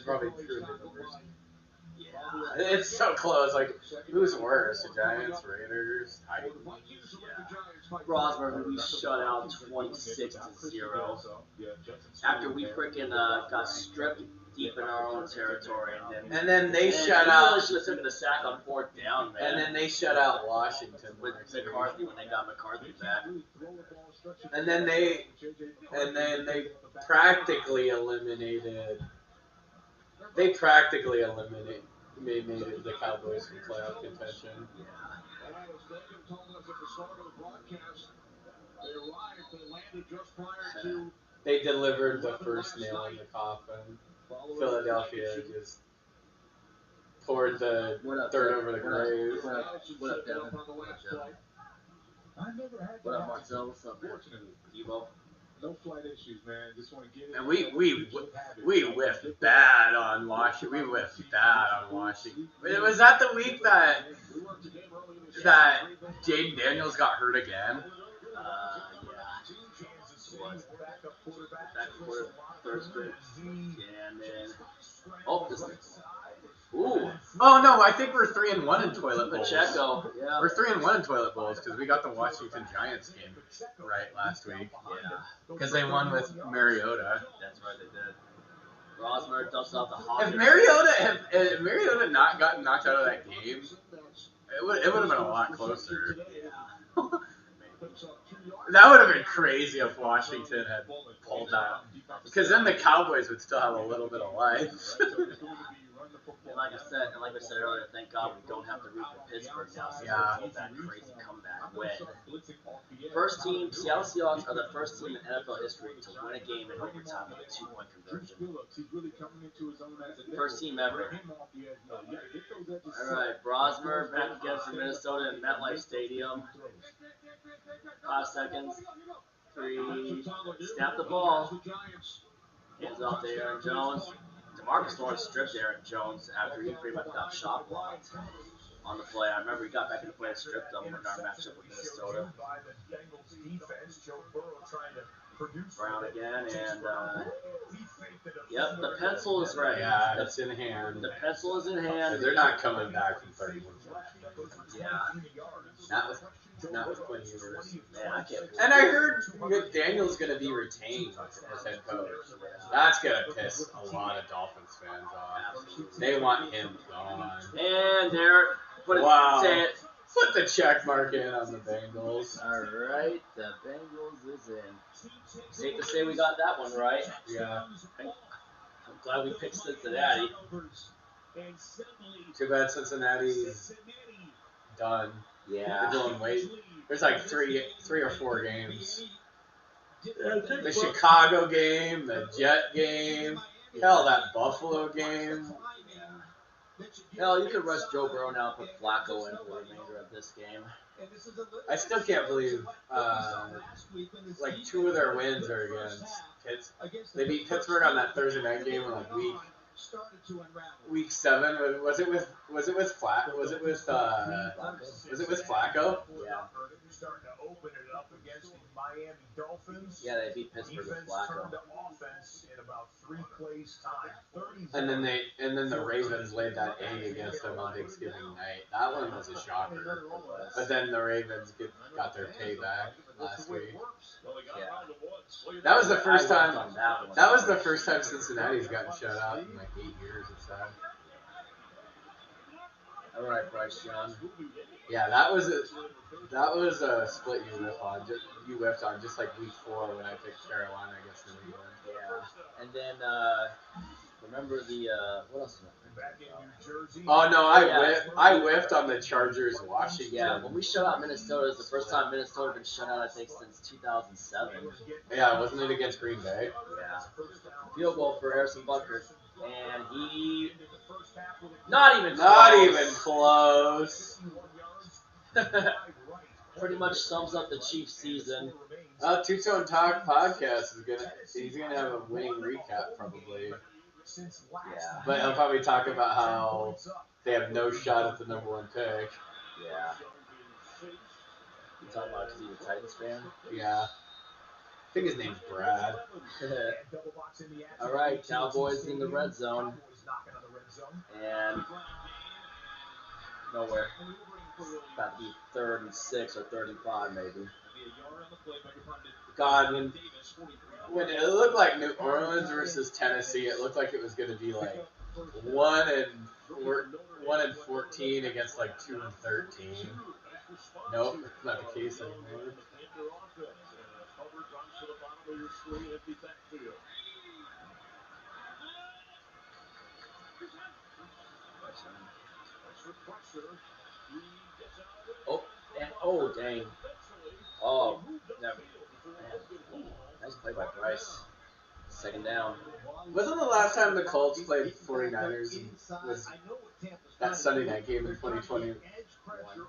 probably truly the worst. Yeah. It's so close. Like, who's worse? The Giants, Raiders, Titans? Rosmer, who we shut out 26-0. After we freaking got stripped deep in our own territory, And then they shut we out. really should have taken the sack on 4th down, man. And then they shut out Washington With McCarthy when they got McCarthy back. And then they practically eliminated. They practically eliminated the Cowboys from playoff contention. They delivered the first nail in the coffin. Philadelphia just poured the dirt over the grave. What up, Devin? What up, Marcel? What's up, man? Devo? No flight issues, man. Just want to get in. And we whiffed bad on Washington. We whiffed bad on Washington. Was that the week that Jaden Daniels got hurt again? Back quarter, third straight. And then, ooh. Oh no, I think we're 3-1 in toilet bowls. Pacheco, yeah. We're 3-1 in toilet bowls because we got the Washington Giants game right last week. Yeah. Because they won with Mariota. That's right, they did. Rosmer dumps out the Hawkins. If Mariota not gotten knocked out of that game, it would have been a lot closer. Yeah. That would have been crazy if Washington had pulled that. Because then the Cowboys would still have a little bit of life. And like I said earlier, thank God we don't have to root for Pittsburgh now, so Yeah. we pulled that crazy comeback win. First team, Seattle Seahawks are the first team in NFL history to win a game in overtime with a 2-point conversion. First team ever. All right, Brosmer back again for Minnesota in MetLife Stadium. 5 seconds. 3. Snap the ball. Hands off to Aaron Jones. DeMarcus Lawrence stripped Aaron Jones after he pretty much got shot blocked on the play. I remember he got back in the play and stripped him in our matchup with Minnesota. Brown again, and yep, the pencil is right. Yeah, it's in hand. The pencil is in hand. They're not coming back from 31. Yeah. Not with Quinn Ewers. Man, I can't. And I heard McDaniel's going to be retained as head coach. That's going to piss a lot of Dolphins fans off. They want him gone. And there, put the check mark in on the Bengals. All right, the Bengals is in. Safe to say we got that one right. Yeah. I'm glad we picked Cincinnati. Too bad Cincinnati's done. Yeah. They're doing wait. There's like three or four games. The Chicago game, the Jet game, hell, that Buffalo game. Hell, you could rush Joe Burrow now and put Flacco in for the remainder of this game. I still can't believe, like, 2 of their wins are against kids. They beat Pittsburgh on that Thursday night game in like week 7. Was it with Flacco? Was it with Flacco? Yeah. Starting to open it up against the Miami Dolphins. Yeah, they beat Pittsburgh with Flacco. Turned to offense in about 3 plays time. And then the Ravens laid that egg against them on Thanksgiving night. That one was a shocker. But then the Ravens got their payback last week. Yeah. That was the first time. That was the first time Cincinnati's gotten shut out in like 8 years. It's sad. All right, Bryce Young. Yeah, that was a split you whiffed on just like week 4 when I picked Carolina against New England. Yeah, and then remember the what else? Oh no, I whiffed on the Chargers Washington. Yeah, when we shut out Minnesota, it's the first time Minnesota has been shut out I think since 2007. Yeah, wasn't it against Green Bay? Yeah, field goal for Harrison Butker, and he not even close. Pretty much sums up the Chiefs season. Two Tone Talk podcast he's gonna have a winning recap probably. Yeah. But he'll probably talk about how they have no shot at the number 1 pick. Yeah. You talking about because he's a Titans fan? Yeah. I think his name's Brad. All right, Cowboys in the red zone. And Nowhere. About to be 36 or 35 maybe. God, when it looked like New Orleans versus Tennessee, it looked like it was going to be like 1-14 against like 2-13. Nope, that's not the case anymore. Oh, and, oh, dang. Oh, never. Man. Nice play by Bryce. Second down. Wasn't the last time the Colts played 49ers was that Sunday night game in 2020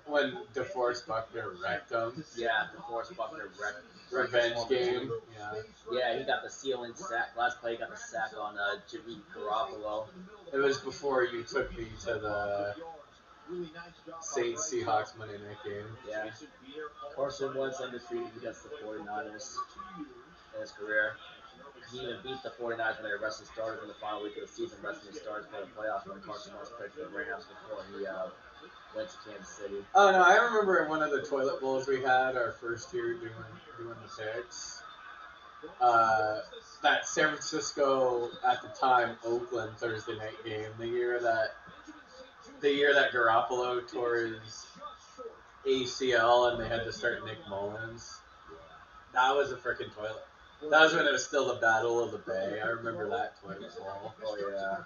when DeForest Buckner wrecked them? Yeah, DeForest Buckner wrecked. Revenge game. Yeah, he got the ceiling sack. Last play, he got the sack on Jimmy Garoppolo. It was before you took me to the Saints Seahawks Monday night game. Yeah. Carson Wentz undefeated against the 49ers in his career. He even beat the 49ers when they were resting starters in the final week of the season, resting the starters for the playoffs when Carson Wentz played for the Rams before he went to Kansas City. Oh no, I remember in one of the toilet bowls we had our first year doing the picks. That San Francisco at the time Oakland Thursday night game, the year that Garoppolo tore his ACL and they had to start Nick Mullins. That was a freaking toilet. That was when it was still the Battle of the Bay. I remember that toilet bowl. Oh yeah.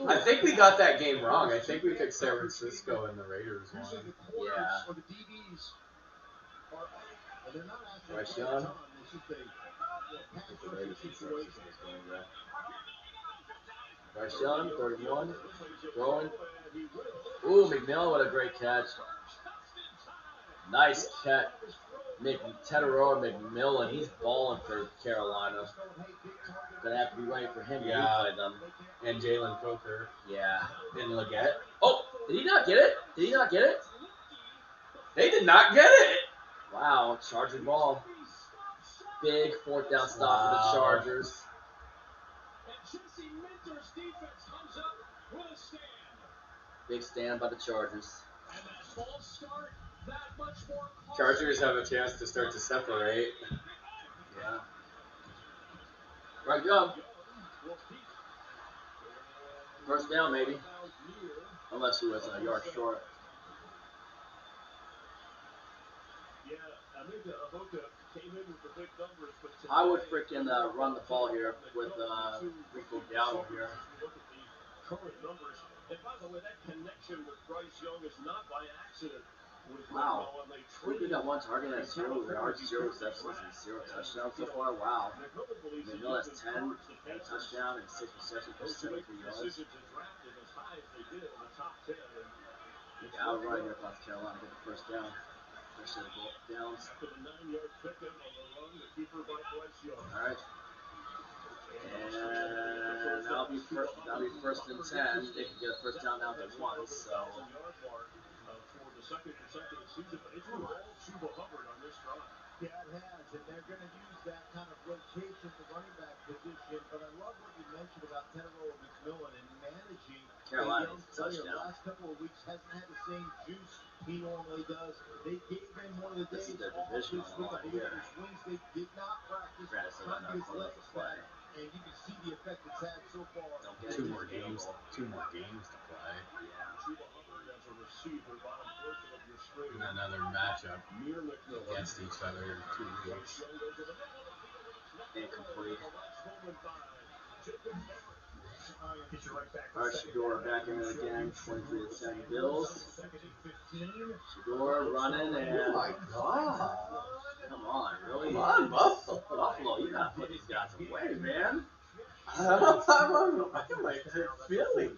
I think we got that game wrong. I think we picked San Francisco and the Raiders won. Yeah. Bryce Young. Bryce Young, 31. Throwing. Ooh, McMillan, what a great catch. Nice catch. Teteroa McMillan, he's balling for Carolina. Gonna have to be ready for him to play them. And Jalen Coker. Yeah. And Leggett. Oh, did he not get it? They did not get it. Wow, Charger ball. Big fourth down stop for the Chargers. Big stand by the Chargers. Chargers have a chance to start to separate. Yeah. Right, go. First down, maybe. Unless he was a yard short. I would freaking run the ball here with Rico Gallo here. Wow. We got one target at 0 yards, 0 receptions, and 0 touchdowns so far. Wow. McMillan has 10 touchdown and 6 receptions for 73 yards. Out running here, North Carolina, get the first down. Especially the downs. Alright. And that'll be first and 10. They can get a first down now if they want, so. Yeah, it has, and they're going to use that kind of rotation at the running back position. But I love what you mentioned about Teteroa McMillan and managing Carolina a young needs a player. touchdown. Last couple of weeks hasn't had the same juice he normally does. They gave him one of the days off this week. I believe it was Wednesday. Did not practice. Trying to get his legs back, and you can see the effect it's had so far. Two more games to play. And another matchup against each other in 2 weeks. Incomplete. Alright, Shador back in it again. 23-10 Bills. Shador running and. Oh my God. Come on, really? Come on, Buffalo. Buffalo, you gotta put these guys away, man. I'm like Philly.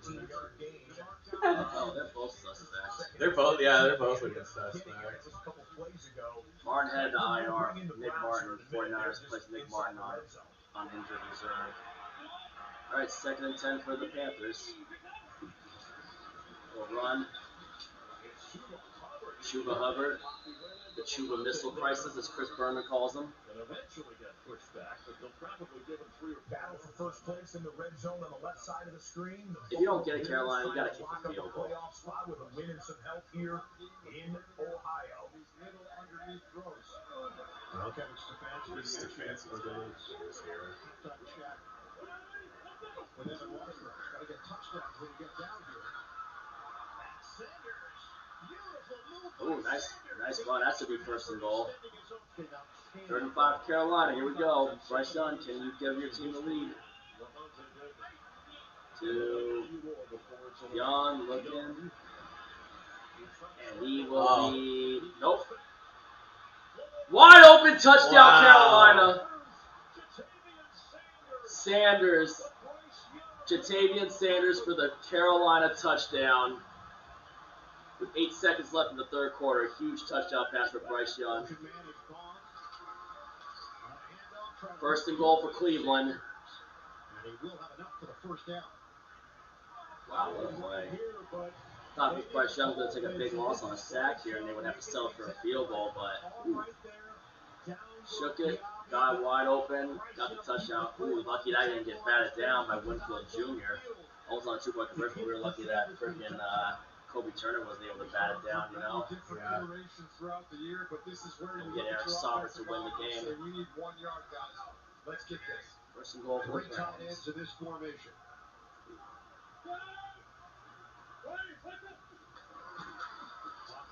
Oh, they're both suspects. They're both looking suspects. Martin headed to IR. Nick Martin, 49ers placed Nick Martin on injured reserve. Alright, 2nd and 10 for the Panthers. We'll run. Chuba Hubbard. the Cuban Missile Crisis, as Chris Berman calls them. And eventually got pushed back, but they'll probably give him 3 or 4. Battle for first place in the red zone on the left side of the screen. If you don't get it, Carolina, you got to kick the field goal. Playoff spot with a win and some help here in Ohio. Middle underneath throws. Well, Kevin Stefanski with those here. halftime chat with Evan Washburn. Got to get touchdowns when you get down here. And Sanders, beautiful move. Ooh, nice run. That should be first and goal. Extending his own 3rd and 5, Carolina. Here we go. Bryce Young, can you give your team the lead? To Young looking. And he will be. Nope. Wide open touchdown, Carolina. Sanders. Jatavian Sanders for the Carolina touchdown. With 8 seconds left in the 3rd quarter. Huge touchdown pass for Bryce Young. 1st and goal for Cleveland. And he will have enough for the first down. Wow, what a play. Thought Bryce Young was going to take a big loss on a sack here, and they would have to settle for a field goal, but shook it, got wide open, got the touchdown. Ooh, lucky that didn't get batted down by Winfield Jr. Almost on a 2-point conversion. We were lucky that freaking Kobe Turner wasn't able to bat it down, you know. Yeah. Throughout the year, but this is where you get Eric Sauber to win the game. We need 1 yard, guys. Let's get this. 1st and goal for the 3 tight Browns. ends in this formation.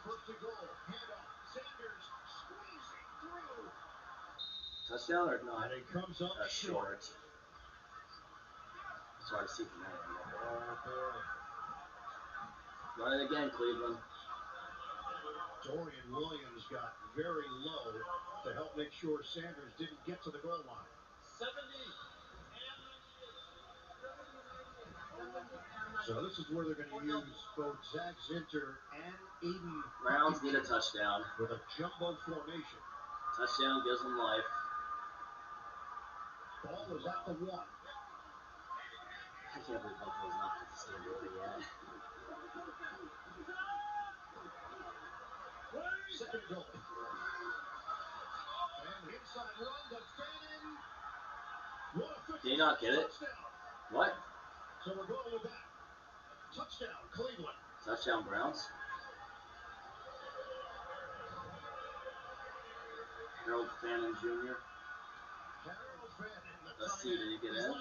First and goal, handoff. Sanders squeezing through. Touchdown or not? And it comes up short. It's hard to see from that angle. Run it again, Cleveland. Dorian Williams got very low to help make sure Sanders didn't get to the goal line. 70. So this is where they're going to use both Zach Zinter and Aiden. Browns need a touchdown. With a jumbo formation. Touchdown gives them life. Ball is at the 1. I can't believe Buffalo's not at the stadium yet. Second goal. And inside run to Fannin. Did he not get it? What? So we're going with that. Touchdown, Cleveland. Touchdown, Browns. Harold Fannin Jr. Let's see, did he get in?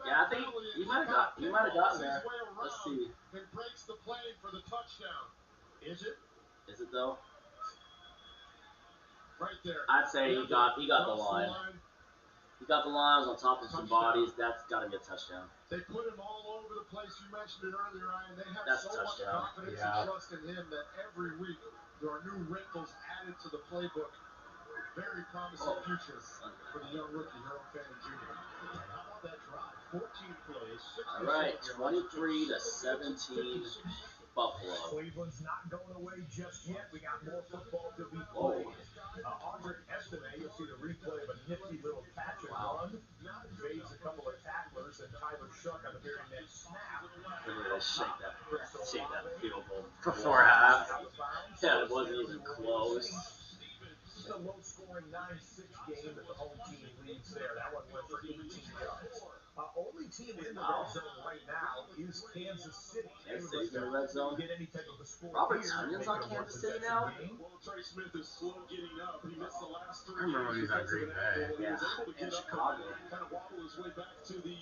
Yeah, I think he might have gotten there. Let's see. And breaks the plane for the touchdown. Is it? Is it though? Right there. I'd say he got the line. He got the lines on top of some bodies. That's got to be a touchdown. They put him all over the place. You mentioned it earlier, Ryan. They have That's so much confidence and trust in him that every week there are new wrinkles added to the playbook. Very promising future for the young rookie, Harold Fannin Jr. How about that drive? 14 plays, 67 All right, yards, 23-17, Buffalo. Cleveland's not going away just yet. We got more football to be Whoa. played. Audric Estime, you'll see the replay of a nifty little catch and run. Evades a couple of tacklers, and Tyler Shuck on the very next snap. Look at that, shake that field goal. Before half. Yeah, it wasn't even close. It's a low-scoring 9-6 game that the home team leads there. That one went for 18 yards. Only team in the red zone right now is Kansas City. Kansas City's in the red zone. Get any type of a score Robert here, Tonyan's make on it a Kansas one-possession City now? game. Well, Trey Smith is slow getting up. He missed the last 3 I remember when he was on Green Bay. Yeah, in Chicago. Kind of wobble his way back to the.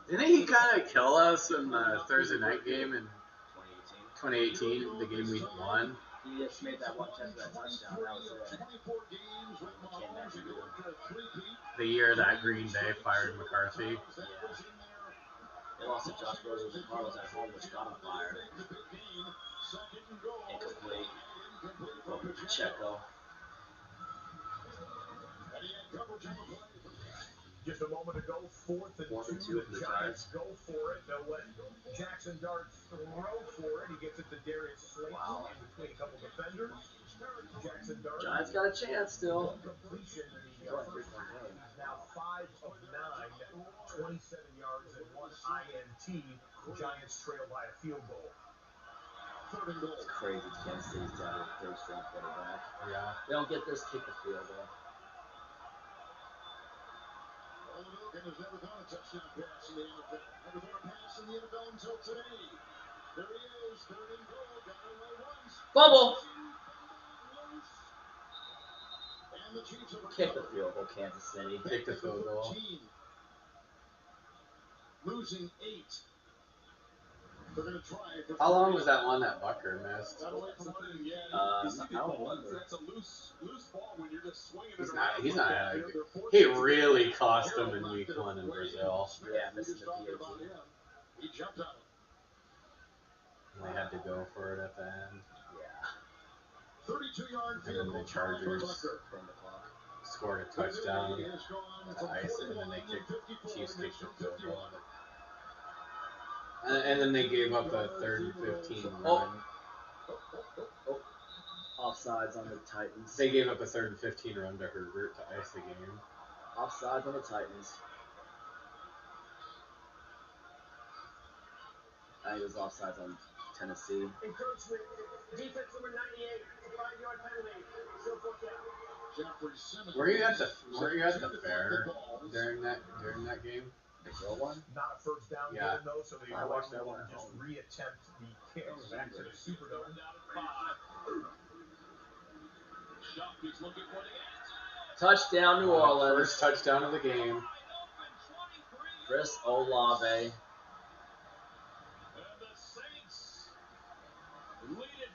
Didn't he kind of kill us in the Thursday night game in 2018, the game we won? He just made that one catch for that touchdown. That was it. 24 games with Mahomes and going for a three-peat. The year that Green Bay fired McCarthy. Yeah. They lost to Josh Rosen and Carlos at home, which got him fired. Incomplete. Over Pacheco. Just a moment ago, 4th and 2. The Giants go for it. They'll let Jackson Dart throw for it. He gets it to Darius Slayton in between a couple defenders. Jackson Dart. Giants got a chance still. Completion in the first half. Now 5 of 9, 27 yards and 1 INT. The Giants trail by a field goal. Third and goal. It's crazy. Kansas City's down to third string quarterback. Yeah. They don't get this, kick the field goal. Hogan has never thrown a touchdown pass in the NFL. Never thrown a pass in the NFL until today. There he is, third and goal. Got away once. Fumble. And the Chiefs have Kick the field goal, Kansas City. Kick the field goal. Losing 8. They're going to try for How long was that one that Bucker missed? Got away from one and again. I don't remember. That's a loose ball when you're just swinging it He's around. not. He really cost them in week 1 in Brazil. Yeah, missing the PAT. He jumped on it. They had to go for it at the end. Yeah. 32-yard And field then goal the for Chargers Bucker. From the clock. scored a touchdown He has gone to from ice it, and then 41 they to 54 Chiefs kicked the to field goal. 51. And then they gave up a 3rd and 15 run. Offsides on the Titans. They gave up a 3rd and 15 run to Herbert to ice the game. Offsides on the Titans. I think it was offsides on Tennessee. Encroachment. Defense number 98. 5-yard penalty. Still 4th down. Jeffrey Simmons. Were you at the fair during that game? The real one? Not a first down Yeah. game, though, so they I watched that will one at just home. reattempt the kick back to the Superdome. Touchdown, New Orleans. First touchdown of the game. Chris Olave.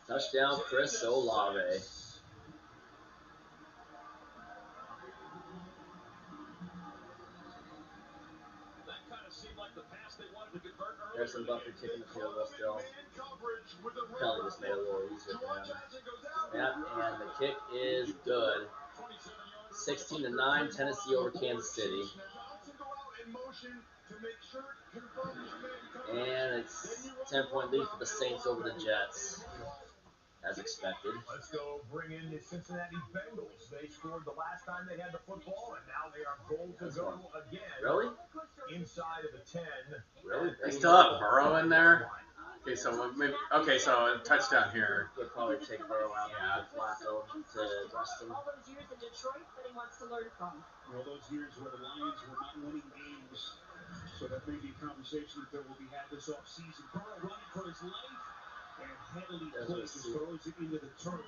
Touchdown, Chris Olave. Harrison Butker kicking the field goal still. Kelly just made it a little easier for him. Yep, and the kick is good. 16-9, Tennessee over Kansas City. And it's 10-point lead for the Saints over the Jets, as expected. Let's go bring in the Cincinnati Bengals. They scored the last time they had the football, and now they are goal to go again. Really? Inside of the 10. Really? They still have Burrow in there. So a touchdown here. They'll probably take Burrow out Yeah. and Flacco to rest him. All those years in Detroit that he wants to learn from. All those years where the Lions were not winning games. So that may be a conversation that will be had this offseason. Burrow running for his life and heavily places, throws it into the turf.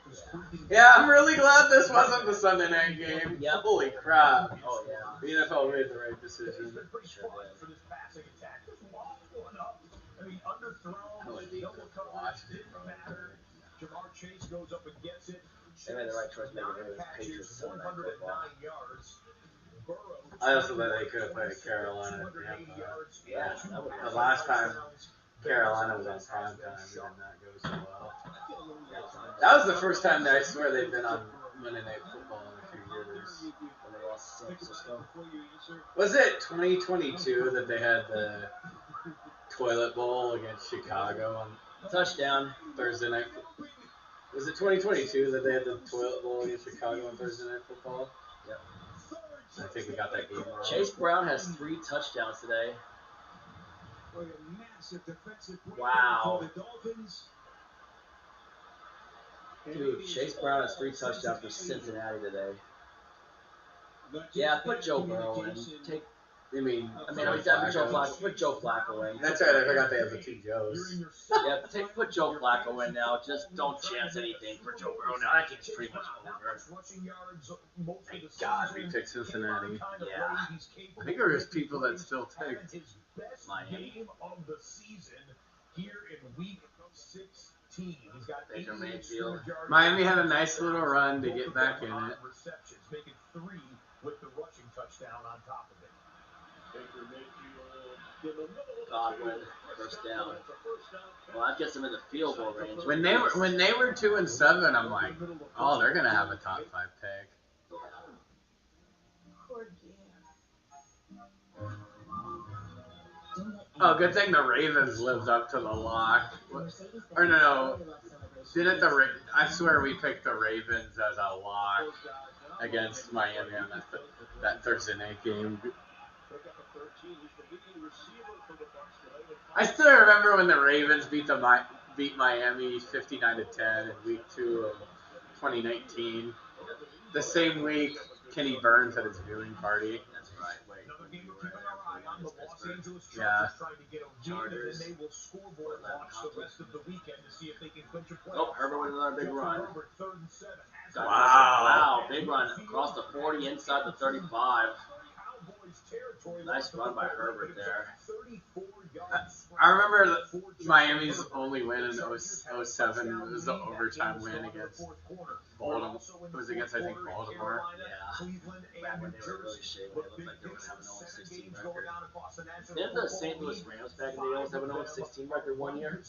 Yeah, I'm really glad this wasn't the Sunday night game. Yep. Holy crap. Oh, yeah. The NFL made the right decision. It's been pretty quiet for this passing attack. Just lost one up. I mean, underthrown, double coverage, didn't matter. Jamar Chase goes up and gets it. They made the right choice making rid of his Patriots Sunday night 109 football. yards. Burrow, I also thought they could have played Carolina. 280 yards. Yeah, that would The last time Carolina was on prime time, it did not go so well. That was the first time that I swear they've been on Monday Night Football in a few years. When they lost to San Francisco. Was it 2022 that they had the toilet bowl against Chicago on Touchdown. Thursday night? Was it 2022 that they had the toilet bowl against Chicago on Thursday Night Football? Yep. I think we got that game wrong. Chase Brown has 3 touchdowns today. Wow. Dude, Chase Brown has 3 touchdowns for Cincinnati today. Yeah, put Joe Burrow in. You mean? I mean, Joe Flacco. Put Joe Flacco in. That's right. I forgot they have the 2 Joes. Yeah, put Joe Flacco in now. Just don't chance anything for Joe Burrow now. That game's pretty much over. Thank God we picked Cincinnati. Yeah. I think there was people that still picked Miami. Game of the season here in week 16. He's got Baker 88 Mayfield. yards. Miami had a nice little run to get back in it. Receptions, making 3 with the rushing touchdown on top of it. Godwin, first down. Well, that gets them in the field goal range. When they were 2 and 7, I'm like, oh, they're gonna have a top 5 pick. Oh, good thing the Ravens lived up to the lock. Or no. Didn't I swear we picked the Ravens as a lock against Miami on that Thursday night game. I still remember when the Ravens beat the beat Miami 59-10 in week 2 of 2019. The same week, Kenny Burns had his viewing party. That's right. Wait. Another game we're keeping our eye on, the Los Angeles Yeah. Chargers trying to get a win, and then they will scoreboard watch the rest of the weekend to see if they can clinch a Oh, playoff. Herbert with another big run. Herbert, 3rd and 7. Wow, big run across the 40, inside the 35. Cowboys territory. Nice run by Herbert there. 34 yards. I remember Miami's only win in 07 was the overtime win against Baltimore. It was against, I think, Baltimore. Yeah. Back when they were really shit, when they looked like they were going to have an 0-16 record. Didn't the St. Louis Rams back in the day have an 0-16 record one year?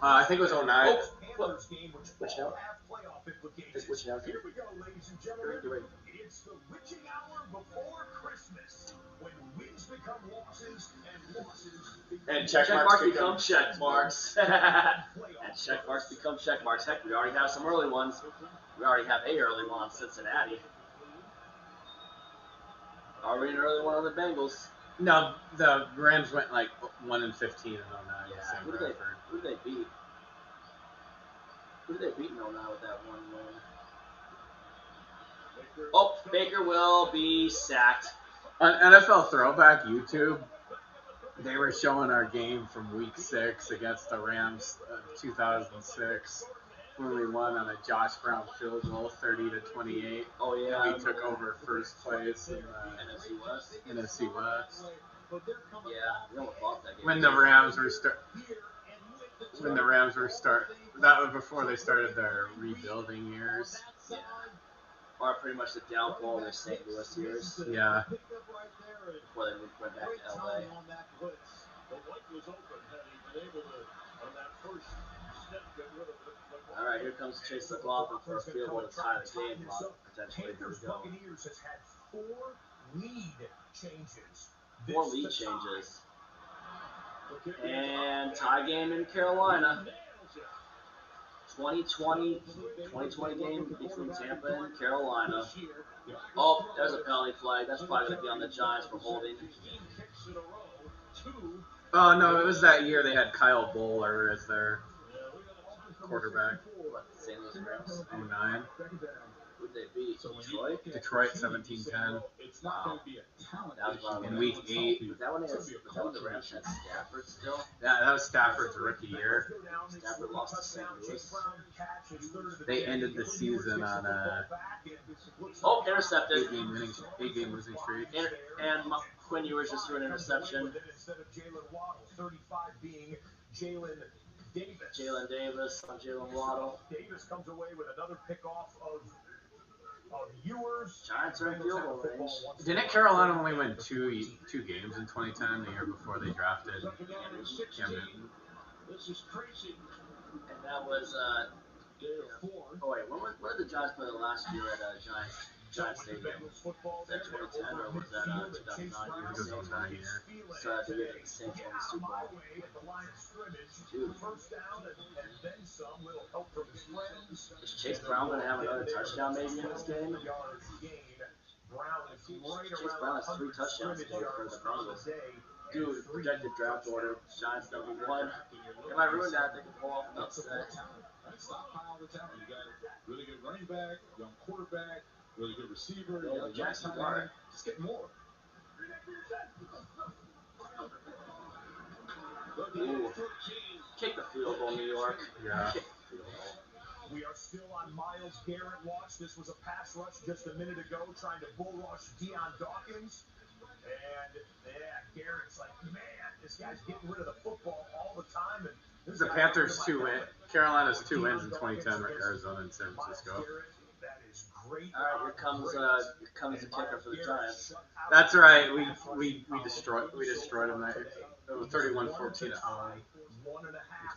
I think it was 09. Oh, which now? Which now? Here we go, ladies and gentlemen. It's the witching hour before Christmas, when wins become losses and losses And check marks become check marks. And check marks become check marks. Heck, we already have some early ones. We already have a early one on Cincinnati. Already an early one on the Bengals. No, the Rams went like 1-15 in 09. Yeah. Who did they beat? Who did they beat in 09 with that one win? Oh, Baker will be sacked. On NFL Throwback YouTube, they were showing our game from Week 6 against the Rams 2006 when we won on a Josh Brown field goal, 30-28. Oh yeah. And we took over first place in the NFC West. Yeah, we almost lost that game. When the Rams were that was before they started their rebuilding years. Yeah. Or pretty much the downfall of their St. Louis years. Yeah. Before they went back to LA. Alright, here comes Chase McLaughlin for a field goal to tie the game, potentially. Here we go. Buccaneers has had 4 lead changes. 4 lead changes. And tie game in Carolina. 2020 game between Tampa and Carolina. Oh, there's a penalty flag. That's probably going to be on the Giants for holding. Oh, no, it was that year they had Kyle Bowler as their quarterback. What, St. Louis Rams? 09. Who'd they beat? Detroit? Detroit 17-10. Wow. That was in week 8. Was that when the Rams had Stafford still? Yeah, that was Stafford's rookie year. Stafford lost to St. Louis. They ended the season on a intercepted. 8-game losing streak. And Quinn Ewers just threw an interception. Instead of Jalen Waddle, 35 being Jalen Davis. Jalen Davis on Jalen Waddle. Davis comes away with another pickoff of Ewers. Giants are in field goal range. Didn't Carolina only win two games in 2010, the year before they drafted Cam Newton? This is crazy. And that was oh wait, when did the Giants play the last year at Giants Stadium? Was that 2010 or was that 2009? I think it was 09 year. So I think it was the same thing as Super Bowl. Dude. Is Chase Brown going to have another touchdown maybe in this game? Chase Brown has 3 touchdowns today for the Bengals. Dude, projected draft order, Giants #1. If I ruined that, they could pull off an upset. Stockpile the talent. You got really good running back, young quarterback, really good receiver. Yeah, Jackson Dart. Just get more. Ooh. Kick the field goal, New York. Yeah. Kick the field goal. We are still on Myles Garrett watch. This was a pass rush just a minute ago, trying to bull rush Deion Dawkins. And Garrett's like, man, this guy's getting rid of the football all the time. And The Panthers 2 wins. Carolina's 2 wins in 2010 were Arizona and San Francisco. Alright, here comes the kicker for the Giants. That's right. We destroyed them that year. It was 31-14 at home in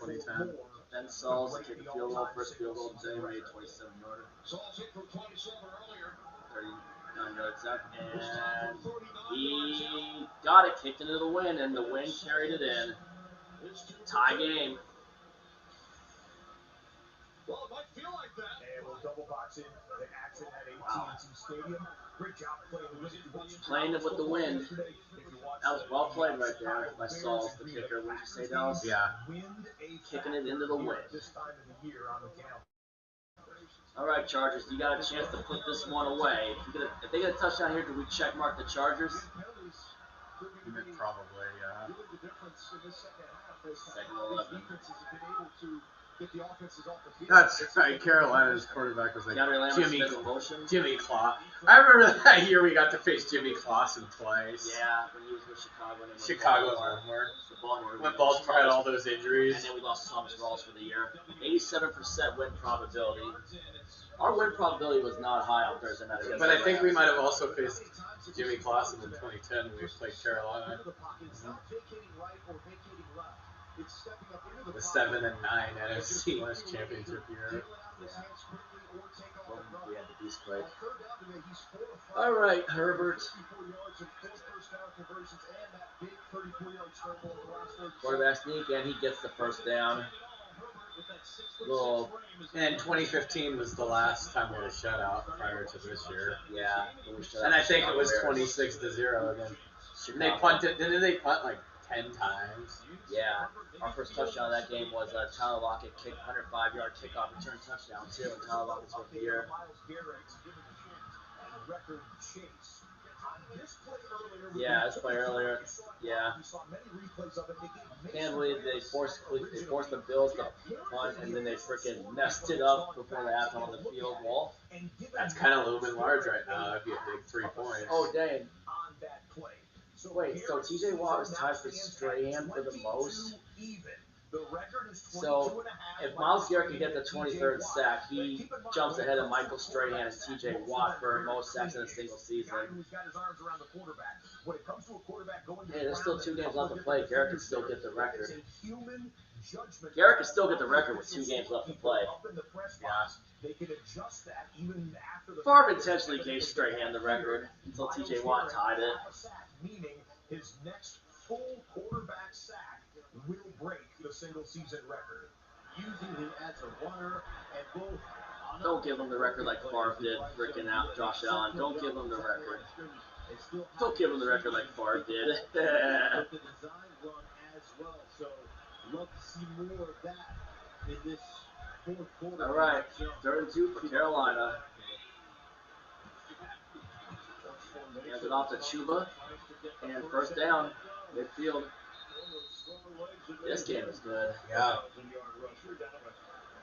2010. Ben Sauls kicked the field goal, first field goal today, made 27-yarder. Sauls hit from 27 earlier. 39 yards up, and he got it kicked into the wind, and the wind carried it in. Tie game. Well, it might feel like that. And we'll double box in the action at AT&T Stadium. Great job playing Playing it with the wind. If you That was well played right there by Sauls, the kicker. Wouldn't you say, Dallas? Yeah. Kicking it into the wind. This time of the year on the count. All right, Chargers, you got a chance to put this one away. If they get a touchdown here, do we check mark the Chargers? Probably, yeah. Really the difference in this second half is Second how 11. these defenses have been able to get the offenses off the field. That's right. Carolina's quarterback was like Keanu Lamb Jimmy Smith in motion. Claus. I remember that year we got to face Jimmy Clausen twice. Yeah, when he was with Chicago. And then Chicago and Baltimore. When Baltimore had all those injuries. And then we lost Thomas Rawls for the year. 87% win probability. Our win probability was not high on Thursday night. But I think we might have also faced Jimmy Clausen in 2010 when we played Carolina. The 7 and 9 NFC West Championship year. We had the beast break. All right, Herbert. Quarterback sneak, and he gets the first down. And 2015 was the last time we had a shutout prior to this year. Yeah. And I think it was 26-0 again. They punted. Didn't they punt like 10 times? Yeah. Our first touchdown of that game was Tyler Lockett kick 105-yard kickoff return touchdown too. And Tyler Lockett's rookie year. Yeah, this play earlier. Yeah. Can't believe they forced the Bills to punt and then they freaking messed it up before they had on the field wall. That's kind of looming large right now. That'd be a big 3 points. Oh dang. Wait, so TJ Watt is tied for Strahan for the most? So, if Myles Garrett can get the 23rd sack, he jumps ahead of Michael Strahan and TJ Watt for most sacks in a single season. Hey, there's still 2 games left to play. Garrett can still get the record. Garrett can still get the record with 2 games left to play. Yeah. Favre intentionally gave Strahan the record until TJ Watt tied it. Meaning his next full quarterback sack will break the single season record. Using him as a runner and both. Don't give him the record like Favre did, freaking out Josh Allen. Don't give him the record. Don't give him the record like Favre did. The design run as well, so love to see more of that in this fourth quarter. All right, 3rd and 2 for Carolina. Hands it off to Chuba, and first down, midfield. This game is good. Yeah.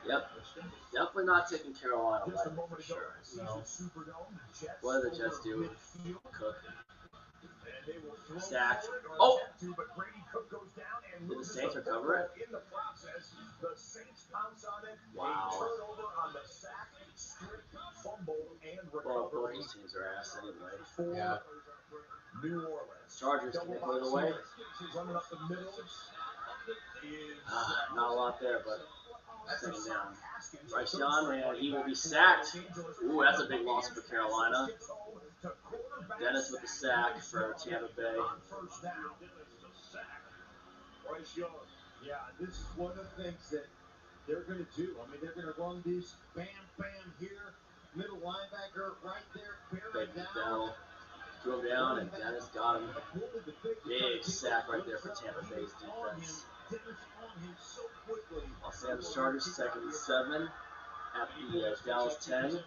Yep. Definitely not taking Carolina away for sure. No. What did the Jets do? Cook. Sacked. Oh! Did the Saints recover it? Wow. Well, both these teams are ass anyway. Yeah. New Orleans. Chargers, can they put it away? Running up the middle. Not a lot there, but second down. Bryce Young, and he will be sacked. Ooh, that's a big loss for Carolina. Dennis with the sack for Tampa Bay. Bryce Young. Yeah, this is one of the things that they're going to do. I mean, they're going to run these bam, bam here. Middle linebacker right there. Big down. Threw him down, and Dennis got him. Big sack right there for Tampa Bay's defense. Los Angeles Chargers, 2nd and 7 at the Dallas 10.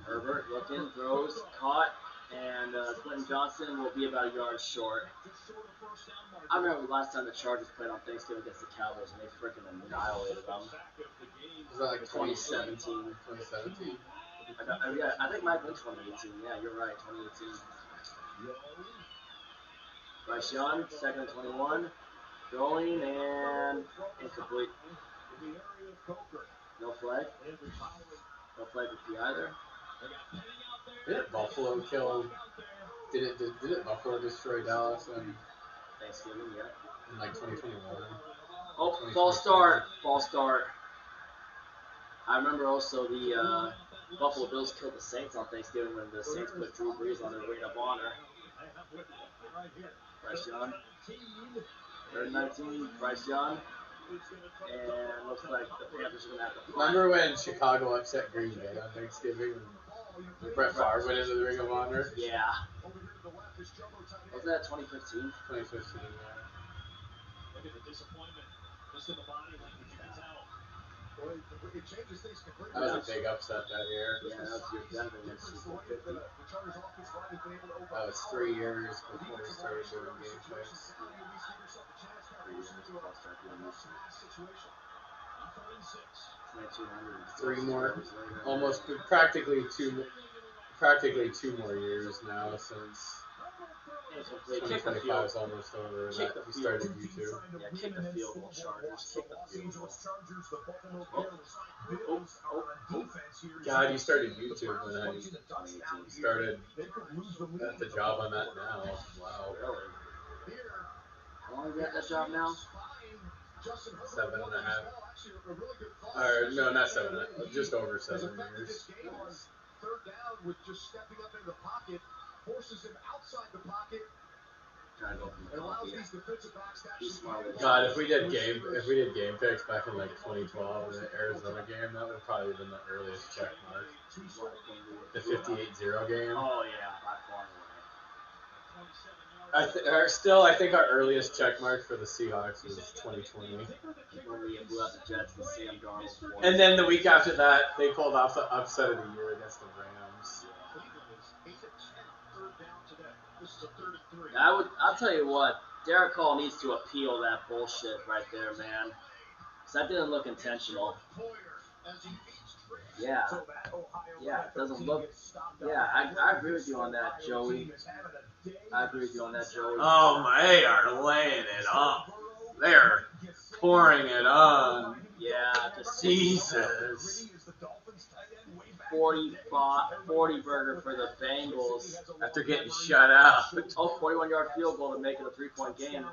Herbert looking, throws, caught, and Quentin Johnson will be about a yard short. I remember the last time the Chargers played on Thanksgiving against the Cowboys, and they freaking annihilated them. Was that like 2017? 2017? I think it might have been 2018. Yeah, you're right, 2018. Bryce Young, 2nd and 21. Throwing and incomplete. No flag. No flag with P either. Didn't Buffalo kill? Did Buffalo destroy Dallas in Thanksgiving, yeah. in like 2021? Oh, false start. False start. I remember also the Buffalo Bills killed the Saints on Thanksgiving when the Saints put Drew Brees on their Ring of Honor. Bryce Young. 3rd and 19, Bryce Young. And looks like the Panthers are going to have to fly. Remember when Chicago upset Green Bay on Thanksgiving? Brett Favre went into the Ring of Honor. Yeah. Was that 2015? 2015, yeah. Look at the disappointment. Just in the body language, you can tell. Well, it changes things completely. That was a big upset that year. Yeah, that was your Denver in Super 50. That was 3 years before we started doing game picks. 3 years plus start doing this. 2200. 3 more, years later. almost practically 2 more years now since They kick the 2025 field. is almost over. Kick That the we field. started YouTube. Yeah, kick the field goal, Chargers. Kick the field goal. God, you started YouTube when I started at the job I'm at now. Wow. Really? How long have you had that job now? 7.5. Or no, not 7. Just over 7 years. Third down with just stepping up into the pocket, forces him outside the pocket. Trying to go from the It allows pocket. these defensive backs to Be smart with God, if we did game picks back in like 2012, the Arizona game, that would probably have been the earliest check mark. The 58-0 game. Oh yeah, by far away. I think our earliest check mark for the Seahawks was 2020. When we blew out the Jets and Sam Darnold. And then the week after that, they pulled off the upset of the year against the Rams. I'll tell you what, Derek Hall needs to appeal that bullshit right there, man. 'Cause that didn't look intentional. Yeah. Yeah, it doesn't look. Yeah, I agree with you on that, Joey. Oh, they are laying it on. They're pouring it on. Yeah, just Jesus. 40 burger for the Bengals. After getting shut out. 41-yard field goal to make it a 3-point game.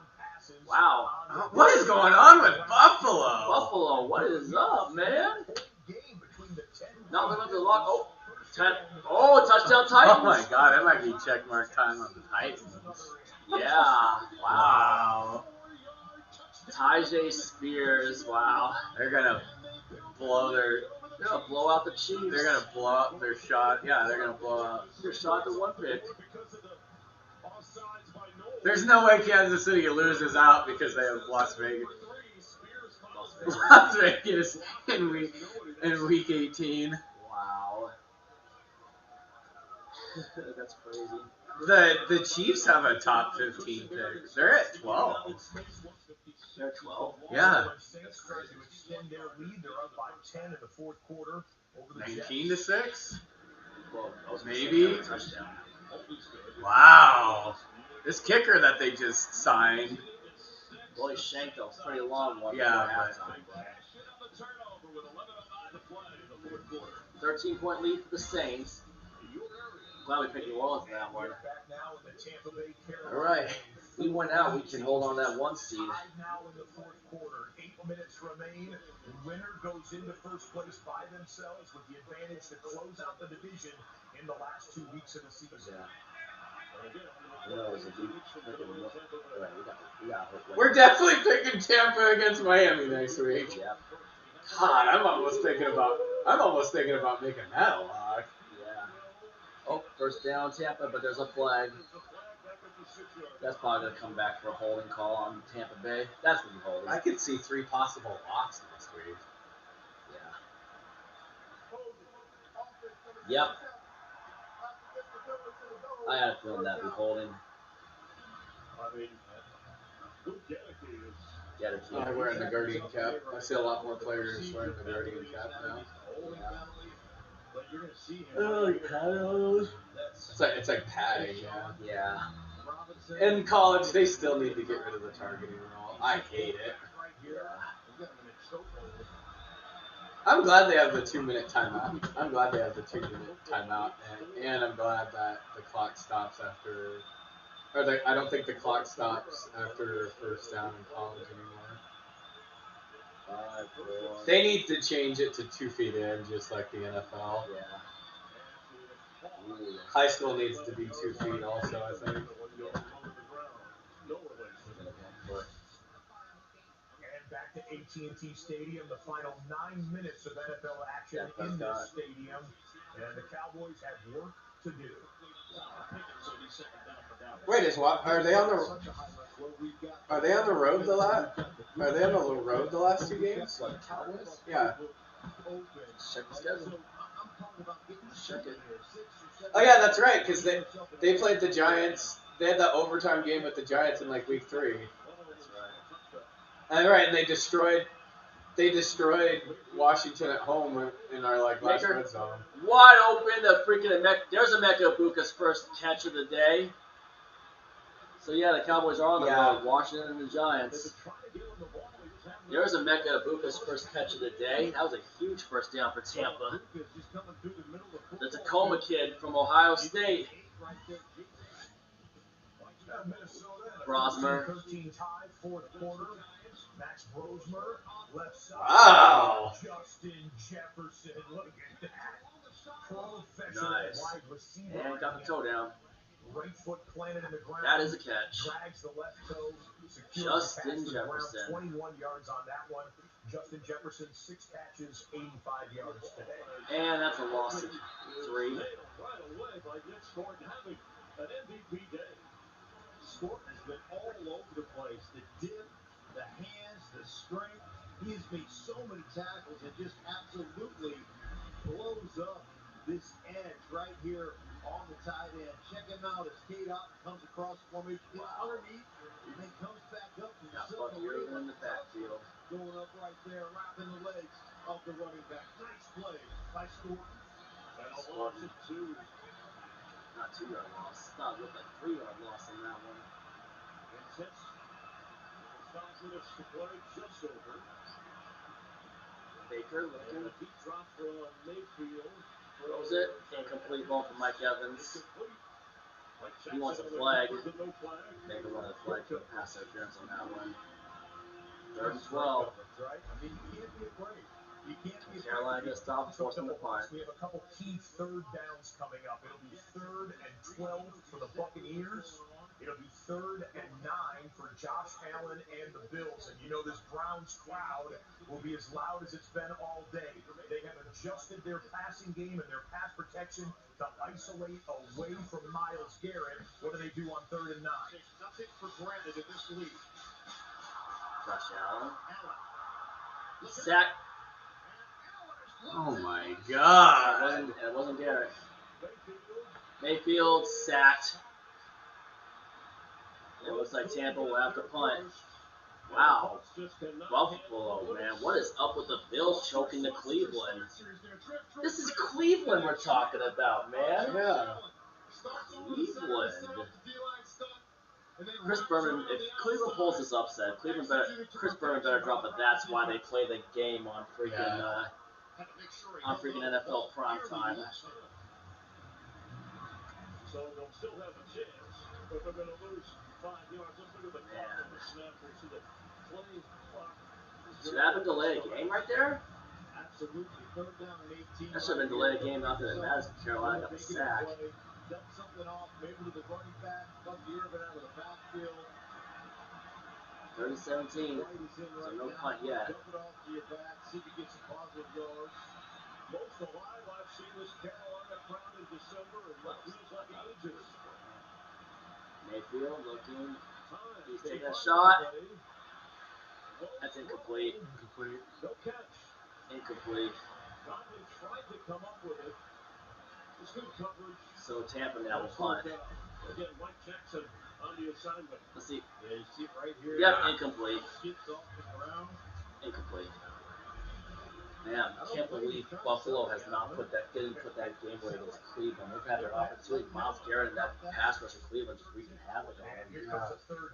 Wow. What is going on with Buffalo? Buffalo, what is up, man? No, they're going to lock. Oh, touchdown Titans. Oh my God, that might be check mark time on the Titans. Yeah. Wow. Tajay Spears. Wow. They're gonna blow out the Chiefs. They're gonna blow out their shot. Yeah, they're gonna blow out their shot to 1 pick. There's no way Kansas City loses out because they have Las Vegas. Las Vegas in week 18. Wow. That's crazy. The Chiefs have a top 15 pick. They're at 12. They're 12. Yeah. That's crazy. 19-6. Well, maybe. Touchdown. Wow. This kicker that they just signed. Well, he shanked a pretty long one. Yeah. 13-point lead for the Saints. Glad we picked New Orleans in that one. All right. We went out. We can hold on that 1 seed. Now in the fourth quarter, 8 minutes remain. The winner goes into first place by themselves with the advantage to close out the division in the last 2 weeks of the season. We're definitely picking Tampa against Miami next week. Yeah. God, I'm almost thinking about making that a lock. Yeah. Oh, first down Tampa, but there's a flag. That's probably going to come back for a holding call on Tampa Bay. That's going to be holding. I could see 3 possible locks next week. Yeah. Yep. I had a feeling that'd be holding. I'm wearing the Guardian cap. I see a lot more players wearing the Guardian cap now. Oh, paddles. It's like padding, yeah. In college, they still need to get rid of the targeting rule. I hate it. I'm glad they have the 2-minute timeout. And I'm glad that the clock stops after. I don't think the clock stops after first down in college anymore. They need to change it to 2 feet in, just like the NFL. Yeah. High school needs to be 2 feet also, I think. And back to AT&T Stadium, the final 9 minutes of NFL action in this stadium. And the Cowboys have work to do. Wait, are they on the road the last? Are they on the road the last 2 games? What, the Cowboys? Yeah. Check the schedule. Check it. Oh yeah, that's right. Because they played the Giants. They had that overtime game with the Giants in like week 3. That's right. And right, and they destroyed Washington at home in our like last Maker. red zone. Wide open, the freaking there's Emeka Ibuka's first catch of the day. So yeah, the Cowboys are on the road, Washington and the Giants. There's Emeka Ibuka's first catch of the day. That was a huge first down for Tampa. The Tacoma kid from Ohio State. Brosmer. 13 tie, fourth quarter. Max Brosmer, left side. Wow. Justin Jefferson, look at that. Professional Nice. wide receiver. And got the toe down. Right foot planted in the ground. That is a catch. Drags the left toe. Justin Jefferson. 21 yards on that one. Justin Jefferson, 6 catches, 85 yards today. And that's a loss of 3. Right away by Nick Gordon having an MVP day. Gordon has been all over the place. The dip, the hands, the strength. He has made so many tackles and just absolutely blows up this edge right here on the tight end. Check him out as Kate Otten comes across formation, gets underneath, and then comes back up and Buccaneers in the backfield. going up right there, wrapping the legs of the running back. Nice play by Gordon. And a loss of 2. Not 2-yard loss. Thought it looked like 3-yard loss on that one. Intense. 5 minutes to play, just over. Baker And looking. a deep drop from Mayfield. Throws it. Incomplete ball from Mike Evans. He wants a flag. Baker wanted a flag for the pass interference on that one. 3rd and 12. Right? I mean, you can't be afraid. You can't be afraid. Carolina gonna stop forcing the punt. We have a couple key third downs coming up. It'll be 3rd and 12 for the Buccaneers. It'll be 3rd and 9 for Josh Allen and the Bills. And you know this Browns crowd will be as loud as it's been all day. They have adjusted their passing game and their pass protection to isolate away from Myles Garrett. What do they do on 3rd and 9? Nothing for granted in this league. Josh Allen. Sack. Oh my God. It wasn't Garrett. Mayfield sacked. It looks like Tampa will have to punt. Wow. Buffalo, man. What is up with the Bills choking to Cleveland? This is Cleveland we're talking about, man. Yeah. Cleveland. Chris Berman, if Cleveland pulls this upset, Chris Berman better drop it. That's why they play the game on freaking NFL prime time. So they'll still have a chance, but they're going to lose 5 yards. Let's look at the clock on the snap. We'll see the play clock. Should that have been delayed a game right there? Absolutely. 3rd down and 18. That should have been delayed a game. Nothing that matters. Carolina got the sack. Dump something off, maybe to the running back. Bucky Irvin out of the backfield. 30-17. So no punt yet. Dump it off to your back. See if you get some positive yards. Most alive I've seen this Carolina crowd in December, and what feels like ages. Mayfield looking. He's taking a shot. That's incomplete. No catch. Incomplete. Conley tried to come up with it. It's good coverage. So Tampa now will punt. Again, Mike Jackson on the assignment. Let's see. Yeah, you see it right here. Yep, incomplete. Skips off the ground. Incomplete. Man, I can't believe Buffalo has didn't put that game away against Cleveland. They've had their opportunity. Myles Garrett and that pass rush of Cleveland just wreaking havoc on them.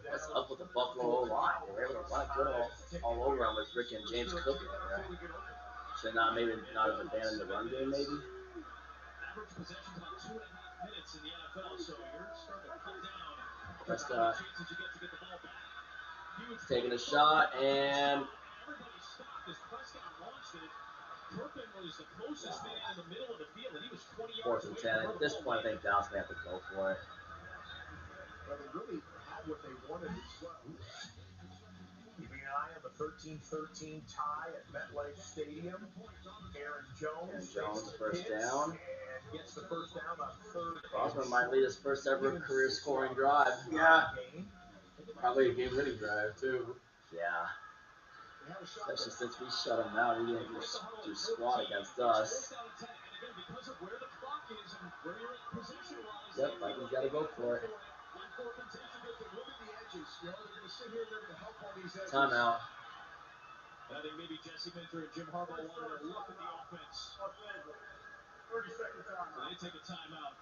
What's up with the Buffalo line? They were able to run it good all over them with freaking James Cook in there. Should not have abandoned the run game, maybe? Average possession about 2.5 minutes in the NFL, so you're starting to cut down. Prescott Chances you get to get the ball back. taking a shot, and Everybody stopped as Prescott launched it. Turpin was the closest man in the middle of the field, and he was 20 yards 4th and away. 10. At this point, I think Dallas may have to go for it. Well, they really had what they wanted as well. Keeping eye on the 13-13 tie at MetLife Stadium. Aaron Jones first down. and gets the first down on third. Osborne might lead his first ever career scoring drive. Yeah. Probably a game-winning drive, too. Yeah. Especially since we shut him out. He didn't do squat against us. Yep, Vikings got to go for it. Timeout. I think maybe Jesse Minter and Jim Harbaugh wanted to look at the offense. 30 seconds So they take a timeout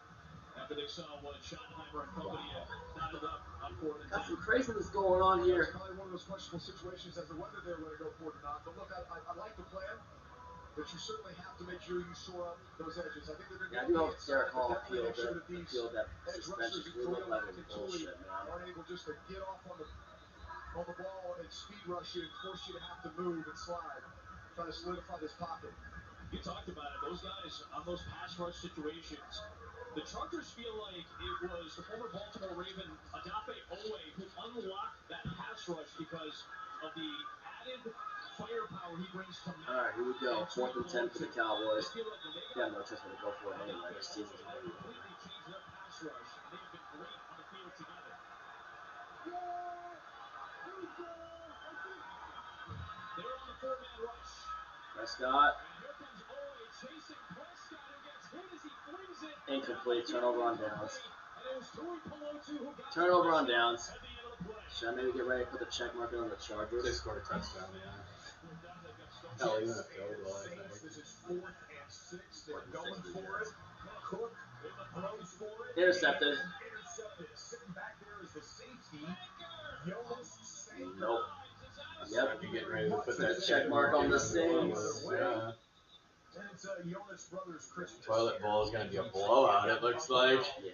after they saw what Schottenheimer and company had dialed up on 4th and 10. Got some craziness going on here. It's probably one of those questionable situations as to whether they're going to go for it or not. But look, I like the plan, but you certainly have to make sure you shore up those edges. I think they're going to I do hope Derek Hall appealed that suspension. We look like a bullshit, man. Aren't able just to get off on the ball and speed rush you and force you to have to move and slide, trying to solidify this pocket. You talked about it. Those guys on those pass rush situations, the Chargers feel like it was the former Baltimore Raven Adape Owe who unlocked that pass rush because of the added firepower he brings to match. All right, here we go. 4th and 10 for the Cowboys. Got no chance to go for it anyway. This season's already over. Completely changed their pass rush, and they've been great on the field together. They're on the 4-man rush. Prescott. And here comes Owe chasing Prescott, who gets hit as he flings it. Incomplete. Turnover on downs. And it was Tui Pelotu who got Turnover on downs. at the end of the play. Should I maybe get ready to put the check mark on the Chargers? They scored a touchdown, yeah. Hell, even a field goal, I think. This is 4th and 6. They're going for it. Cook throws for it. Intercepted. Intercepted. Sitting back there is the safety. Jonas Sanger. Nope. Yep. You getting ready to put that Check mark on the Saints. Yeah. And it's Jonas Brothers Christmas. Toilet bowl is going to be a blowout, it looks like. Yeah.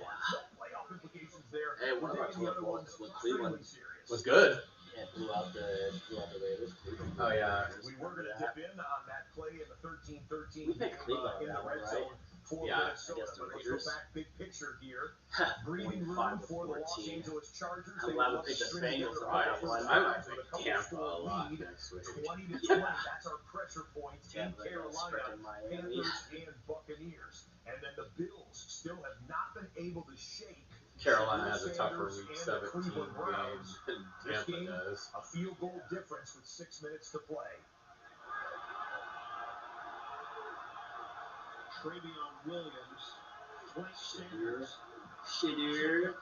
Playoff implications there. Hey, one of our Taking the toilet other bowls ones with Cleveland serious. Was good. Yeah, blew out the Raiders. Oh, yeah. We were going to dip in on that play in the 13-13 We picked Cleveland in the on that red one, zone for Yeah, Minnesota. against the But let's Raiders. go back big picture here. Breathing room 25 to for the Los 14. Angeles Chargers. I'm They glad we will picked the string Bengals together on that all one. those I would drives with a pick couple Tampa score a lot lead, next week. 20-20. Yeah. That's our pressure points in Tampa against Carolina, frickin' Miami. Panthers, and Buccaneers. And then the Bills still have not been able to shake Carolina has a tougher Sanders week and the 17 Cleveland game Browns. than This Tampa game, does. a field goal difference with 6 minutes to play. Travion Williams, Frank Shadur. Sanders.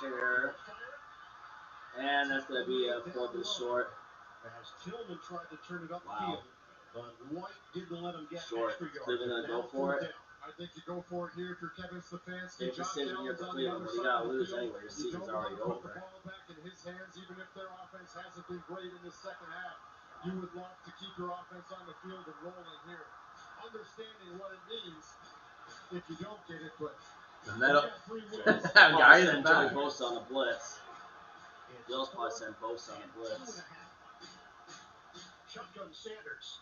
Shadur. And that's going to be a 4th and short. As Tillman tried to turn it Wow. upfield, but White didn't let him get Short. extra yards. Cleveland gonna Now go for it? down. I think you go for it here if you're Kevin Stefanski. Big Josh decision here Allen's for on the Cleveland. other You side got to of the lose field. anyway. Your You season's don't already want to put over. the ball back in his hands, even if their offense hasn't been great in the second half. You would love to keep your offense on the field and rolling here. Understanding what it means if you don't get it, but The you middle. got 3 wins. Guy in the sent Joey back. Bosa on the blitz. Bills probably sent Bosa on the blitz. Shotgun Sanders.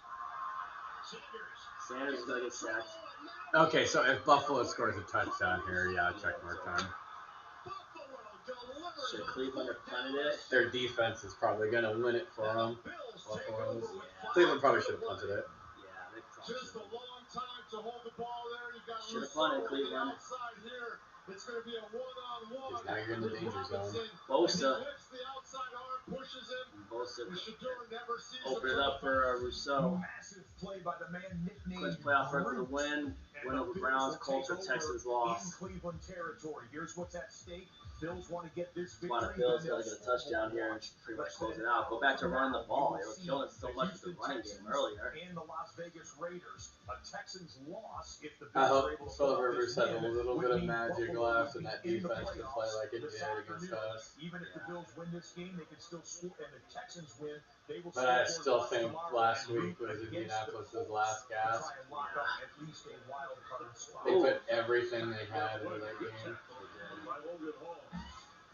Sanders is going to get sacked. Okay, so if Buffalo scores a touchdown here, yeah, check mark time. Should Cleveland have punted it? Their defense is probably going to win it for them. Buffalo's. Cleveland probably should have punted it. Yeah, they probably Just a should. long time to hold the ball there. You've got Should have Rousseau punted, on the Cleveland. outside here. It's going to be a one-on-one. Because now you're in the danger zone. Bosa. He lifts the outside arm, pushes him. Bosa And Shadur never sees open him it up for Rousseau. Massive play by the man nicknamed Quick playoff run for the win. Win over Browns, Colts, or Texans loss. in Cleveland territory. Here's what's at stake. Bills want to get this victory. Why the Bills got to get a touchdown here and pretty much close it out. Go back to running the ball. They were killing so much with the running game earlier. And the Las Vegas Raiders. A Texans loss if the I Bills hope are able to Phil pull off Rivers this had a win, little would bit of mean magic Buffalo left would and that be in the defense can play playoffs like it this did against afternoon. us. Even if the Bills win this game, they can still score, and the Texans win, they will But I score still think tomorrow last and week root was against Indianapolis' the Colts last to gasp. try and lock up at least a wild card spot. They put everything they had into that game.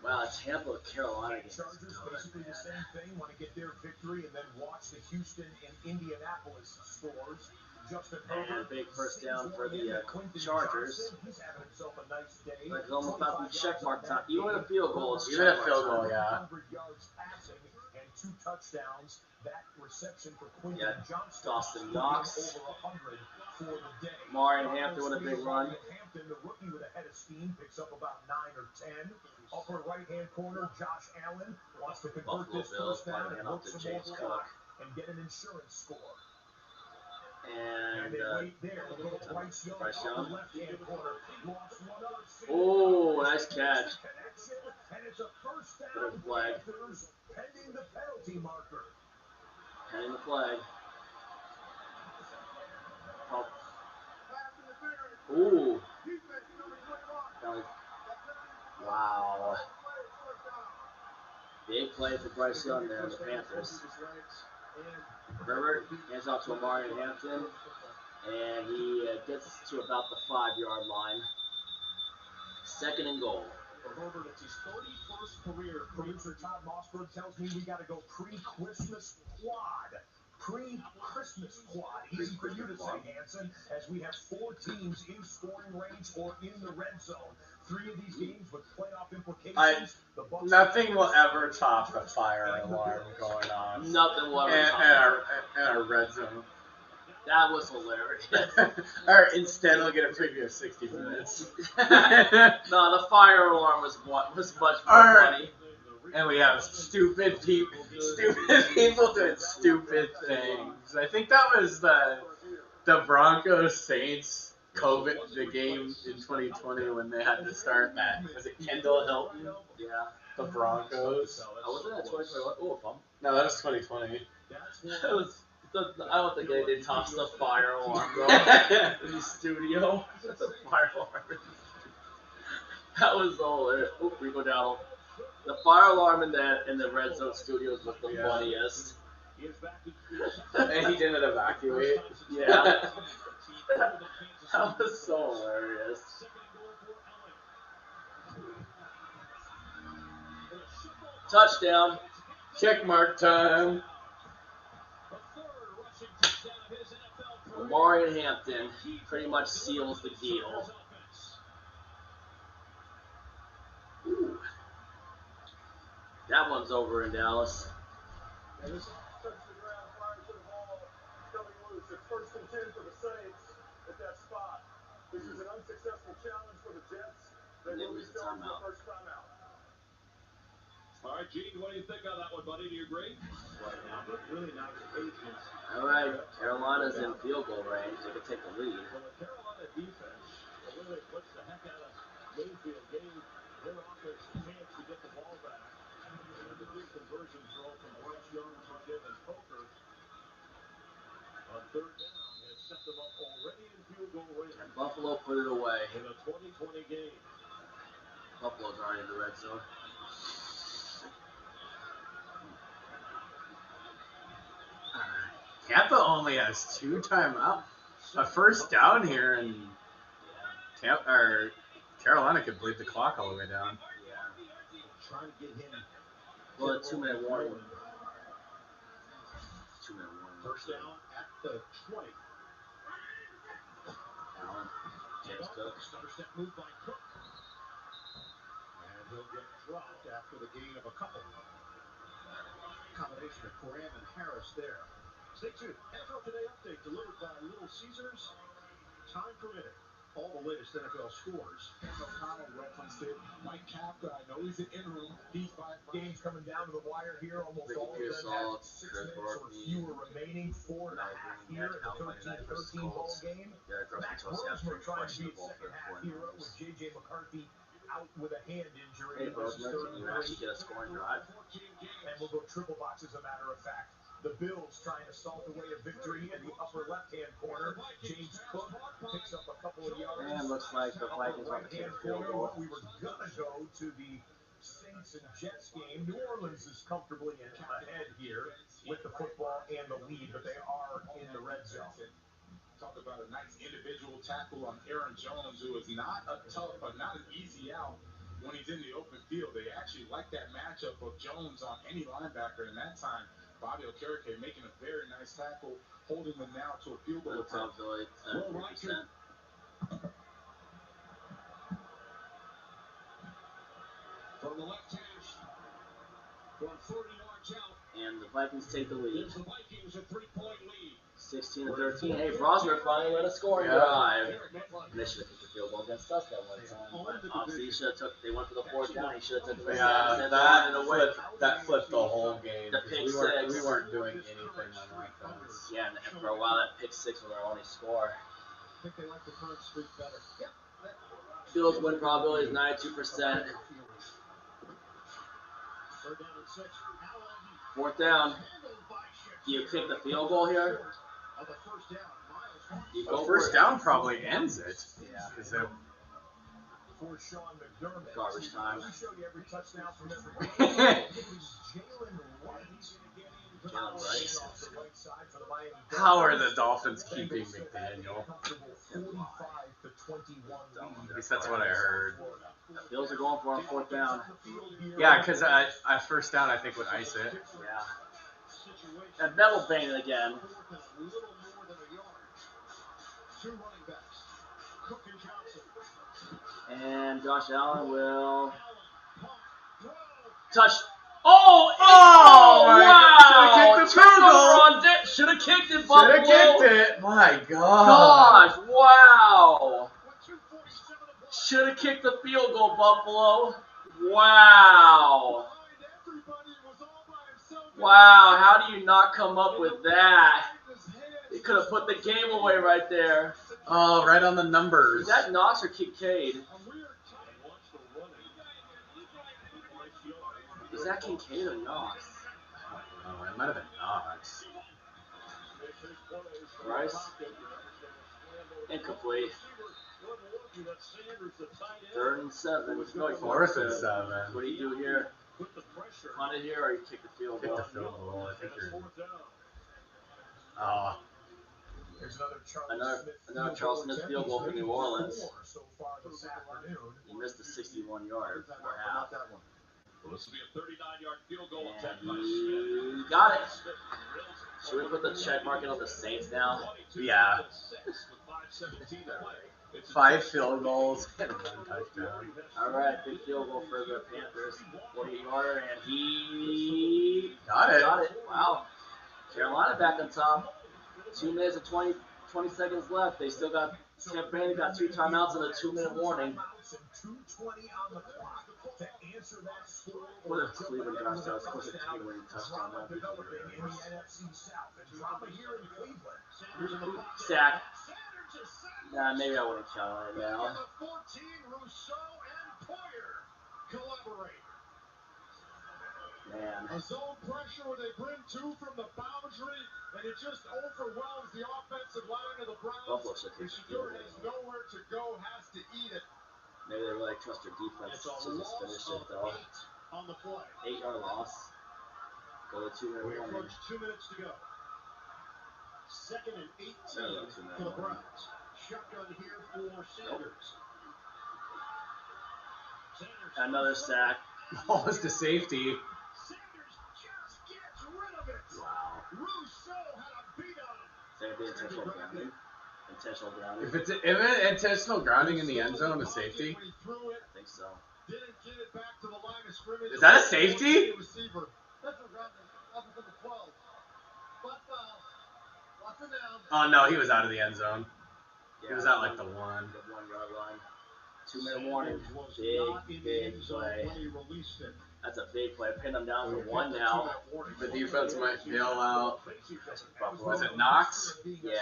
Wow, Tampa, Carolina game. Chargers basically the same thing. Want to get their victory and then watch the Houston and Indianapolis scores. Justin And Herbert, big first down for the Quentin Chargers. Johnson, he's having himself a nice day. But it's almost about the check mark time. Even with a field goal, it's Even a check field mark goal, time. yeah. 100 yards passing and 2 touchdowns. That reception for Quinton Yeah, Johnston. Dawson Knox. Over 100 for the day. Marion Hampton with a big run. Hampton, the rookie with a head of steam, picks up about 9 or 10. Upper right-hand corner, Josh Allen wants to convert Buffalo this Bills first down might and hand work off to some James more Cook. clock and get an insurance score. And they wait there. We'll go to Bryce Young, Bryce Young. left-hand corner. Lost one up. Oh, nice catch. And it's a first Bit down. of flag. Panthers pending the penalty marker. Pending the flag. Oh. Ooh. Wow. Big play for Bryce Young there in the Panthers. Herbert hands off to Amari Hampton, and he gets to about the 5-yard line. 2nd and goal. For Herbert, it's his 31st career. Producer Todd Mossberg tells me we got to go pre-Christmas quad. Pre-Christmas quad. Easy for you to say, Hanson, as we have 4 teams in scoring range or in the red zone. 3 of these games with playoff implications. Nothing will ever top the fire alarm going on. Nothing will ever top in our red zone. That was hilarious. Or instead, we'll get a preview of 60 minutes. No, the fire alarm was much more funny. And we have stupid people doing stupid things. I think that was the Broncos Saints the game in 2020 when they had to start that. Was it Kendall Hilton? Yeah. The Broncos. Oh, wasn't that 2021? Oh, fun. No, that was 2020. I don't think they tossed the fire alarm though in the studio. The fire alarm. That was all there. Oh, we go down. The fire alarm in the red zone studios was the funniest. And he didn't evacuate. Yeah. That was so hilarious. Touchdown. Check mark time. Amari Hampton pretty much seals the deal. Ooh. That one's over in Dallas. And this touch the ground prior to the ball coming loose. It's 1st and 10 for the Saints at that spot. This is an unsuccessful challenge for the Jets. They will be going for the first timeout. All right, Gene, what do you think on that one, buddy? Do you agree? Right now, but really not the patience. All right, Carolina's in field goal range. They could take the lead. Well, the Carolina defense, the way they pushed the heck out of Mayfield, gave their offense a chance to get the ball back. And the big conversion throw from Bryce Young to Devin Coker on 3rd down has set them up already in field goal range. And Buffalo put it away. In a 2020 game. Buffalo's already in the red zone. Tampa only has 2 timeouts. A first down here, and Carolina could bleed the clock all the way down. Yeah. Trying to get him. Well, a 2-minute warning. 2-minute warning. First down at the 20. Allen. James Cook. Stutter step move by Cook. And he'll get dropped after the gain of a couple. Combination of Graham and Harris there. Stay tuned. NFL Today update delivered by Little Caesars. Time permitting. All the latest NFL scores. O'Connell referenced it. Mike Kafka, I know he's an interim. He's by Games coming down to the wire here. Almost all of them have 6 minutes or fewer remaining. 4.5 here in the 13-13 ball game. Max Rosmer trying to be a second-half hero with J.J. McCarthy out with a hand injury. Hey, Rosmer, can you actually get a scoring drive? And we'll go triple box as a matter of fact. The Bills trying to salt away a victory in the upper left-hand corner. James Cook picks up a couple of yards. And it looks like the Vikings want to take a field goal. We were going to go to the Saints and Jets game. New Orleans is comfortably ahead here with the football and the lead, but they are in the red zone. Talk about a nice individual tackle on Aaron Jones, who is not a tough, but not an easy out when he's in the open field. They actually like that matchup of Jones on any linebacker, and that time Bobby Okereke making a very nice tackle, holding them now to a field goal attempt. Will Reichert. From the left hash, from 30 yards out, And the Vikings take the lead. Gives the Vikings a 3-point lead. 16-13. Hey, Brosmer finally let a scoring drive. And they should have kicked the field goal against us that one time. But obviously, he should have took. They went for the fourth down. He should have took the first down. Instead that flipped the whole game. The pick we six. weren't doing anything on offense. Yeah, and for a while that pick six was our only score. I think they like the current streak better. Yep. Fields win probability is 92%. Third down and 6. Fourth down. Do you kick the field goal here? On the first down, Miles. You The go first for it. down probably ends it. Yeah. Is it? For Sean McDermott. Garbage time. We show you every touchdown from every Jalen Rice. Jalen Rice. Off the right side for the Miami How are the Dolphins keeping McDaniel? 45-21 At least that's what I heard. The Bills are going for a fourth down. Yeah, because I first down I think would ice it. Yeah. And Bevel Bane again. A little more than a yard. 2 running backs. Cook and Johnson. And Josh Allen will Pump. Throw. touch. Oh! my Wow! God. Should've kicked the field goal. Should have kicked it, Buffalo. Should have kicked it. My God. Gosh! Wow! With 2:47 to play. Should have kicked the field goal, Buffalo. Wow! Everybody was all by himself. Wow! How do you not come up with that? He could have put the game away right there. Oh, right on the numbers. Is that Knox or Kincaid? Is that Kincaid or Knox? Oh, it might have been Knox. Rice? Incomplete. 3rd and 7. No, 4th and 7. What do you do here? Punt it here or you kick the field Kick goal? the field goal. I think you're. There's Another Charles Smith field goal for New Orleans. So far this afternoon. He missed the 61-yard for half. Well, this will be a 39-yard field goal And attempt by Smith. he got it. Should we put the check mark in on the Saints now? Yeah. 5 field goals and 1 touchdown. All right, big field goal for the Panthers. 48-yarder, and he Got it. got it. Wow. Carolina back on top. 2 minutes and 20 seconds left. They still got Tampa Bay got 2 timeouts and a 2-minute warning. 2:20 on the clock to answer that score. What if Cleveland drops out? Of course, a team-winning touchdown. That'd be Developing in the NFC South and drop it here in Cleveland. Sack. Nah, maybe I wouldn't count on it now. The 14, Rousseau and Poyer collaborate. Man. A zone pressure where they bring 2 from the boundary, and it just overwhelms the offensive line of the Buffalo Browns. should The kick the field Shador has goal. nowhere to go, has to eat it. Maybe they really trust their defense It's a to just finish loss it, though. of 8 on the play. 8-yard loss. Go to 2-minute We warning. approach 2 minutes to go. 2nd and 18 No, for the Browns. Shotgun here for Sanders. Sanders. Another sack. Almost a safety. Sanders just gets rid of it. Wow. Rousseau had a beat on him. That'd be intentional grounding. Intentional grounding. If it's intentional grounding in the end zone of safety, When he threw it, I think so. didn't get it back to the line of scrimmage. Is that a safety? Receiver. That's a grounding. Up to the 12. But watch him down. oh no, he was out of the end zone. Yeah, He was at like the 1. The 1-yard line. 2-minute warning. Was Big, not in the big end zone play. when he released it. That's a big play. Pin them down to 1 now. The defense might bail out. Buffalo. Was it Knox? Yeah,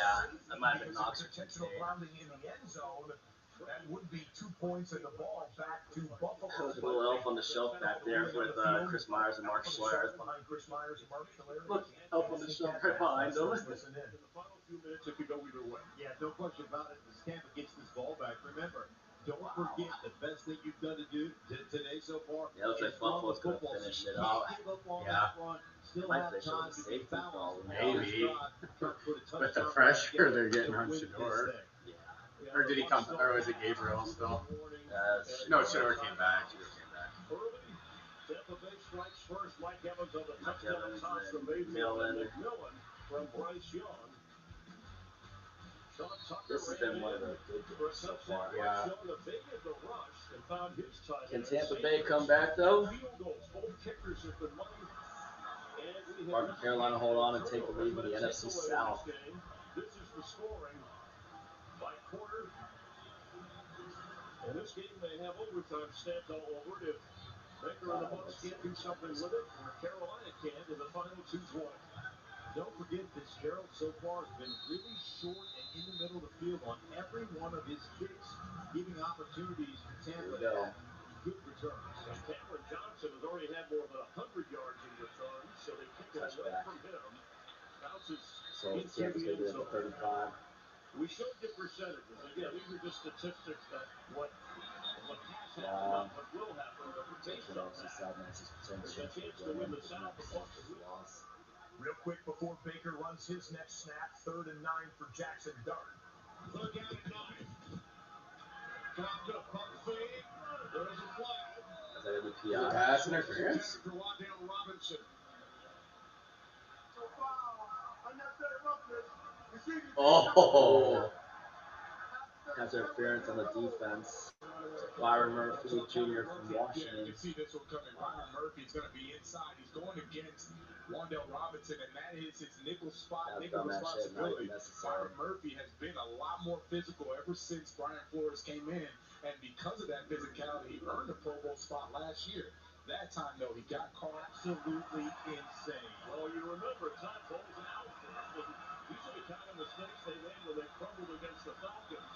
that might have been Knox or Intentional Kincaid. grounding in the end zone. That would be 2 points in the ball back to Buffalo. There's a little elf on the shelf back there with Chris Myers and Mark Schler. Behind Chris Myers and Mark Schler. Look, elf on the shelf right behind them. In the final few minutes, it could go either way. Yeah, no question about it. As Tampa gets this ball back, remember, don't forget the best thing you've done to do today so far. Yeah, looks like Buffalo's going to finish it out. Yeah. Might finish it with a safety problem. Maybe. With the pressure they're getting on Shador. Yeah. Or did he come? Or was it Gabriel still? No, Shador came back. Early, Tampa Bay strikes first. Mike Evans on the Mike touchdown Evans toss to and Mayfield Millen. and McMillan from Bryce Young. Sean Tucker This has been one of the good games so far. Yeah. Young evaded the rush and found his tight Can end. Tampa Bay come back, though? Field goals. Both kickers have been money. Or can Carolina hold on and take the lead in the NFC South? This is the scoring by quarter. In this game, they have overtime stamped all over it. If Baker and the Bucs can't do something with it, Carolina can in the final 2:20. Don't forget, Fitzgerald so far has been really short and in the middle of the field on every one of his kicks, giving opportunities for Tampa to have good returns. And Cameron Johnson has already had more than 100 yards in returns, so they kick it away from him. Bounces into the end zone. 35. We showed you percentages. Again, these are just statistics that what has happened, not what will happen, but based on that, there's a chance to win the South. The Bucs will. Real quick before Baker runs his next snap, 3rd and 9 for Jackson Dart. Third down and 9. Dropped a pump fake. There's a flag. Is that in the PI? Pass interference? For Wandale Robinson. Oh. Pass interference on the defense. Byron Murphy Jr. from Yeah, Washington. you can see this one coming. Byron Murphy's going to be inside. He's going against Wandale Robinson, and that is his nickel spot, nickel responsibility. Byron Murphy has been a lot more physical ever since Brian Flores came in, and because of that physicality, he earned a Pro Bowl spot last year. That time, though, he got caught absolutely insane. Well, you remember Todd Bowles and Alford. These are the kind of mistakes they made when they crumbled against the Falcons.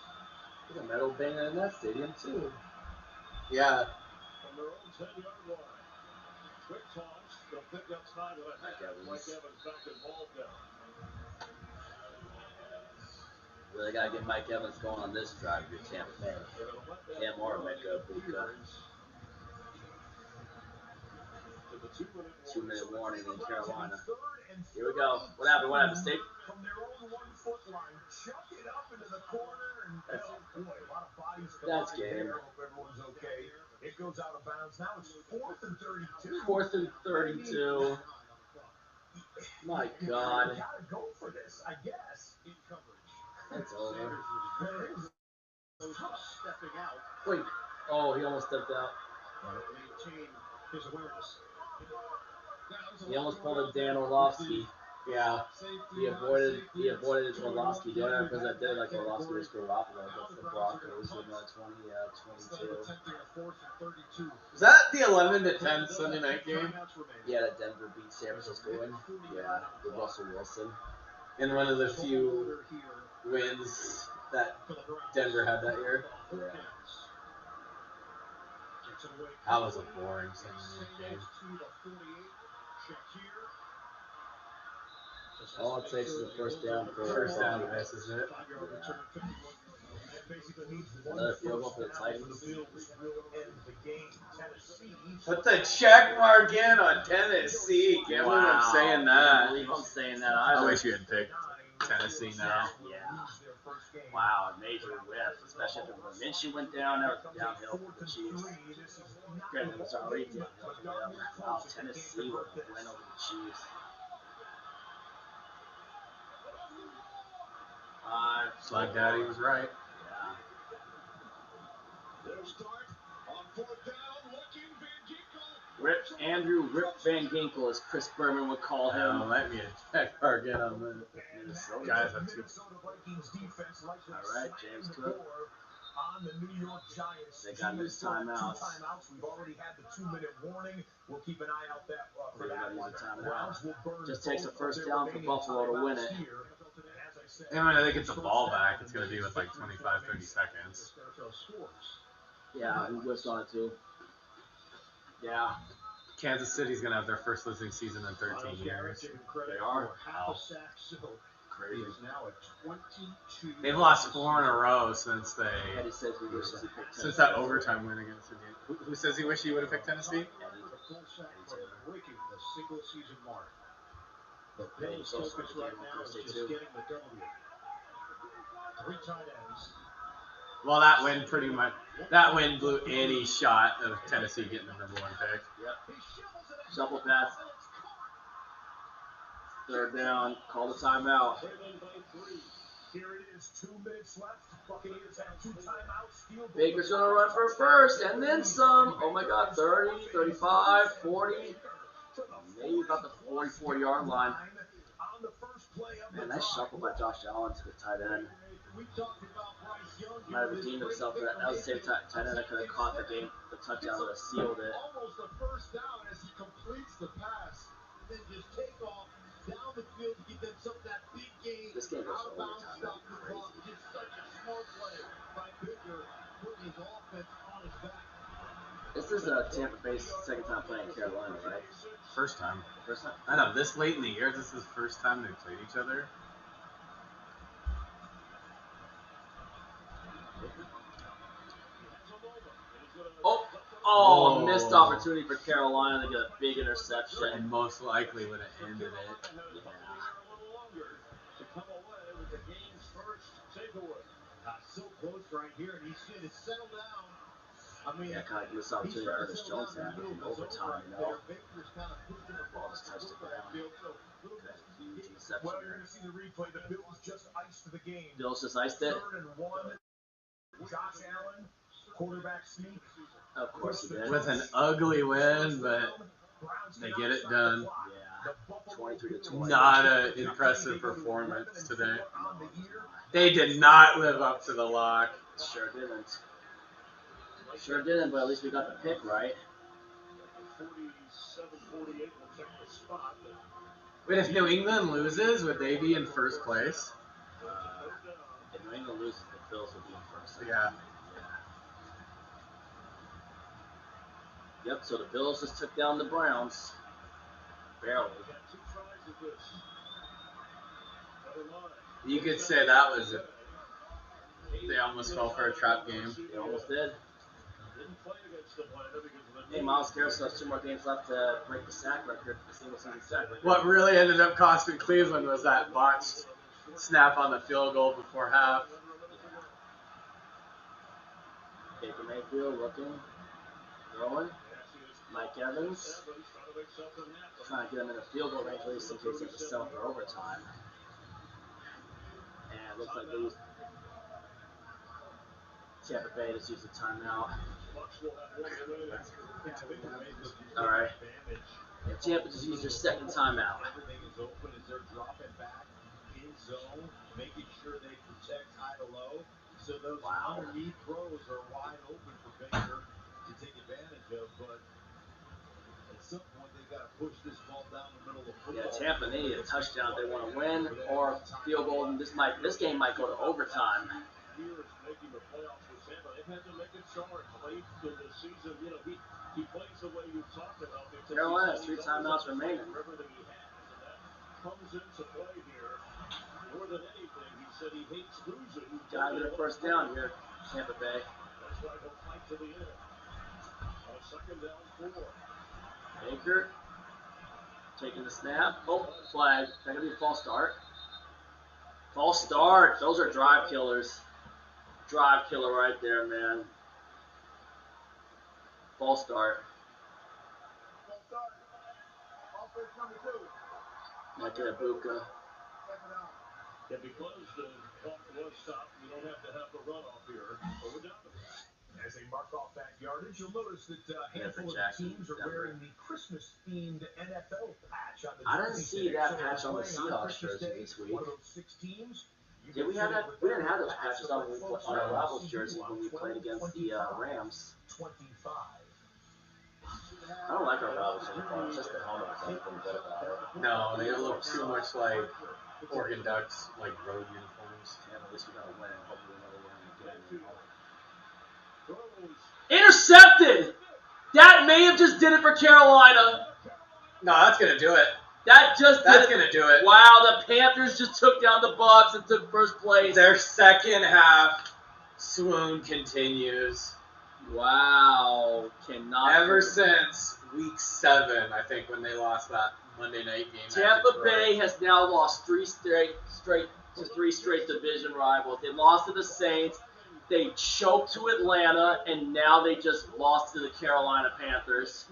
There's a metal banger in that stadium, too. Yeah. From their own 10-yard line. Quick toss. They'll pick up 5 and a half. Mike Evans back involved now. Really got to get Mike Evans going on this drive if you're Tampa Bay. Cam or Mecca, Puka. 2-minute warning in Carolina. Here we go. What happened? What happened? State? From their own 1-foot line, chuck it up into the corner, and oh boy, a lot of bodies That's colliding game. there. Hope everyone's okay. It goes out of bounds. Now it's 4th and 32. 4th and 32. My God. You gotta go for this, I guess. In coverage. That's over. Tough stepping out. Wait. Oh, he almost stepped out. Maintain his awareness. He almost pulled a Dan Orlovsky. Yeah. He avoided Orlovsky doing it because I did like Orlovsky was Garoppolo against the Broncos in 2022. Was that the 11-10 Sunday night game? Yeah, that Denver beat San Francisco in. Yeah, with Russell Wilson. In one of the few wins that Denver had that year. Yeah. That was a boring Sunday night game. All it takes is a first down for First down, this is it. Another field goal for the Titans. Put the check mark in on Tennessee. Can't believe I'm saying I that. can't believe I'm saying that either. I wish you had picked Tennessee now. Yeah. Wow, major whiff, especially after Minshew went down. That was downhill for the Chiefs. Granted, it was already downhill for them. Wow, Tennessee with a win over the Chiefs. Slug Daddy was right. Yeah. Their start on 4th down, looking Rip Van Ginkel, as Chris Berman would call him. Let me check our get on the Minnesota. Guys, that's good. Alright, James Cook. On the New York Giants. They got these timeouts. We've already had the 2-minute warning. We'll keep an eye out for They that got one. these timeouts. Just takes a first down for Buffalo to win it. And when they get the ball back, it's going to be with like 25, 30 seconds. Yeah, who whiffed on it too? Yeah. Kansas City's going to have their first losing season in 13 years. They are. Half a sack, so Crazy. is now at 22. They've lost 4 in a row since Eddie says he wishes he picked since that overtime win against Indiana. Who says he wished he would have picked Tennessee? Full sack for breaking the single season mark. The Bills' focus right now is just getting the W. 3 tight ends. Well, that win blew any shot of Tennessee getting the number 1 pick. Yep. Shuffle pass. 3rd down. Call the timeout. Here it is, 2 minutes left. Buccaneers have 2 timeouts. Baker's going to run for first and then some. Oh my God, 30, 35, 40. Maybe about the 44-yard line. Man, nice shuffle by Josh Allen to the tight end. Might have redeemed himself for that. That was the same tight end that could have caught the touchdown that sealed it. Almost a first down as he completes the pass. Then just take off down the field to give themselves that big game. This game goes Out to of bounds, overtime. stop That'd the be clock. crazy. Just such a smart play by Baker, putting his offense on his back. This is Tampa Bay's second time playing Carolina, right? First time. First time? I know, this late in the year, this is the first time they played each other. Oh, missed opportunity for Carolina to get a big interception. And most likely would have ended it. Yeah. So close right here, and he's going to settle down. I mean, Yeah, kind of missed opportunity to Ernest Jones had in overtime, you know. Ball just touched the ground. Could have a huge interception Well, you're there. going to see the replay. The Bills just iced the game. Bills just iced it? 3rd and 1. Josh Allen, quarterback sneak. Of course he did. With an ugly win, but they get it done. Yeah, 23-20. Not an impressive performance today. They did not live up to the lock. Sure didn't. Sure didn't, but at least we got the pick right. 47-48 will take the spot. Wait, if New England loses, would they be in first place? If New England loses, the Bills will be in first. Yeah. Yep, so the Bills just took down the Browns. Barely. You could say that was it. They almost fell for a trap game. They almost did. Hey, Miles Garrett still has 2 more games left to break the sack record, the single season sack record. What really ended up costing Cleveland was that botched snap on the field goal before half. Baker Mayfield looking, throwing. Mike Evans trying to get him in a field goal range, at least in case they have to settle for overtime. And it looks like they used Tampa Bay just used a timeout. All right. Yeah, Tampa just used their second timeout. Everything is open as they're dropping back in zone, making sure they protect high to low. So those underneath throws are wide open for Baker to take advantage of. But at some point, they've got to push this ball down the middle of the football. Yeah, Tampa, they need a touchdown if they want to win, or field goal. And this game might go to overtime. Years making the playoffs with Tampa, they've had to make a charge late in the season. You know, he plays the way you talked about. Carolina has 3 timeouts remaining. Everything he has, and that comes into play here. More than anything, he said he hates losing. Got to get a first down here, Tampa Bay. That's why he'll fight to the end. On a 2nd down 4. Baker taking the snap. Oh, flag. Is that going to be a false start? False start. Those are drive killers. Drive killer right there, man. False start. Mike Ibuka. Yeah, because the clock was stopped, you don't have to have the runoff here. But we're down to this. As they mark off that yardage, you'll notice that a handful of Jackson, teams are wearing the Christmas-themed NFL patch on the I didn't jersey see that today. patch on the Playing Seahawks Christmas jersey Day, this week. One of those 6 teams. Did we have that? We didn't have those patches on our Rivals jersey when we played against the Rams. 25. I don't like our Rivals uniform. It's just the helmet. There's anything good about it. No, they look too much like Oregon Ducks, like road uniforms. Yeah, but at least we got to win. Hopefully another win again. Intercepted! That may have just did it for Carolina. No, that's gonna do it. That's gonna do it. Wow, the Panthers just took down the Bucs and took first place. Their second half swoon continues. Wow, cannot. Ever since week 7, I think, when they lost that Monday night game. Tampa Bay has now lost 3 straight division rivals. They lost to the Saints. They choked to Atlanta, and now they just lost to the Carolina Panthers.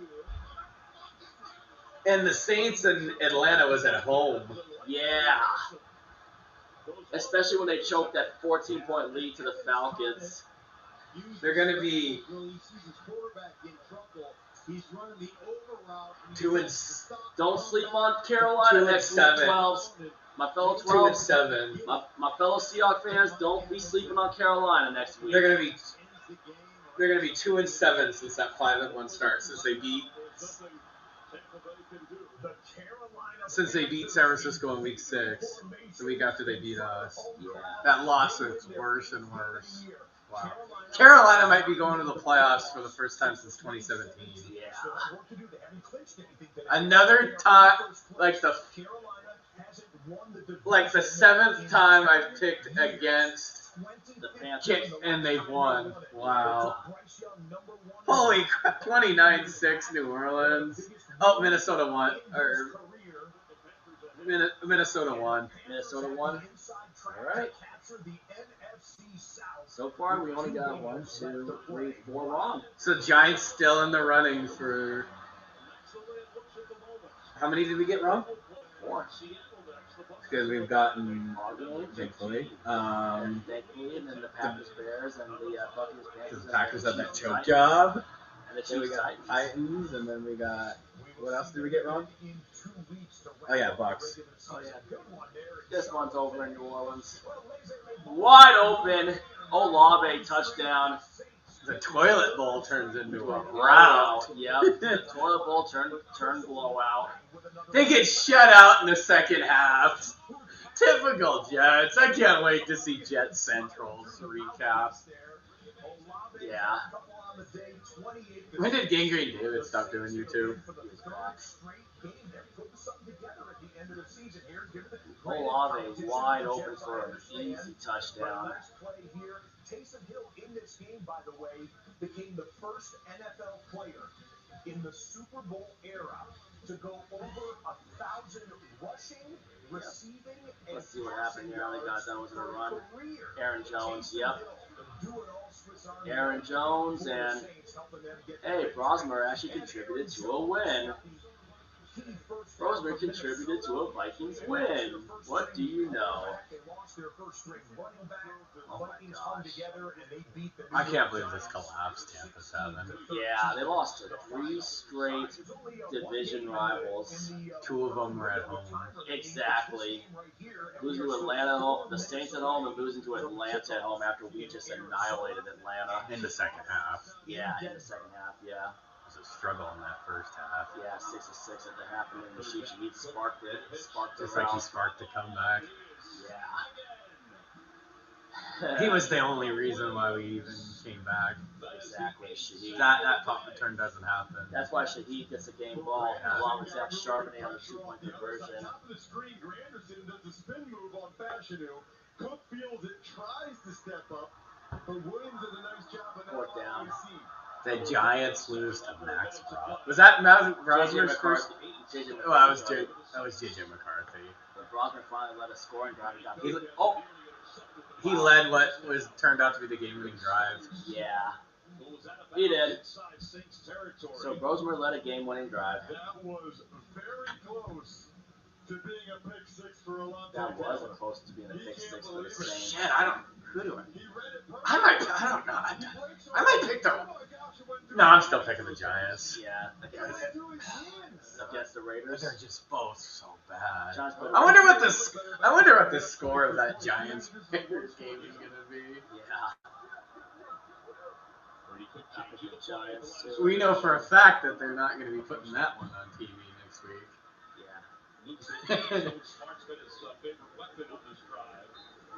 And the Saints in Atlanta was at home. Yeah. Especially when they choked that 14-point lead to the Falcons. They're going to be He's running the over route. Don't sleep on Carolina next week, 12s. My fellow 12s. 2-7. My fellow Seahawks fans, don't be sleeping on Carolina next week. They're gonna be 2-7 since that 5-1 start. Since they beat San Francisco in week 6, the week after they beat us. Yeah. That loss is worse and worse. Wow. Carolina might be going to the playoffs for the first time since 2017. Yeah. Another time, like the 7th time I've picked against The Panthers. and they've won. Wow. Holy crap, 29-6 New Orleans. Oh, Minnesota won. Or Minnesota won. Minnesota won. All right. So far, we only got 1, 2, 3, 4 wrong. So Giants still in the running for. How many did we get wrong? 4. Because we've gotten, thankfully. Thankfully, and then the Packers, Bears, and the Buccaneers, Panthers. The Packers had that choke job. And the Then we Chiefs, got Titans, and then we got. What else did we get wrong? Oh yeah, Bucks. Oh yeah. This one's over in New Orleans. Wide open. Olave touchdown. The toilet bowl turns into a rout. Blowout. Yep. The toilet bowl turned blowout. They get shut out in the second half. Typical Jets. I can't wait to see Jets Central's recap. Yeah. When did Gangrene David stop doing YouTube? Olave wide open for an easy touchdown. Taysom Hill in this game, by the way, became the first NFL player in the Super Bowl era to go over 1,000 rushing, receiving, and Let's see what happened here. All they got done was in a run. Aaron Jones, yep. Aaron Jones, and hey, Brosmer actually contributed to a win. Brosmer contributed to a Vikings win. What do you know? Oh my gosh. I can't believe this collapsed, Tampa 7. Yeah, they lost to 3 straight division rivals. 2 of them were at home. Exactly. Losing to Atlanta, the Saints at home, and losing to Atlanta at home after we just annihilated Atlanta. In the second half. Yeah, in the second half, yeah. It was a struggle in that first half. Yeah, 6-6 at the half, and then the Sheet sparked it. Just like he sparked the comeback. Yeah. He was the only reason why we even came back. Exactly. Shaheed. That punt return doesn't happen. That's why Shaheed gets a game ball along with Zach Charbonnet on the 2-point conversion. Top of the screen, Granderson does the spin move on Fashanu. Cook feels it, tries to step up, but Williams does a nice job of Fourth down. The Giants lose to Max Brosmer. Was that Brosmer's first? Oh, that was JJ McCarthy. But Brosmer finally led a scoring drive. He led what was turned out to be the game-winning drive. Yeah, he did. So Brosmer led a game-winning drive. That was very close to being a pick six for a long That time. wasn't supposed to be in a pick 6 for the Saints. Shit, I don't know. I might pick them. No, I'm still picking the Giants. Yeah, against the Raiders. They're just both so bad. Giants put- I wonder what the score of that Giants Raiders game is gonna be. Yeah. I picked the Giants too. We know for a fact that they're not gonna be putting that one on TV next week. Yeah.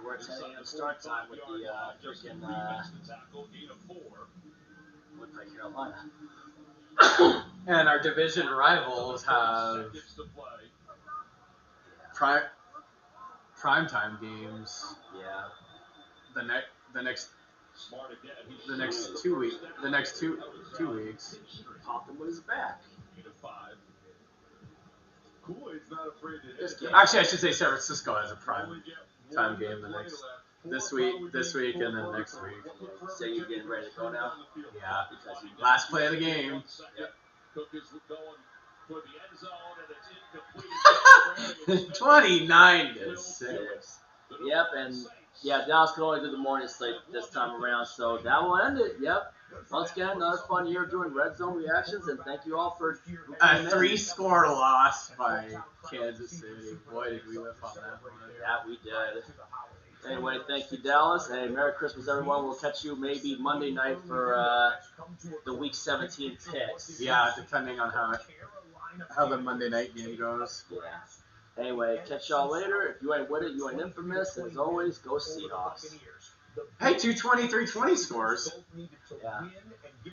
We're attending the start time with the freaking with Carolina. And our division rivals have primetime games. Yeah. The next 2 weeks. The next two weeks. Popped him with his back. Kool-Aid's not afraid to This hit. game. Actually, I should say San Francisco has a prime time game this week, and then next week. So you're getting ready to go now? Yeah. Because you Last play of the game. Yep. Cook is going for the end zone, and it's incomplete. 29-6. Yep, and yeah, Dallas could only do the morning slate this time around, so that will end it. Yep. Once again, another fun year doing Red Zone reactions, and thank you all for A 3-score loss by Kansas City. Boy, did we whiff on that one. Yeah, we did. Anyway, thank you, Dallas. Hey, Merry Christmas, everyone. We'll catch you maybe Monday night for the Week 17 picks. Yeah, depending on how the Monday night game goes. Yeah. Anyway, catch y'all later. If you ain't with it, you ain't infamous. And as always, go Seahawks. Hey, 223-20 scores. Yeah.